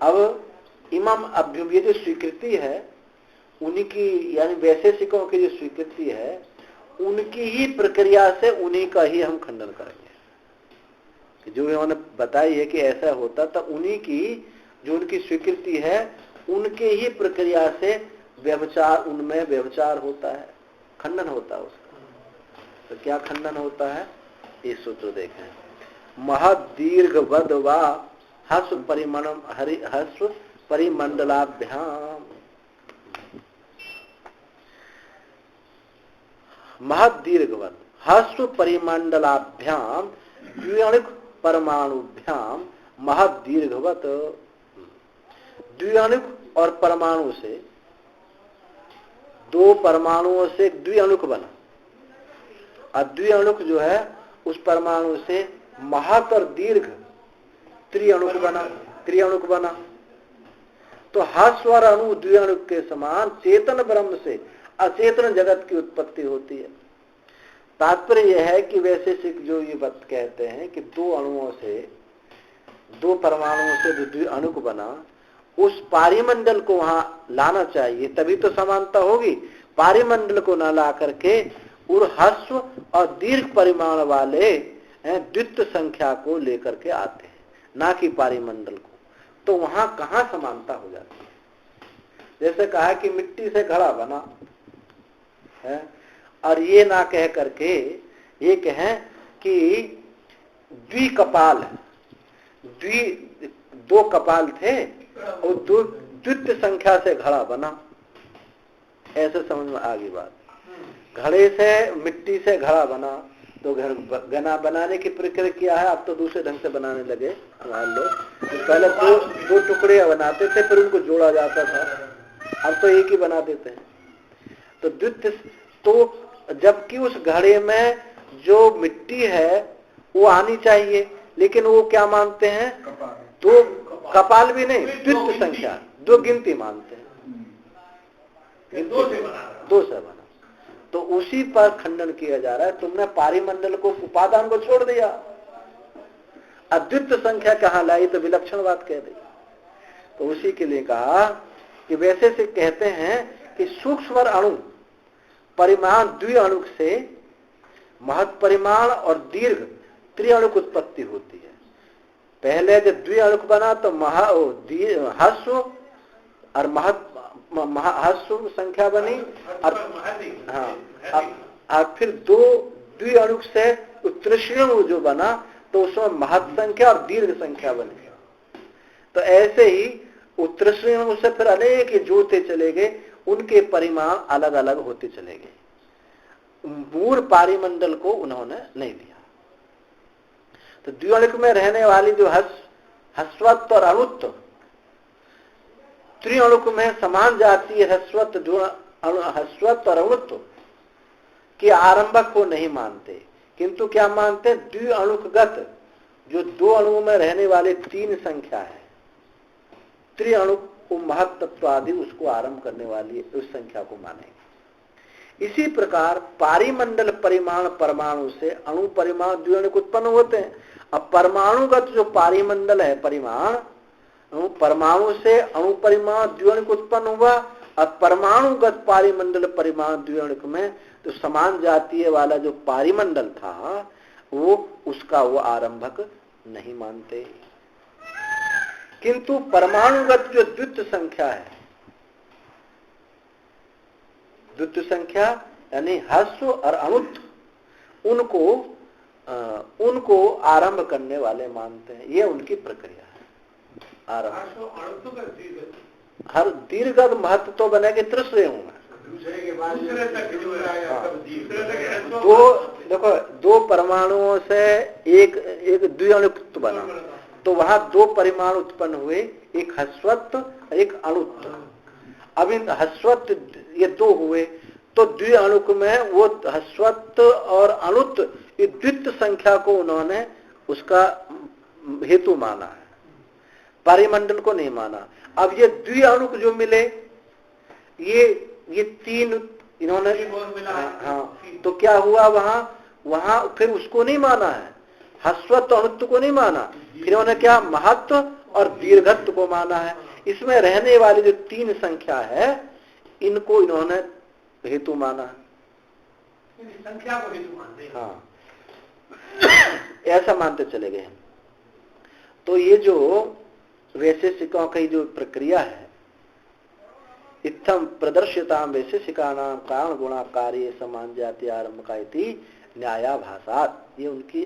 अब इमम अभ्युप, ये जो स्वीकृति है उनकी, यानी वैशेषिकों की जो स्वीकृति है, उनकी ही प्रक्रिया से उन्हीं का ही हम खंडन करेंगे। कि जो उन्होंने बताई है कि ऐसा होता, तो उन्हीं की जो उनकी स्वीकृति है उनके ही प्रक्रिया से व्यभिचार, उनमें व्यभिचार होता है, खंडन होता है उसका। तो क्या खंडन होता है? ये सूत्र देखें। महदीर्घवद वा हस्व परिमंडलाभ्याम, महदीर्घवद हस्व परिमंडलाभ्याम द्विअणुक परमाणुभ्याम महद दीर्घवत। द्विअणुक और परमाणु से, दो परमाणुओं से द्विअणुक बना, और द्विअणुक जो है उस परमाणु से महत और दीर्घ त्रिअणुक बना। तो ह्रस्व और अणु द्विअणुक के समान चेतन ब्रह्म से अचेतन जगत की उत्पत्ति होती है। तात्पर्य यह है कि वैशेषिक जो ये बात कहते हैं कि दो अणुओं से, दो परमाणुओं से जो द्विअणुक बना, उस पारिमंडल को वहां लाना चाहिए, तभी तो समानता होगी। पारिमंडल को न ला करके और ह्रस्व और दीर्घ परिमाण वाले द्वित्व संख्या को लेकर के आते हैं, ना कि पारिमंडल को। तो वहां कहां समानता हो जाती है? जैसे कहा कि मिट्टी से घड़ा बना है, और ये ना कह करके ये कहें कि द्विकपाल है, दो कपाल थे और दो द्वित्व संख्या से घड़ा बना, ऐसे समझ में आ गई बात। घड़े से, मिट्टी से घड़ा बना, तो घड़ा बनाने की प्रक्रिया क्या है? अब तो दूसरे ढंग से बनाने लगे हमारे लोग। तो पहले दो टुकड़े बनाते थे, फिर उनको जोड़ा जाता था, अब तो एक ही बना देते हैं। तो द्वित्व, तो जबकि उस घड़े में जो मिट्टी है वो आनी चाहिए, लेकिन वो क्या मानते हैं? दो कपाल भी नहीं, द्वित्व संख्या, दो गिनती मानते हैं, दो से बना। तो उसी पर खंडन किया जा रहा है, तुमने पारिमंडल को, उपादान को छोड़ दिया, अद्वित्व संख्या कहाँ लाई? तो विलक्षण बात कह दी। तो उसी के लिए कहा कि वैसे से कहते हैं कि सूक्ष्म अणु परिमाण द्विअणुक से महत् परिमाण और दीर्घ त्रिअणुक उत्पत्ति होती है। पहले जब द्विअणुक बना तो ह्रस्व और ह्रस्व संख्या बनी, और फिर दो द्विअणुक से तृष्णु जो बना तो उसमें महत् संख्या और दीर्घ संख्या बनी। तो ऐसे ही उत्तृष्णु से फिर अनेक जोड़ते चले गए, उनके परिमाण अलग अलग होते चले गए। मूल पारिमंडल को उन्होंने नहीं लिया। तो द्विअणुक में रहने वाली जो ह्रस्वत्व और अणुत्व, त्रिअणुक में समान जाती है ह्रस्वत्व और अणुत्व के आरंभक को नहीं मानते, किंतु क्या मानते? द्विअणुकगत जो दो अणुओं में रहने वाले तीन संख्या है, त्रिअणुक महत्तत्व आदि उसको आरंभ करने वाली उस संख्या को मानेंगे। इसी प्रकार पारिमंडल परिमाण परमाणु से अणु परिमाण द्विअणुक उत्पन्न होते हैं। अब परमाणुगत जो पारिमंडल है परिमाण, परमाणु से अणु परिमाण द्विअणुक उत्पन्न हुआ, और परमाणुगत पारिमंडल परिमाण द्विअणुक में तो समान जातीय वाला जो पारिमंडल था वो उसका वो आरंभक नहीं मानते। किंतु परमाणुगत जो द्वित्व संख्या है, द्वित्व संख्या यानी ह्रस्व और अणुत्व, उनको आरंभ करने वाले मानते हैं। ये उनकी प्रक्रिया है। आरंभ हर दीर्घ महत्व तो बनेगा तृश्रेय में। देखो दो परमाणुओं से एक द्विअणुत्व बना, तो वहां दो परिमाण उत्पन्न हुए, एक ह्रस्वत्व एक अणुत्व। अब इन ह्रस्वत्व ये दो हुए, तो द्विअणुक में वो ह्रस्वत्व और अणुत्व ये द्वित्व संख्या को उन्होंने उसका हेतु माना है, पारिमंडल को नहीं माना। अब ये द्विअणुक जो मिले, ये तीन इन्होंने, हाँ, तो क्या हुआ वहां फिर उसको नहीं माना है, ह्रस्वत्व अणुत्व को नहीं माना, फिर उन्होंने क्या महत्व और दीर्घत्व को माना है। इसमें रहने वाली जो तीन संख्या है इनको इन्होंने हेतु माना है, संख्या को हेतु मानते हैं। हाँ, ऐसा मानते चले गए। तो ये जो वैशेषिकों की जो प्रक्रिया है, इत्थम प्रदर्शिताम वैशेषिकानां कारण गुणा कार्य समान जाति आरंभ का न्यायाभासात, ये उनकी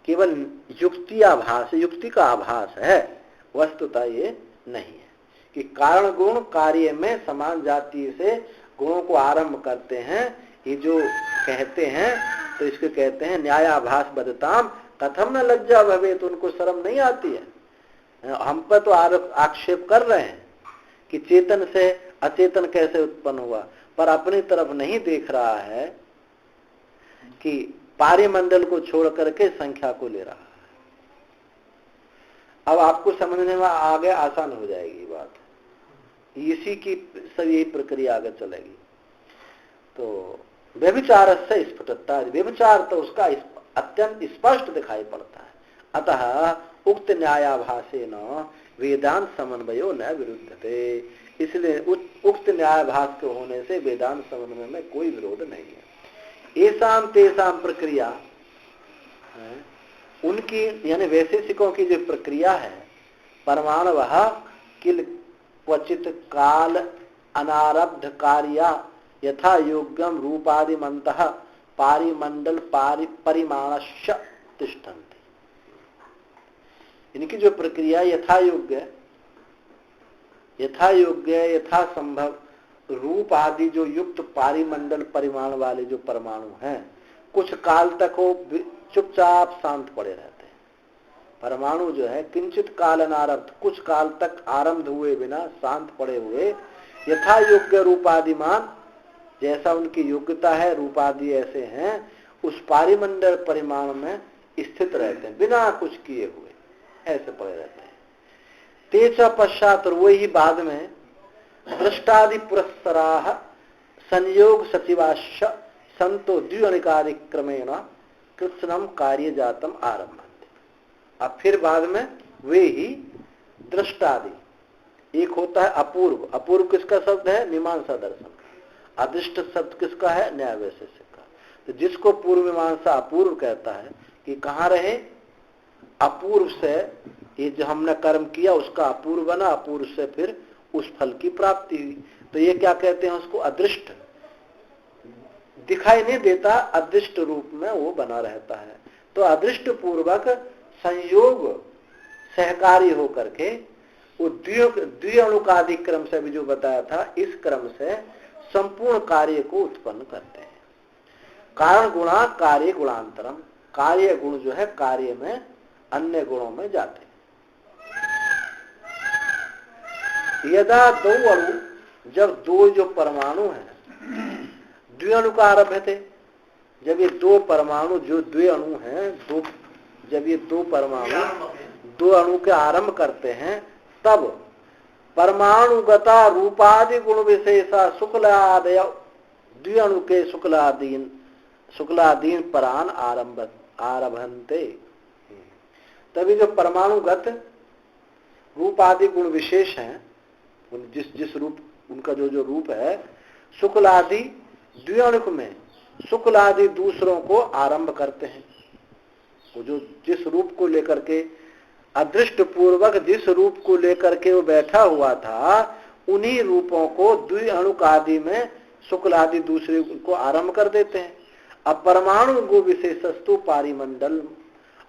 केवल युक्ति आभास, युक्ति का आभास है, वस्तुतः ये नहीं है कि कारण गुण कार्य में समान जाति से गुणों को आरंभ करते हैं। ये जो कहते हैं तो इसको कहते हैं न्यायाभास बदताम कथम न लज्जा भवे, तो उनको शर्म नहीं आती है। हम पर तो आक्षेप कर रहे हैं कि चेतन से अचेतन कैसे उत्पन्न हुआ, पर अपनी तरफ नहीं देख रहा है कि पारिमंडल को छोड़ करके संख्या को ले रहा है। अब आपको समझने में आगे आसान हो जाएगी बात, इसी की सब यही प्रक्रिया आगे चलेगी। तो व्यभिचार से स्फुटता, व्यभिचार तो उसका अत्यंत स्पष्ट दिखाई पड़ता है। अतः उक्त न्यायाभासेन वेदांत समन्वयो न विरुद्धते, इसलिए उक्त न्यायाभास के होने से वेदांत समन्वय में कोई विरोध नहीं है। एसाम तेसाम प्रक्रिया, उनकी यानी वैशेषिकों की जो प्रक्रिया है, परमाणवः किल क्वचित काल अनारब्ध कार्या यथा योग्यम रूपादिमन्तः पारिमंडल परिमाणस्य तिष्ठन्ति। इनकी जो प्रक्रिया यथा योग्य यथा संभव रूप आदि जो युक्त पारिमंडल परिमाण वाले जो परमाणु हैं, कुछ काल तक वो चुपचाप शांत पड़े रहते हैं। परमाणु जो है किंचित काल अनारब्ध, कुछ काल तक आरंभ हुए बिना शांत पड़े हुए, यथा योग्य रूपादिमान, जैसा उनकी योग्यता है रूपादि ऐसे हैं, उस पारिमंडल परिमाण में स्थित रहते हैं, बिना कुछ किए हुए ऐसे पड़े रहते हैं। तेज पश्चात, और वही बाद में दृष्टादि पुरस्सराः संयोग सचिवाश्च संतो द्व्यणिकादिक्रमेण कृत्स्नम कार्य जातम आरम्भन्ते। अब फिर बाद में वे ही दृष्टादि, एक होता है अपूर्व, अपूर्व किसका शब्द है? मीमांसा दर्शन। अदृष्ट शब्द किसका है? न्याय वैशेषिक का। तो जिसको पूर्व मीमांसा अपूर्व कहता है कि कहाँ रहे? अपूर्व से, ये जो हमने कर्म किया उसका अपूर्व बना, अपूर्व से फिर उस फल की प्राप्ति हुई, तो ये क्या कहते हैं उसको? अदृष्ट, दिखाई नहीं देता, अदृष्ट रूप में वो बना रहता है। तो अदृष्ट पूर्वक संयोग सहकारी होकर के वो द्व्यणुकादि क्रम से भी जो बताया था, इस क्रम से संपूर्ण कार्य को उत्पन्न करते हैं। कारण गुणा कार्य गुणांतरम, कार्य गुण जो है कार्य में अन्य गुणों में जाते हैं। यदा दो अणु, जब दो जो परमाणु हैं द्व्यणु का आरंभ थे, जब ये दो परमाणु जो द्वे अणु हैं, जब ये दो परमाणु दो अणु के आरंभ करते हैं, तब परमाणुगता रूपादि गुण विशेषा शुक्लादय द्व्यणु के शुक्लादीन परान आरभन्ते। तभी जो परमाणुगत रूपादि गुण विशेष हैं, जिस रूप उनका जो रूप है, शुक्लादि द्व्यणुक में शुक्लादि दूसरों को आरंभ करते हैं। वो जो जिस रूप को लेकर के अदृष्ट पूर्वक जिस रूप को लेकर के वो बैठा हुआ था, उन्हीं रूपों को द्व्यणुक आदि में शुक्लादि दूसरे को आरंभ कर देते हैं। अब परमाणु गुण विशेषस्तु पारिमंडल,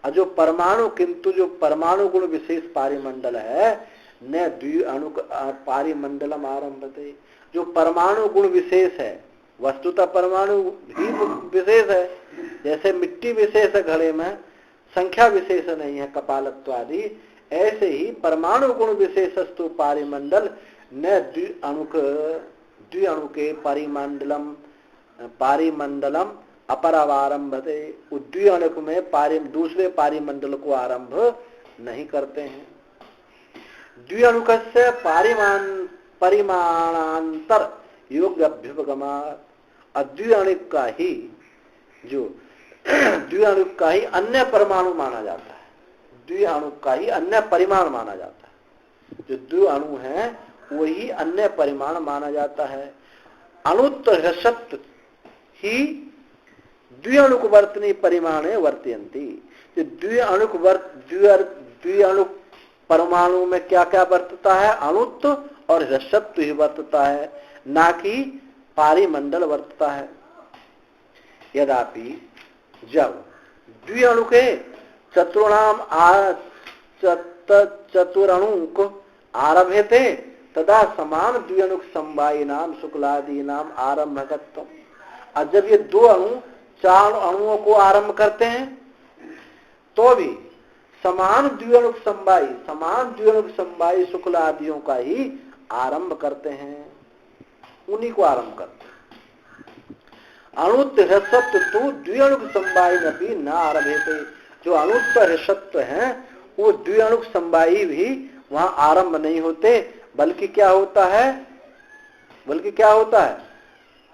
जो परमाणु, किंतु जो परमाणु गुण विशेष पारिमंडल है, न द्व्यणुक पारिमंडलम आरंभते, जो परमाणु गुण विशेष है, वस्तुतः परमाणु ही विशेष है, जैसे मिट्टी विशेष है घड़े में, संख्या विशेष नहीं है कपालत्व आदि, ऐसे ही परमाणु गुण विशेषस्तु पारिमंडल न द्व्यणुके पारिमंडलम अपरारंभते, द्व्यणुक में दूसरे पारिमंडल को आरंभ नहीं करते हैं। द्व्यणुकस्य परिमाणांतर योग्य अभ्युपगमा, द्व्यणुक का ही जो द्व्यणुक का ही अन्य परमाणु माना जाता है, द्व्यणुक का ही अन्य परिमाण माना जाता है। जो द्व्यणु है वही अन्य परिमाण माना जाता है। अणुत्व ही द्व्यणुक वर्तनी परिमाणे वर्तयन्ति, जो द्व्यणुक परमाणु में क्या क्या वर्तता है? अणुत्व और ह्रस्वत्व ही वर्तता है, ना कि पारिमंडल वर्तता है। यद्यपि जब द्व्यणुके चतुरणुक आरभ्यते तदा समान द्व्यणुक समवायिनाम शुक्लादीनाम आरंभकत्वम। और जब ये दो अणु चार अणुओं को आरंभ करते हैं, तो भी समान द्विअणुक समवायी शुक्ल आदियों का ही आरंभ करते हैं, उन्हीं को आरंभ करते हैं। अणुत्व ह्रस्वत्व तो द्विअणुक समवायी नपि न आरभेते। जो अणुत्व ह्रस्वत्व है वो द्विअणुक समवायी भी वहां आरंभ नहीं होते, बल्कि क्या होता है,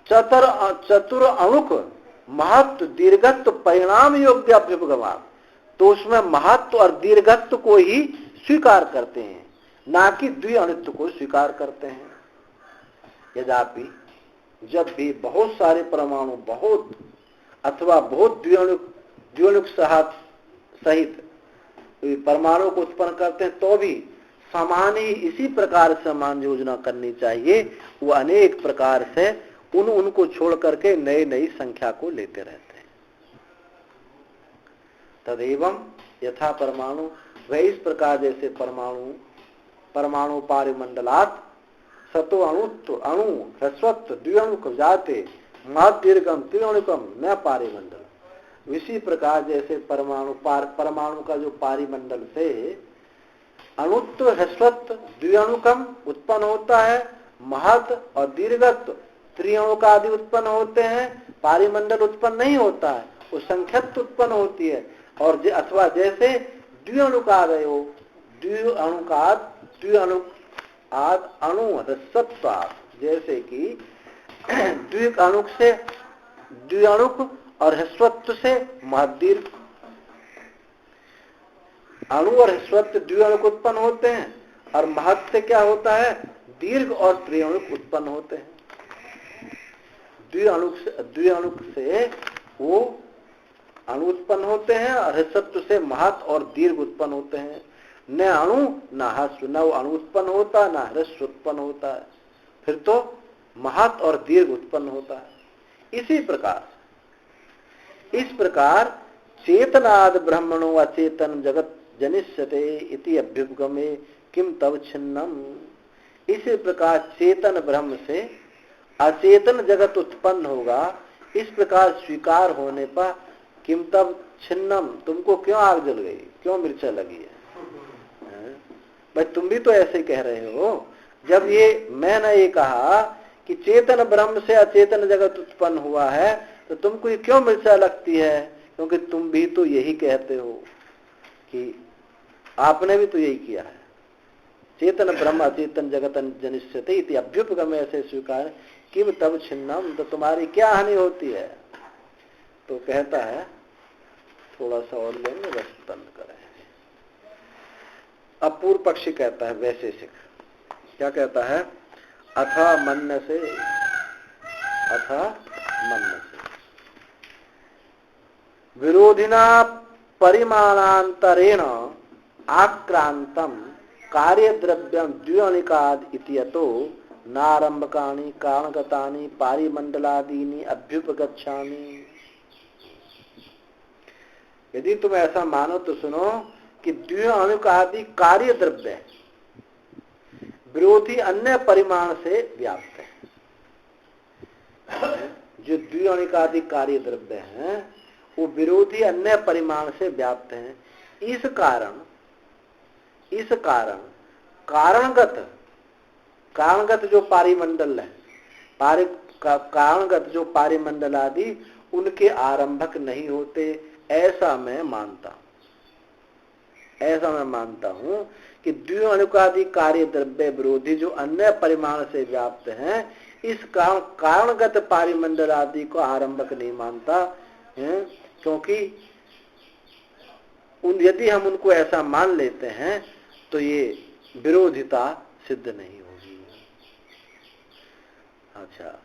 चतुर अणुक महत्व दीर्घत्व परिणाम योग्य अभ्युपगमा। तो उसमें महत्व और दीर्घत्व को ही स्वीकार करते हैं, ना कि द्विअणुत्व को स्वीकार करते हैं। यद्यपि जब भी बहुत सारे परमाणु बहुत अथवा बहुत द्विअणुक सहित परमाणु को उत्पन्न करते हैं, तो भी समान ही इसी प्रकार समान योजना करनी चाहिए। वो अनेक प्रकार से उनको छोड़ करके नई नई संख्या को लेते रहते हैं। तदेवं यथा परमाणु, वह इस प्रकार जैसे परमाणु पारिमंडलात् सतो अणु ह्रस्वत्व द्विअणुक जाते महत् दीर्घम त्रिअणुकम न पारिमंडल। इसी प्रकार जैसे परमाणु का जो पारिमंडल से अणुत्व ह्रस्वत्व द्विअणुकम उत्पन्न होता है, महत् और दीर्घत्व त्रिअणुक आदि उत्पन्न होते हैं, पारिमंडल उत्पन्न नहीं होता है, वो संख्यत्व उत्पन्न होती है। और अथवा जैसे द्विअणुकादयो द्विअणुकाद अणु ह्रस्वत्वात्, जैसे कि द्विअणुक से द्विअणुक और ह्रस्वत्व से महदीर्घ, अणु और ह्रस्वत्व द्विअणुक उत्पन्न होते हैं, और महत् से क्या होता है, दीर्घ और त्रिअणुक उत्पन्न होते हैं। द्विअणुक से वो अणु उत्पन्न होते हैं और ह्रस्वत्व से महत् और दीर्घ उत्पन्न होते हैं। न अणु न ह्रस्व, न अणु उत्पन्न होता न ह्रस्व उत्पन्न होता है, फिर तो महत् और दीर्घ उत्पन्न होता है। इस प्रकार चेतनाद ब्रह्मणो अचेतन जगत जनिष्यते इति अभ्युपगमे किम तव छिन्नम। इसी प्रकार चेतन ब्रह्म से अचेतन जगत उत्पन्न होगा, इस प्रकार स्वीकार होने पर किम तव छिन्नम, तुमको क्यों आग जल गई, क्यों मिर्चा लगी है? भाई तुम भी तो ऐसे कह रहे हो। जब ये मैंने ये कहा कि चेतन ब्रह्म से अचेतन जगत उत्पन्न हुआ है, तो तुमको ये क्यों मिर्चा लगती है? क्योंकि तुम भी तो यही कहते हो कि आपने भी तो यही किया है, चेतन ब्रह्म अचेतन जगत जनिष्यते इति अभ्युपगमे ऐसे स्वीकार किम तब छिन्नम, तो तुम्हारी क्या हानि होती है? तो कहता है थोड़ा सा और लेंगे, बस बंद करें। अब पूर्व पक्षी कहता है वैशेषिक, क्या कहता है? अथा मन्न से विरोधिना परिमाणांतरेण आक्रांतम कार्यद्रव्यम द्विअणिकाद इत्यतो नारंभकानि कारणगतानि पारिमंडलादीनि अभ्युपगच्छामि। यदि तुम ऐसा मानो तो सुनो कि द्विअणुक आदि कार्य द्रव्य विरोधी अन्य परिमाण से व्याप्त है। जो द्विअणुक आदि कार्य द्रव्य हैं वो विरोधी अन्य परिमाण से व्याप्त हैं। इस कारण कारणगत जो पारिमंडल है, कारणगत जो पारिमंडल आदि उनके आरंभक नहीं होते, ऐसा मैं मानता हूं कि द्विअणुकादि कार्य द्रव्य विरोधी जो अन्य परिमाण से व्याप्त हैं, इस कारणगत पारिमंडल आदि को आरंभक नहीं मानता है, क्योंकि यदि हम उनको ऐसा मान लेते हैं तो ये विरोधिता सिद्ध नहीं होगी। अच्छा,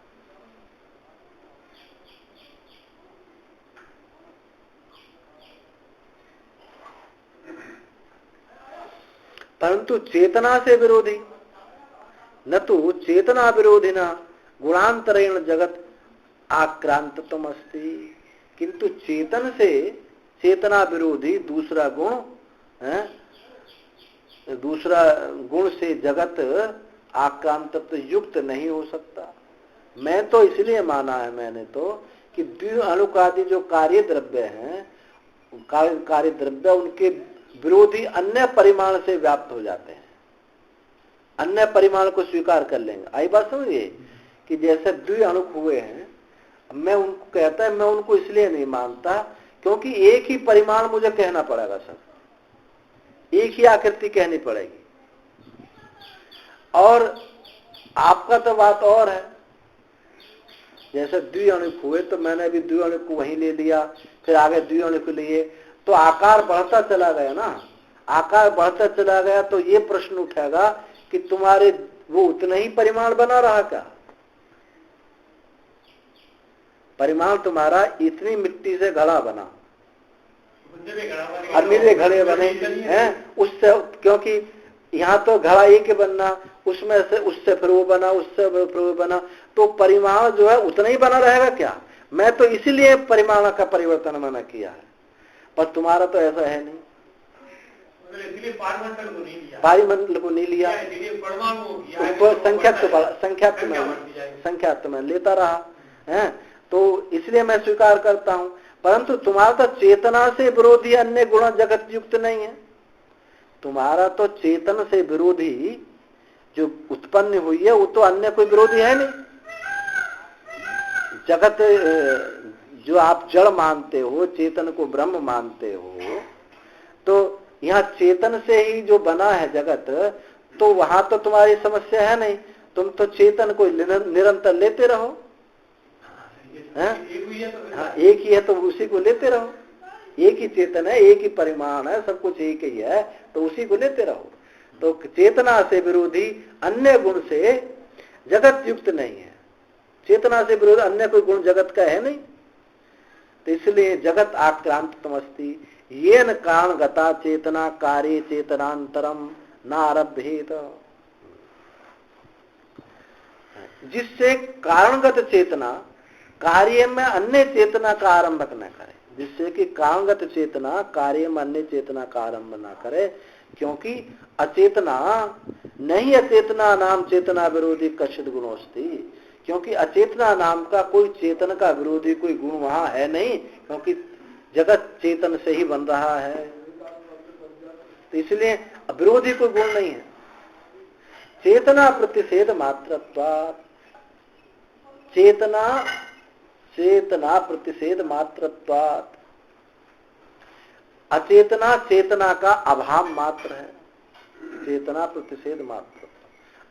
परंतु चेतना से विरोधी न तो चेतना विरोधिना गुणांतरेण जगत आक्रांतत्वम अस्ति, किंतु चेतन से चेतना विरोधी दूसरा गुण से जगत आक्रांतत्व युक्त नहीं हो सकता। मैं तो इसलिए माना है मैंने तो कि द्विअणुक आदि जो कार्य द्रव्य हैं कार्य द्रव्य उनके विरोधी अन्य परिमाण से व्याप्त हो जाते हैं, अन्य परिमाण को स्वीकार कर लेंगे। आई बात समझिए कि जैसे द्वि अणुक हुए हैं, मैं उनको कहता है, मैं उनको इसलिए नहीं मानता क्योंकि एक ही परिमाण मुझे कहना पड़ेगा, सब एक ही आकृति कहनी पड़ेगी। और आपका तो बात और है, जैसे द्विअणुक हुए तो मैंने भी द्विअणुक को वहीं ले लिया, फिर आगे द्विअणुक लिए तो आकार बढ़ता चला गया ना, आकार बढ़ता चला गया तो ये प्रश्न उठेगा कि तुम्हारे वो उतना ही परिमाण बना रहा क्या? परिमाण तुम्हारा इतनी मिट्टी से घड़ा बना, अमीरे घड़े बने हैं उससे, क्योंकि यहाँ तो घड़ा एक ही बनना, उसमें से उससे फिर वो बना, उससे फिर वो बना, तो परिमाण जो है उतना ही बना रहेगा क्या? मैं तो इसीलिए परिमाण का परिवर्तन मना किया है, पर तुम्हारा तो ऐसा है नहीं, पारिमंडल को नहीं लिया, उसको संख्यात्मक में लेता रहा है, तो इसलिए मैं स्वीकार करता हूं। परंतु तुम्हारा तो चेतना से विरोधी अन्य गुण जगत युक्त नहीं है, तुम्हारा तो चेतन से विरोधी जो उत्पन्न हुई है वो तो अन्य कोई विरोधी है नहीं। जगत जो आप जड़ मानते हो, चेतन को ब्रह्म मानते हो, तो यहाँ चेतन से ही जो बना है जगत, तो वहां तो तुम्हारी समस्या है नहीं, तुम तो चेतन को निरंतर लेते रहो। हाँ, एक ही है तो उसी को लेते रहो, एक ही चेतन है, एक ही परिमाण है, सब कुछ एक ही है, तो उसी को लेते रहो। तो चेतना से विरोधी अन्य गुण से जगत युक्त नहीं है, चेतना से विरोधी अन्य कोई गुण जगत का है नहीं, तो इसलिए जगत आक्रांत तमस्ति येन कारण गता चेतना कार्य चेतनांतरम नारभ्येत, जिससे कारणगत चेतना कार्य में अन्य चेतना का आरंभक न करे, जिससे कि कारणगत चेतना कार्य में अन्य चेतना का आरंभ न करे, क्योंकि अचेतना नहीं, अचेतना नाम चेतना विरोधी कश्चित गुणोस्ति, क्योंकि अचेतना नाम का कोई चेतन का विरोधी कोई गुण वहां है नहीं, क्योंकि जगत चेतन से ही बन रहा है, तो इसलिए विरोधी कोई गुण नहीं है। चेतना प्रतिषेध मात्रत्वात्, चेतना प्रतिषेध मात्रत्वात्, अचेतना चेतना का अभाव मात्र है, चेतना प्रतिषेध मात्र,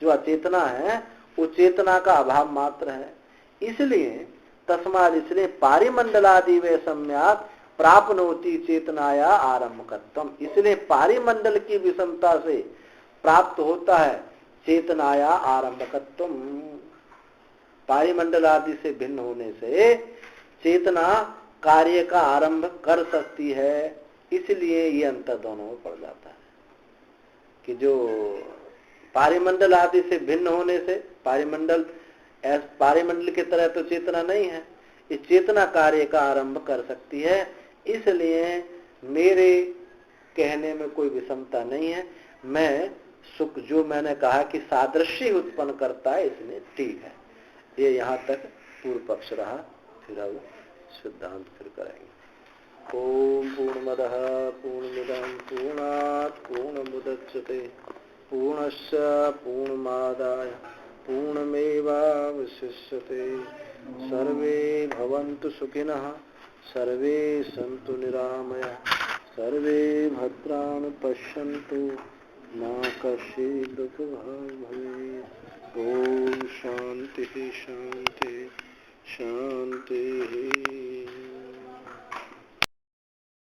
जो अचेतना है वो चेतना का अभाव मात्र है। इसलिए तस्माद, इसलिए पारिमंडलादि वे सम्यात् प्राप्नोति चेतनाया आरंभकत्वम, इसलिए पारिमंडल की विषमता से प्राप्त होता है चेतनाया आरंभकत्वम, पारिमंडल आदि से भिन्न होने से चेतना कार्य का आरंभ कर सकती है। इसलिए ये अंतर दोनों में पड़ जाता है कि जो पारिमंडल आदि से भिन्न होने से, पारिमंडल की तरह तो चेतना नहीं है, ये चेतना कार्य का आरंभ कर सकती है, इसलिए मेरे कहने में कोई विषमता नहीं है। मैं सुख जो मैंने कहा कि सादृश्य उत्पन्न करता है, इसलिए ठीक है। ये यहाँ तक पूर्व पक्ष रहा, फिर अब सिद्धांत फिर करेंगे। ओम पूर्णमदः पूर्णमिदं पूर्णात् पूर्णमुदच्यते पूर्णस्य पूर्णमादाय पूर्णमेवावशिष्यते। सर्वे भवन्तु सुखिनः, सर्वे सन्तु निरामयाः, सर्वे भद्राणि पश्यन्तु मा कश्चित् दुःखभाग् भवेत्। ओम शांति शांति शांति।